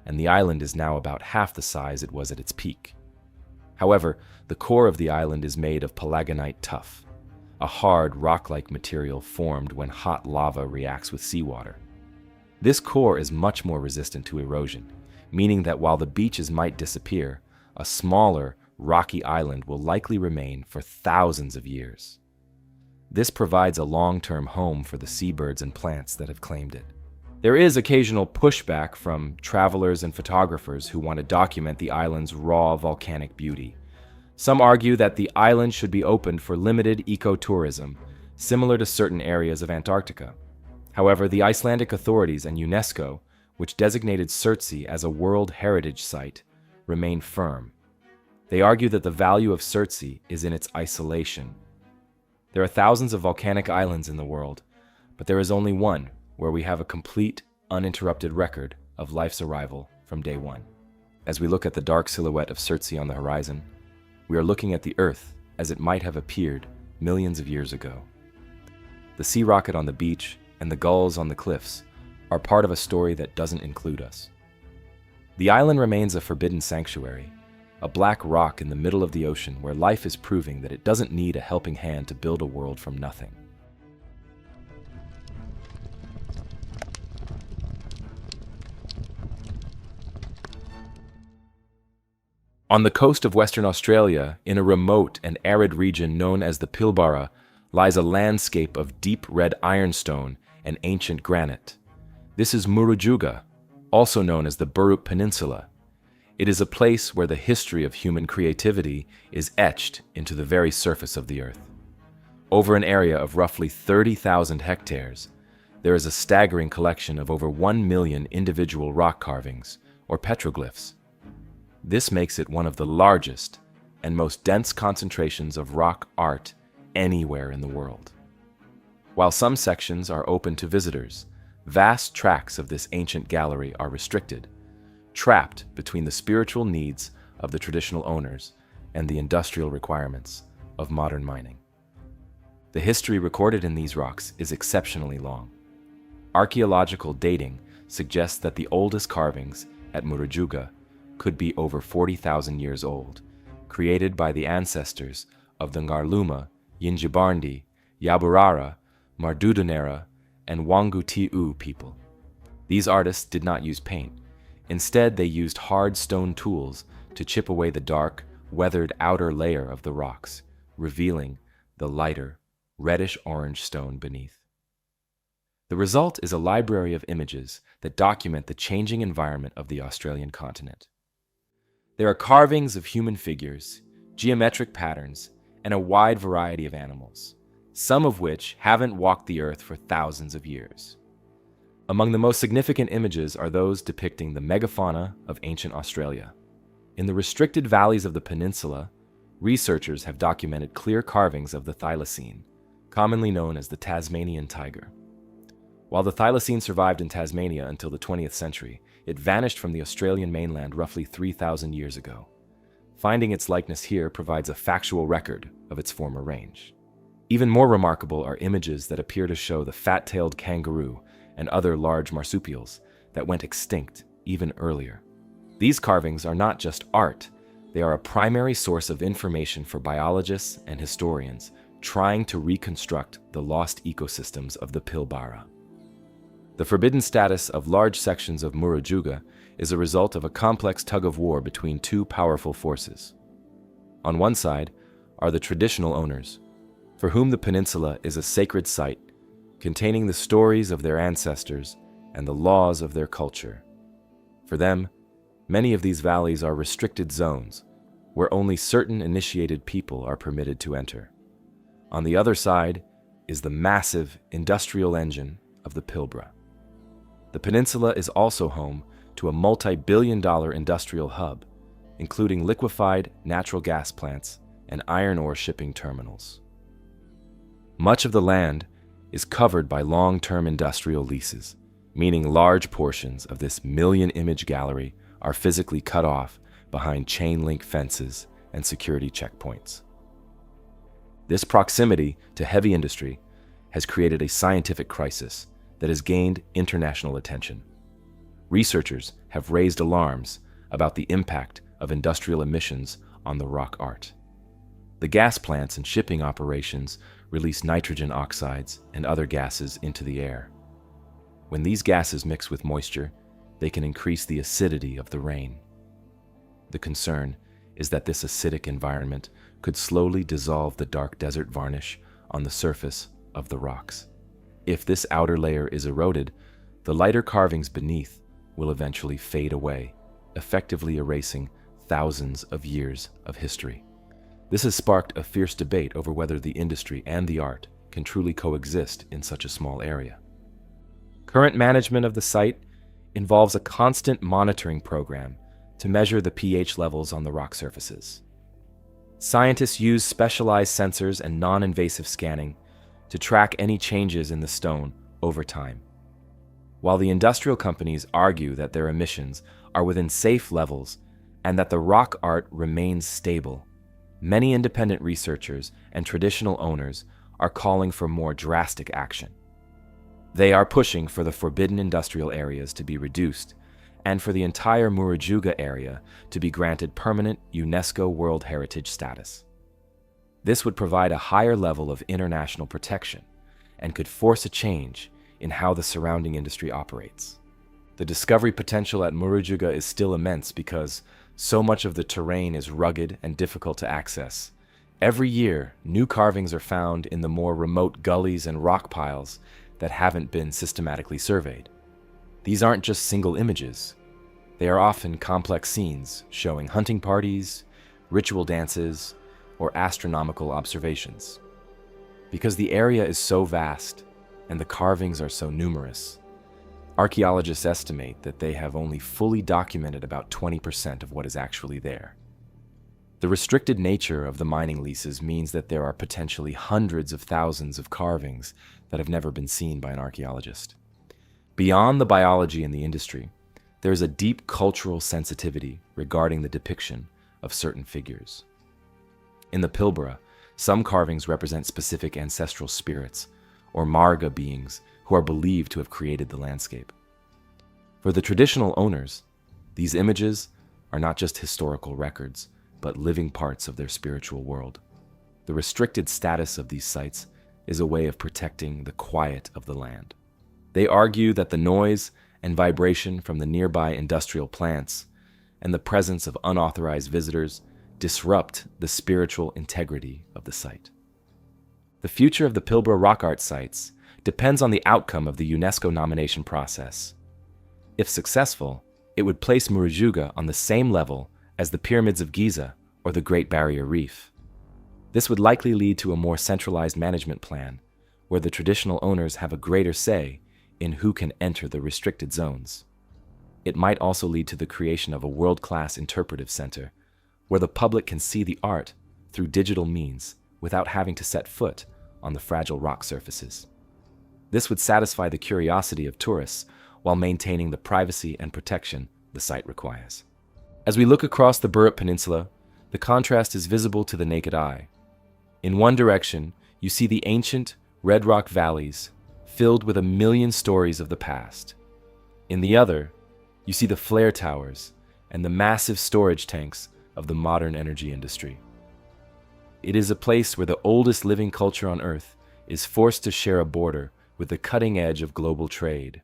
and the island is now about half the size it was at its peak. However, the core of the island is made of palagonite tuff, a hard rock-like material formed when hot lava reacts with seawater. This core is much more resistant to erosion, meaning that while the beaches might disappear, a smaller, rocky island will likely remain for thousands of years. This provides a long-term home for the seabirds and plants that have claimed it. There is occasional pushback from travelers and photographers who want to document the island's raw volcanic beauty. Some argue that the island should be opened for limited ecotourism, similar to certain areas of Antarctica. However, the Icelandic authorities and UNESCO, which designated Surtsey as a World Heritage Site, remain firm. They argue that the value of Surtsey is in its isolation. There are thousands of volcanic islands in the world, but there is only one where we have a complete, uninterrupted record of life's arrival from day one. As we look at the dark silhouette of Surtsey on the horizon, we are looking at the Earth as it might have appeared millions of years ago. The sea rocket on the beach and the gulls on the cliffs are part of a story that doesn't include us. The island remains a forbidden sanctuary, a black rock in the middle of the ocean where life is proving that it doesn't need a helping hand to build a world from nothing. On the coast of Western Australia, in a remote and arid region known as the Pilbara, lies a landscape of deep red ironstone and ancient granite. This is Murujuga, also known as the Burrup Peninsula. It is a place where the history of human creativity is etched into the very surface of the earth. Over an area of roughly 30,000 hectares, there is a staggering collection of over 1 million individual rock carvings, or petroglyphs. This makes it one of the largest and most dense concentrations of rock art anywhere in the world. While some sections are open to visitors, vast tracts of this ancient gallery are restricted, trapped between the spiritual needs of the traditional owners and the industrial requirements of modern mining. The history recorded in these rocks is exceptionally long. Archaeological dating suggests that the oldest carvings at Murujuga could be over 40,000 years old, created by the ancestors of the Ngarluma, Yinjibarndi, Yaburara, Mardudunera, and Wangutiu people. These artists did not use paint. Instead, they used hard stone tools to chip away the dark, weathered outer layer of the rocks, revealing the lighter, reddish-orange stone beneath. The result is a library of images that document the changing environment of the Australian continent. There are carvings of human figures, geometric patterns, and a wide variety of animals, some of which haven't walked the earth for thousands of years. Among the most significant images are those depicting the megafauna of ancient Australia. In the restricted valleys of the peninsula, researchers have documented clear carvings of the thylacine, commonly known as the Tasmanian tiger. While the thylacine survived in Tasmania until the 20th century, it vanished from the Australian mainland roughly 3,000 years ago. Finding its likeness here provides a factual record of its former range. Even more remarkable are images that appear to show the fat-tailed kangaroo and other large marsupials that went extinct even earlier. These carvings are not just art, they are a primary source of information for biologists and historians trying to reconstruct the lost ecosystems of the Pilbara. The forbidden status of large sections of Murujuga is a result of a complex tug-of-war between two powerful forces. On one side are the traditional owners, for whom the peninsula is a sacred site containing the stories of their ancestors and the laws of their culture. For them, many of these valleys are restricted zones where only certain initiated people are permitted to enter. On the other side is the massive industrial engine of the Pilbara. The peninsula is also home to a multi-billion-dollar industrial hub, including liquefied natural gas plants and iron ore shipping terminals. Much of the land is covered by long-term industrial leases, meaning large portions of this million-image gallery are physically cut off behind chain-link fences and security checkpoints. This proximity to heavy industry has created a scientific crisis that has gained international attention. Researchers have raised alarms about the impact of industrial emissions on the rock art. The gas plants and shipping operations release nitrogen oxides and other gases into the air. When these gases mix with moisture, they can increase the acidity of the rain. The concern is that this acidic environment could slowly dissolve the dark desert varnish on the surface of the rocks. If this outer layer is eroded, the lighter carvings beneath will eventually fade away, effectively erasing thousands of years of history. This has sparked a fierce debate over whether the industry and the art can truly coexist in such a small area. Current management of the site involves a constant monitoring program to measure the pH levels on the rock surfaces. Scientists use specialized sensors and non-invasive scanning to track any changes in the stone over time. While the industrial companies argue that their emissions are within safe levels and that the rock art remains stable, many independent researchers and traditional owners are calling for more drastic action. They are pushing for the forbidden industrial areas to be reduced and for the entire Murujuga area to be granted permanent UNESCO World Heritage status. This would provide a higher level of international protection and could force a change in how the surrounding industry operates. The discovery potential at Murujuga is still immense because so much of the terrain is rugged and difficult to access. Every year, new carvings are found in the more remote gullies and rock piles that haven't been systematically surveyed. These aren't just single images. They are often complex scenes showing hunting parties, ritual dances, or astronomical observations. Because the area is so vast and the carvings are so numerous, archaeologists estimate that they have only fully documented about 20% of what is actually there. The restricted nature of the mining leases means that there are potentially hundreds of thousands of carvings that have never been seen by an archaeologist. Beyond the biology and the industry, there is a deep cultural sensitivity regarding the depiction of certain figures. In the Pilbara, some carvings represent specific ancestral spirits, or marga beings, who are believed to have created the landscape. For the traditional owners, these images are not just historical records, but living parts of their spiritual world. The restricted status of these sites is a way of protecting the quiet of the land. They argue that the noise and vibration from the nearby industrial plants and the presence of unauthorized visitors disrupt the spiritual integrity of the site. The future of the Pilbara rock art sites depends on the outcome of the UNESCO nomination process. If successful, it would place Murujuga on the same level as the Pyramids of Giza or the Great Barrier Reef. This would likely lead to a more centralized management plan, where the traditional owners have a greater say in who can enter the restricted zones. It might also lead to the creation of a world-class interpretive center, where the public can see the art through digital means without having to set foot on the fragile rock surfaces. This would satisfy the curiosity of tourists while maintaining the privacy and protection the site requires. As we look across the Burrup Peninsula, the contrast is visible to the naked eye. In one direction, you see the ancient red rock valleys filled with 1 million stories of the past. In the other, you see the flare towers and the massive storage tanks of the modern energy industry. It is a place where the oldest living culture on Earth is forced to share a border with the cutting edge of global trade.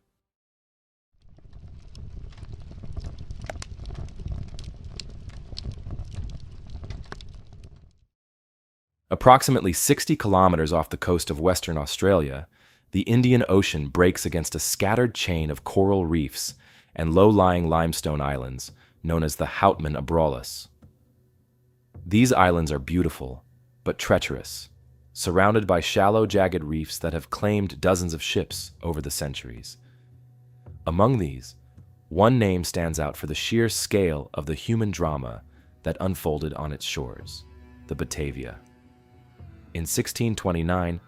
Approximately 60 kilometers off the coast of Western Australia, the Indian Ocean breaks against a scattered chain of coral reefs and low-lying limestone islands known as the Houtman Abrolhos. These islands are beautiful, but treacherous, surrounded by shallow, jagged reefs that have claimed dozens of ships over the centuries. Among these, one name stands out for the sheer scale of the human drama that unfolded on its shores: the Batavia. In 1629,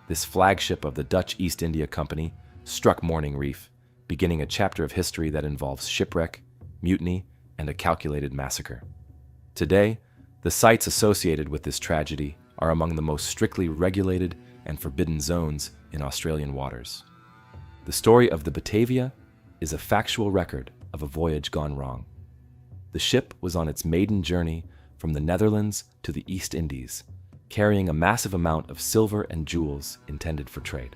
this flagship of the Dutch East India Company struck Morning Reef, beginning a chapter of history that involves shipwreck, mutiny, and a calculated massacre. Today, the sites associated with this tragedy are among the most strictly regulated and forbidden zones in Australian waters. The story of the Batavia is a factual record of a voyage gone wrong. The ship was on its maiden journey from the Netherlands to the East Indies, carrying a massive amount of silver and jewels intended for trade.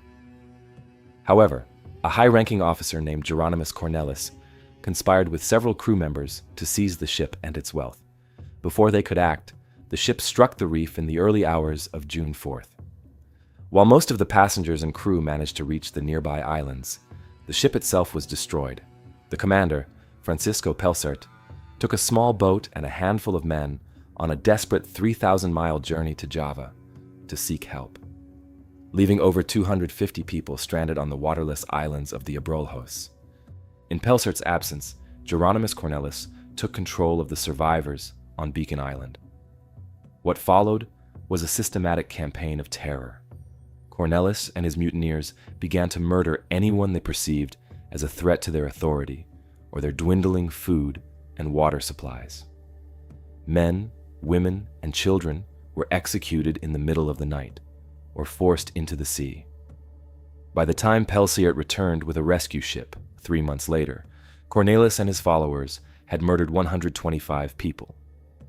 However, a high-ranking officer named Geronimus Cornelis conspired with several crew members to seize the ship and its wealth. Before they could act, the ship struck the reef in the early hours of June 4th. While most of the passengers and crew managed to reach the nearby islands, the ship itself was destroyed. The commander, Francisco Pelsart, took a small boat and a handful of men on a desperate 3,000-mile journey to Java to seek help, leaving over 250 people stranded on the waterless islands of the Abrolhos. In Pelsart's absence, Geronimus Cornelis took control of the survivors on Beacon Island. What followed was a systematic campaign of terror. Cornelis and his mutineers began to murder anyone they perceived as a threat to their authority or their dwindling food and water supplies. Men, women, and children were executed in the middle of the night or forced into the sea. By the time Pelsart returned with a rescue ship 3 months later, Cornelis and his followers had murdered 125 people.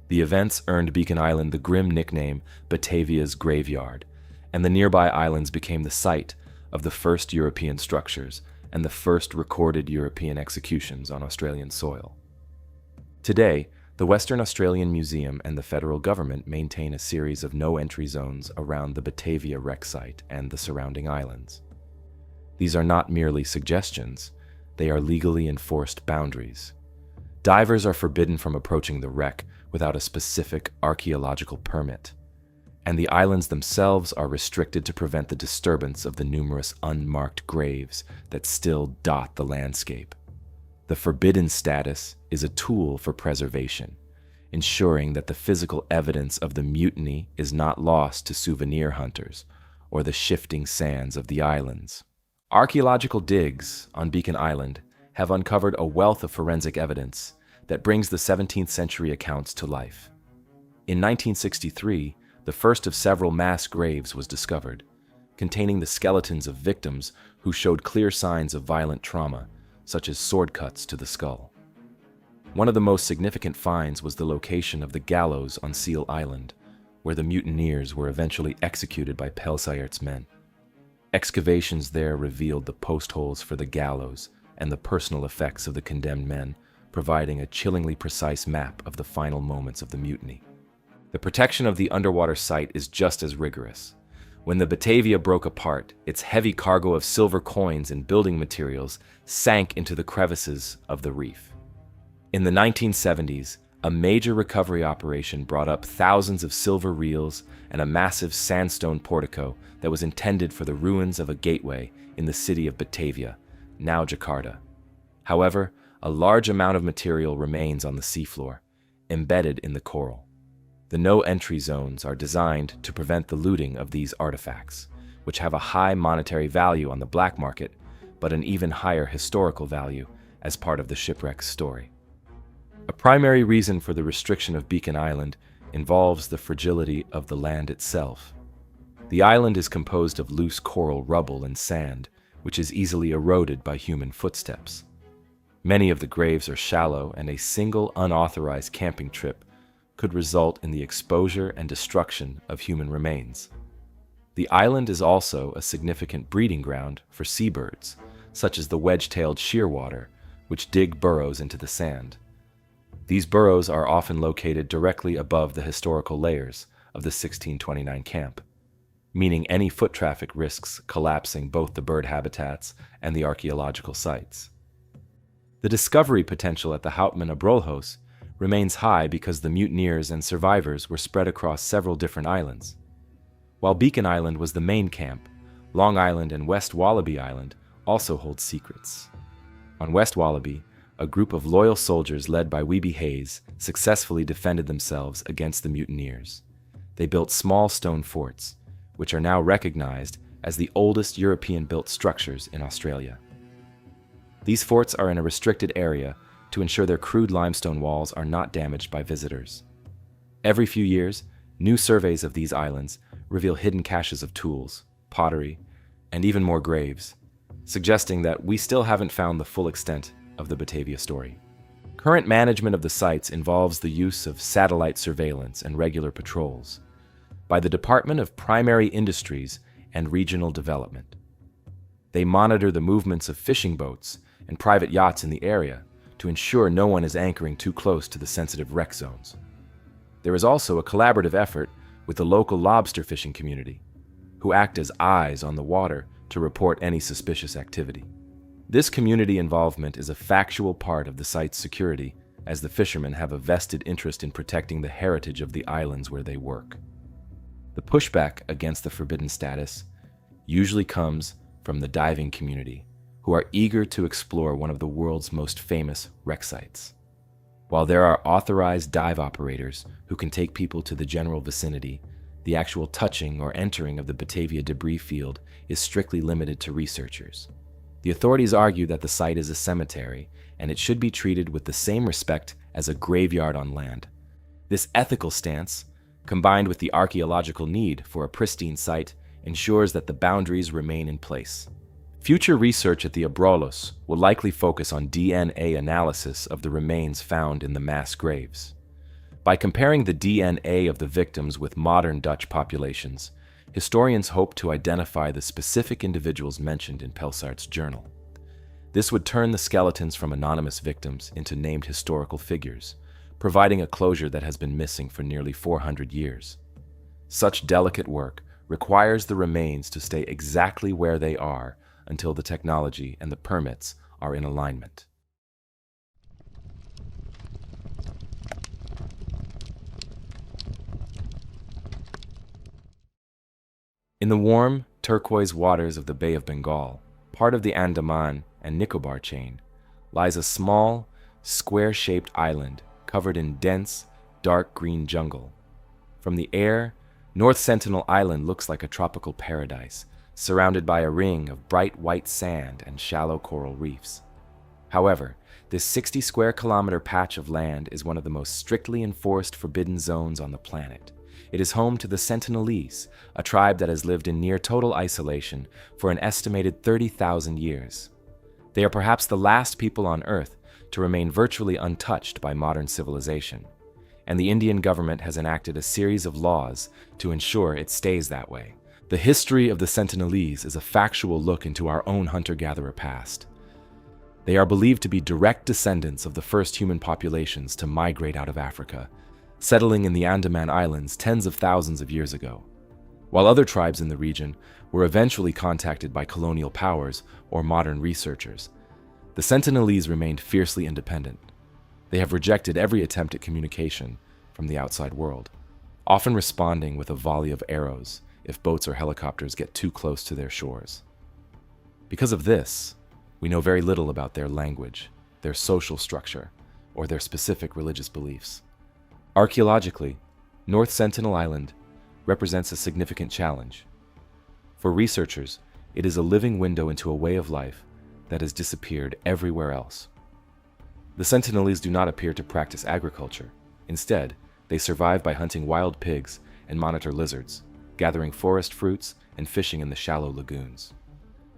The events earned Beacon Island the grim nickname Batavia's Graveyard, and the nearby islands became the site of the first European structures and the first recorded European executions on Australian soil. Today, the Western Australian Museum and the federal government maintain a series of no-entry zones around the Batavia wreck site and the surrounding islands. These are not merely suggestions, they are legally enforced boundaries. Divers are forbidden from approaching the wreck without a specific archaeological permit, and the islands themselves are restricted to prevent the disturbance of the numerous unmarked graves that still dot the landscape. The forbidden status is a tool for preservation, ensuring that the physical evidence of the mutiny is not lost to souvenir hunters or the shifting sands of the islands. Archaeological digs on Beacon Island have uncovered a wealth of forensic evidence that brings the 17th century accounts to life. In 1963, the first of several mass graves was discovered, containing the skeletons of victims who showed clear signs of violent trauma, such as sword cuts to the skull. One of the most significant finds was the location of the gallows on Seal Island, where the mutineers were eventually executed by Pelsayert's men. Excavations there revealed the post holes for the gallows and the personal effects of the condemned men, providing a chillingly precise map of the final moments of the mutiny. The protection of the underwater site is just as rigorous. When the Batavia broke apart, its heavy cargo of silver coins and building materials sank into the crevices of the reef. In the 1970s, a major recovery operation brought up thousands of silver reels and a massive sandstone portico that was intended for the ruins of a gateway in the city of Batavia, now Jakarta. However, a large amount of material remains on the seafloor, embedded in the coral. The no-entry zones are designed to prevent the looting of these artifacts, which have a high monetary value on the black market, but an even higher historical value as part of the shipwreck story. A primary reason for the restriction of Beacon Island involves the fragility of the land itself. The island is composed of loose coral rubble and sand, which is easily eroded by human footsteps. Many of the graves are shallow, and a single unauthorized camping trip could result in the exposure and destruction of human remains. The island is also a significant breeding ground for seabirds, such as the wedge-tailed shearwater, which dig burrows into the sand. These burrows are often located directly above the historical layers of the 1629 camp, meaning any foot traffic risks collapsing both the bird habitats and the archaeological sites. The discovery potential at the Houtman Abrolhos remains high because the mutineers and survivors were spread across several different islands. While Beacon Island was the main camp, Long Island and West Wallaby Island also hold secrets. On West Wallaby, a group of loyal soldiers led by Wiebe Hayes successfully defended themselves against the mutineers. They built small stone forts, which are now recognized as the oldest European-built structures in Australia. These forts are in a restricted area to ensure their crude limestone walls are not damaged by visitors. Every few years, new surveys of these islands reveal hidden caches of tools, pottery, and even more graves, suggesting that we still haven't found the full extent of the Batavia story. Current management of the sites involves the use of satellite surveillance and regular patrols by the Department of Primary Industries and Regional Development. They monitor the movements of fishing boats and private yachts in the area to ensure no one is anchoring too close to the sensitive wreck zones. There is also a collaborative effort with the local lobster fishing community, who act as eyes on the water to report any suspicious activity. This community involvement is a factual part of the site's security, as the fishermen have a vested interest in protecting the heritage of the islands where they work. The pushback against the forbidden status usually comes from the diving community, who are eager to explore one of the world's most famous wreck sites. While there are authorized dive operators who can take people to the general vicinity, the actual touching or entering of the Batavia debris field is strictly limited to researchers. The authorities argue that the site is a cemetery, and it should be treated with the same respect as a graveyard on land. This ethical stance, combined with the archaeological need for a pristine site, ensures that the boundaries remain in place. Future research at the Abrolhos will likely focus on DNA analysis of the remains found in the mass graves. By comparing the DNA of the victims with modern Dutch populations, historians hope to identify the specific individuals mentioned in Pelsart's journal. This would turn the skeletons from anonymous victims into named historical figures, providing a closure that has been missing for nearly 400 years. Such delicate work requires the remains to stay exactly where they are until the technology and the permits are in alignment. In the warm, turquoise waters of the Bay of Bengal, part of the Andaman and Nicobar chain, lies a small, square-shaped island covered in dense, dark green jungle. From the air, North Sentinel Island looks like a tropical paradise, surrounded by a ring of bright white sand and shallow coral reefs. However, this 60-square-kilometer patch of land is one of the most strictly enforced forbidden zones on the planet. It is home to the Sentinelese, a tribe that has lived in near total isolation for an estimated 30,000 years. They are perhaps the last people on Earth to remain virtually untouched by modern civilization, and the Indian government has enacted a series of laws to ensure it stays that way. The history of the Sentinelese is a factual look into our own hunter-gatherer past. They are believed to be direct descendants of the first human populations to migrate out of Africa, settling in the Andaman Islands tens of thousands of years ago, while other tribes in the region were eventually contacted by colonial powers or modern researchers. The Sentinelese remained fiercely independent. They have rejected every attempt at communication from the outside world, often responding with a volley of arrows if boats or helicopters get too close to their shores. Because of this, we know very little about their language, their social structure, or their specific religious beliefs. Archaeologically, North Sentinel Island represents a significant challenge. For researchers, it is a living window into a way of life that has disappeared everywhere else. The Sentinelese do not appear to practice agriculture. Instead, they survive by hunting wild pigs and monitor lizards, gathering forest fruits and fishing in the shallow lagoons.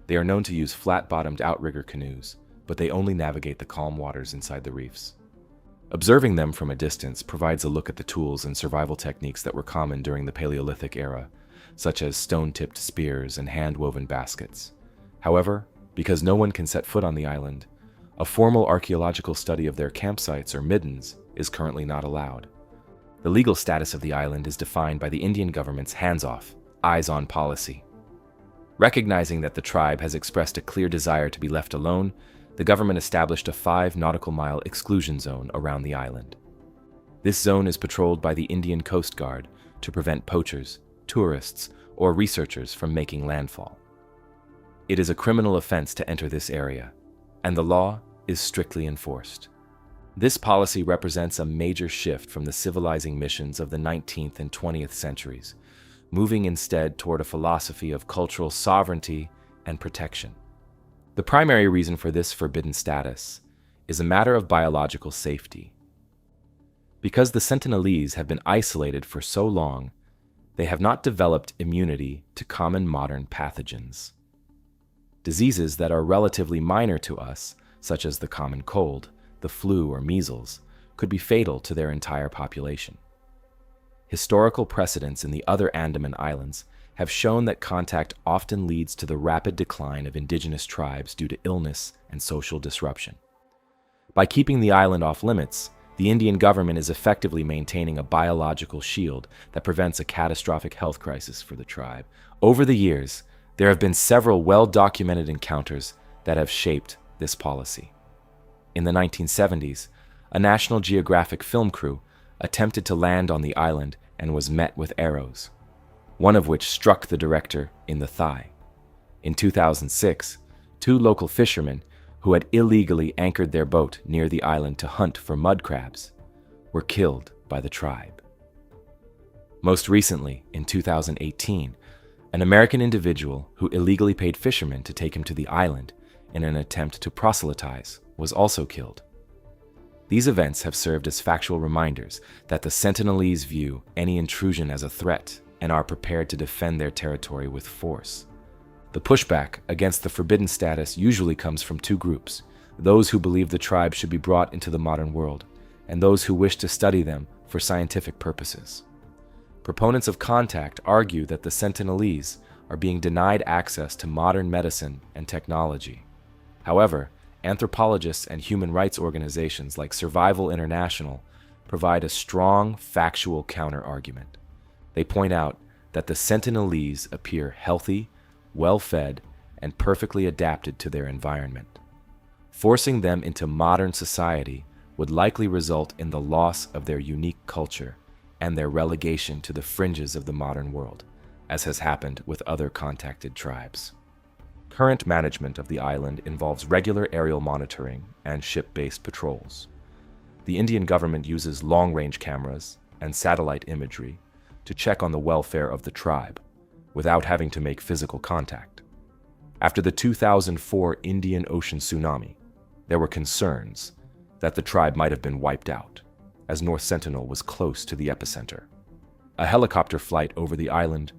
They are known to use flat-bottomed outrigger canoes, but they only navigate the calm waters inside the reefs. Observing them from a distance provides a look at the tools and survival techniques that were common during the Paleolithic era, such as stone-tipped spears and hand-woven baskets. However, because no one can set foot on the island, a formal archaeological study of their campsites or middens is currently not allowed. The legal status of the island is defined by the Indian government's hands-off, eyes-on policy. Recognizing that the tribe has expressed a clear desire to be left alone, the government established a 5 nautical mile exclusion zone around the island. This zone is patrolled by the Indian Coast Guard to prevent poachers, tourists, or researchers from making landfall. It is a criminal offense to enter this area, and the law is strictly enforced. This policy represents a major shift from the civilizing missions of the 19th and 20th centuries, moving instead toward a philosophy of cultural sovereignty and protection. The primary reason for this forbidden status is a matter of biological safety. Because the Sentinelese have been isolated for so long, they have not developed immunity to common modern pathogens. Diseases that are relatively minor to us, such as the common cold, the flu, or measles, could be fatal to their entire population. Historical precedents in the other Andaman Islands have shown that contact often leads to the rapid decline of indigenous tribes due to illness and social disruption. By keeping the island off limits, the Indian government is effectively maintaining a biological shield that prevents a catastrophic health crisis for the tribe. Over the years, there have been several well-documented encounters that have shaped this policy. In the 1970s, a National Geographic film crew attempted to land on the island and was met with arrows, one of which struck the director in the thigh. In 2006, 2 local fishermen who had illegally anchored their boat near the island to hunt for mud crabs were killed by the tribe. Most recently, in 2018, an American individual who illegally paid fishermen to take him to the island in an attempt to proselytize was also killed. These events have served as factual reminders that the Sentinelese view any intrusion as a threat and are prepared to defend their territory with force. The pushback against the forbidden status usually comes from 2 groups: those who believe the tribe should be brought into the modern world, and those who wish to study them for scientific purposes. Proponents of contact argue that the Sentinelese are being denied access to modern medicine and technology. However, anthropologists and human rights organizations like Survival International provide a strong, factual counter-argument. They point out that the Sentinelese appear healthy, well-fed, and perfectly adapted to their environment. Forcing them into modern society would likely result in the loss of their unique culture and their relegation to the fringes of the modern world, as has happened with other contacted tribes. Current management of the island involves regular aerial monitoring and ship-based patrols. The Indian government uses long-range cameras and satellite imagery to check on the welfare of the tribe without having to make physical contact. After the 2004 Indian Ocean tsunami, there were concerns that the tribe might have been wiped out, as North Sentinel was close to the epicenter. A helicopter flight over the island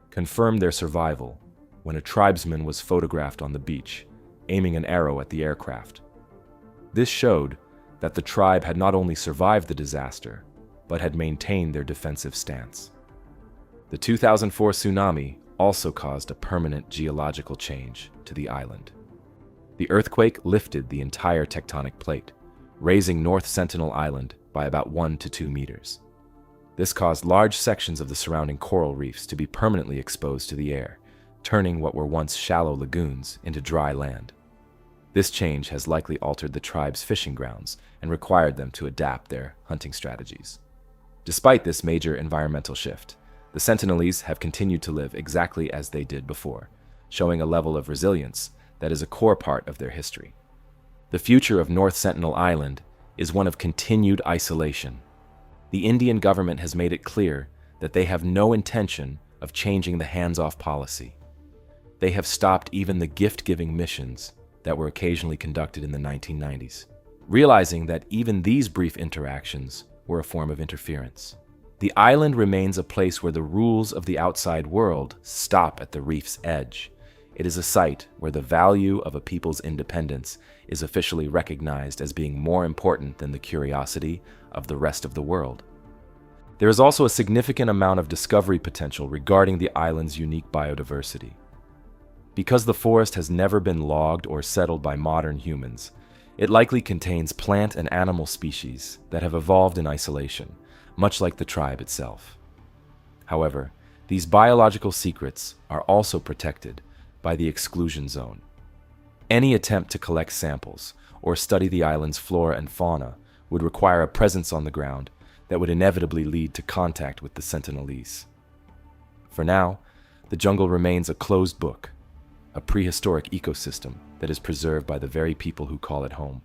confirmed their survival when a tribesman was photographed on the beach, aiming an arrow at the aircraft. This showed that the tribe had not only survived the disaster, but had maintained their defensive stance. The 2004 tsunami also caused a permanent geological change to the island. The earthquake lifted the entire tectonic plate, raising North Sentinel Island by about 1 to 2 meters. This caused large sections of the surrounding coral reefs to be permanently exposed to the air, turning what were once shallow lagoons into dry land. This change has likely altered the tribe's fishing grounds and required them to adapt their hunting strategies. Despite this major environmental shift, the Sentinelese have continued to live exactly as they did before, showing a level of resilience that is a core part of their history. The future of North Sentinel Island is one of continued isolation. The Indian government has made it clear that they have no intention of changing the hands-off policy. They have stopped even the gift-giving missions that were occasionally conducted in the 1990s, realizing that even these brief interactions were a form of interference. The island remains a place where the rules of the outside world stop at the reef's edge. It is a site where the value of a people's independence is officially recognized as being more important than the curiosity of the rest of the world. There is also a significant amount of discovery potential regarding the island's unique biodiversity. Because the forest has never been logged or settled by modern humans, it likely contains plant and animal species that have evolved in isolation, much like the tribe itself. However, these biological secrets are also protected by the exclusion zone. Any attempt to collect samples or study the island's flora and fauna would require a presence on the ground that would inevitably lead to contact with the Sentinelese. For now, the jungle remains a closed book, a prehistoric ecosystem that is preserved by the very people who call it home.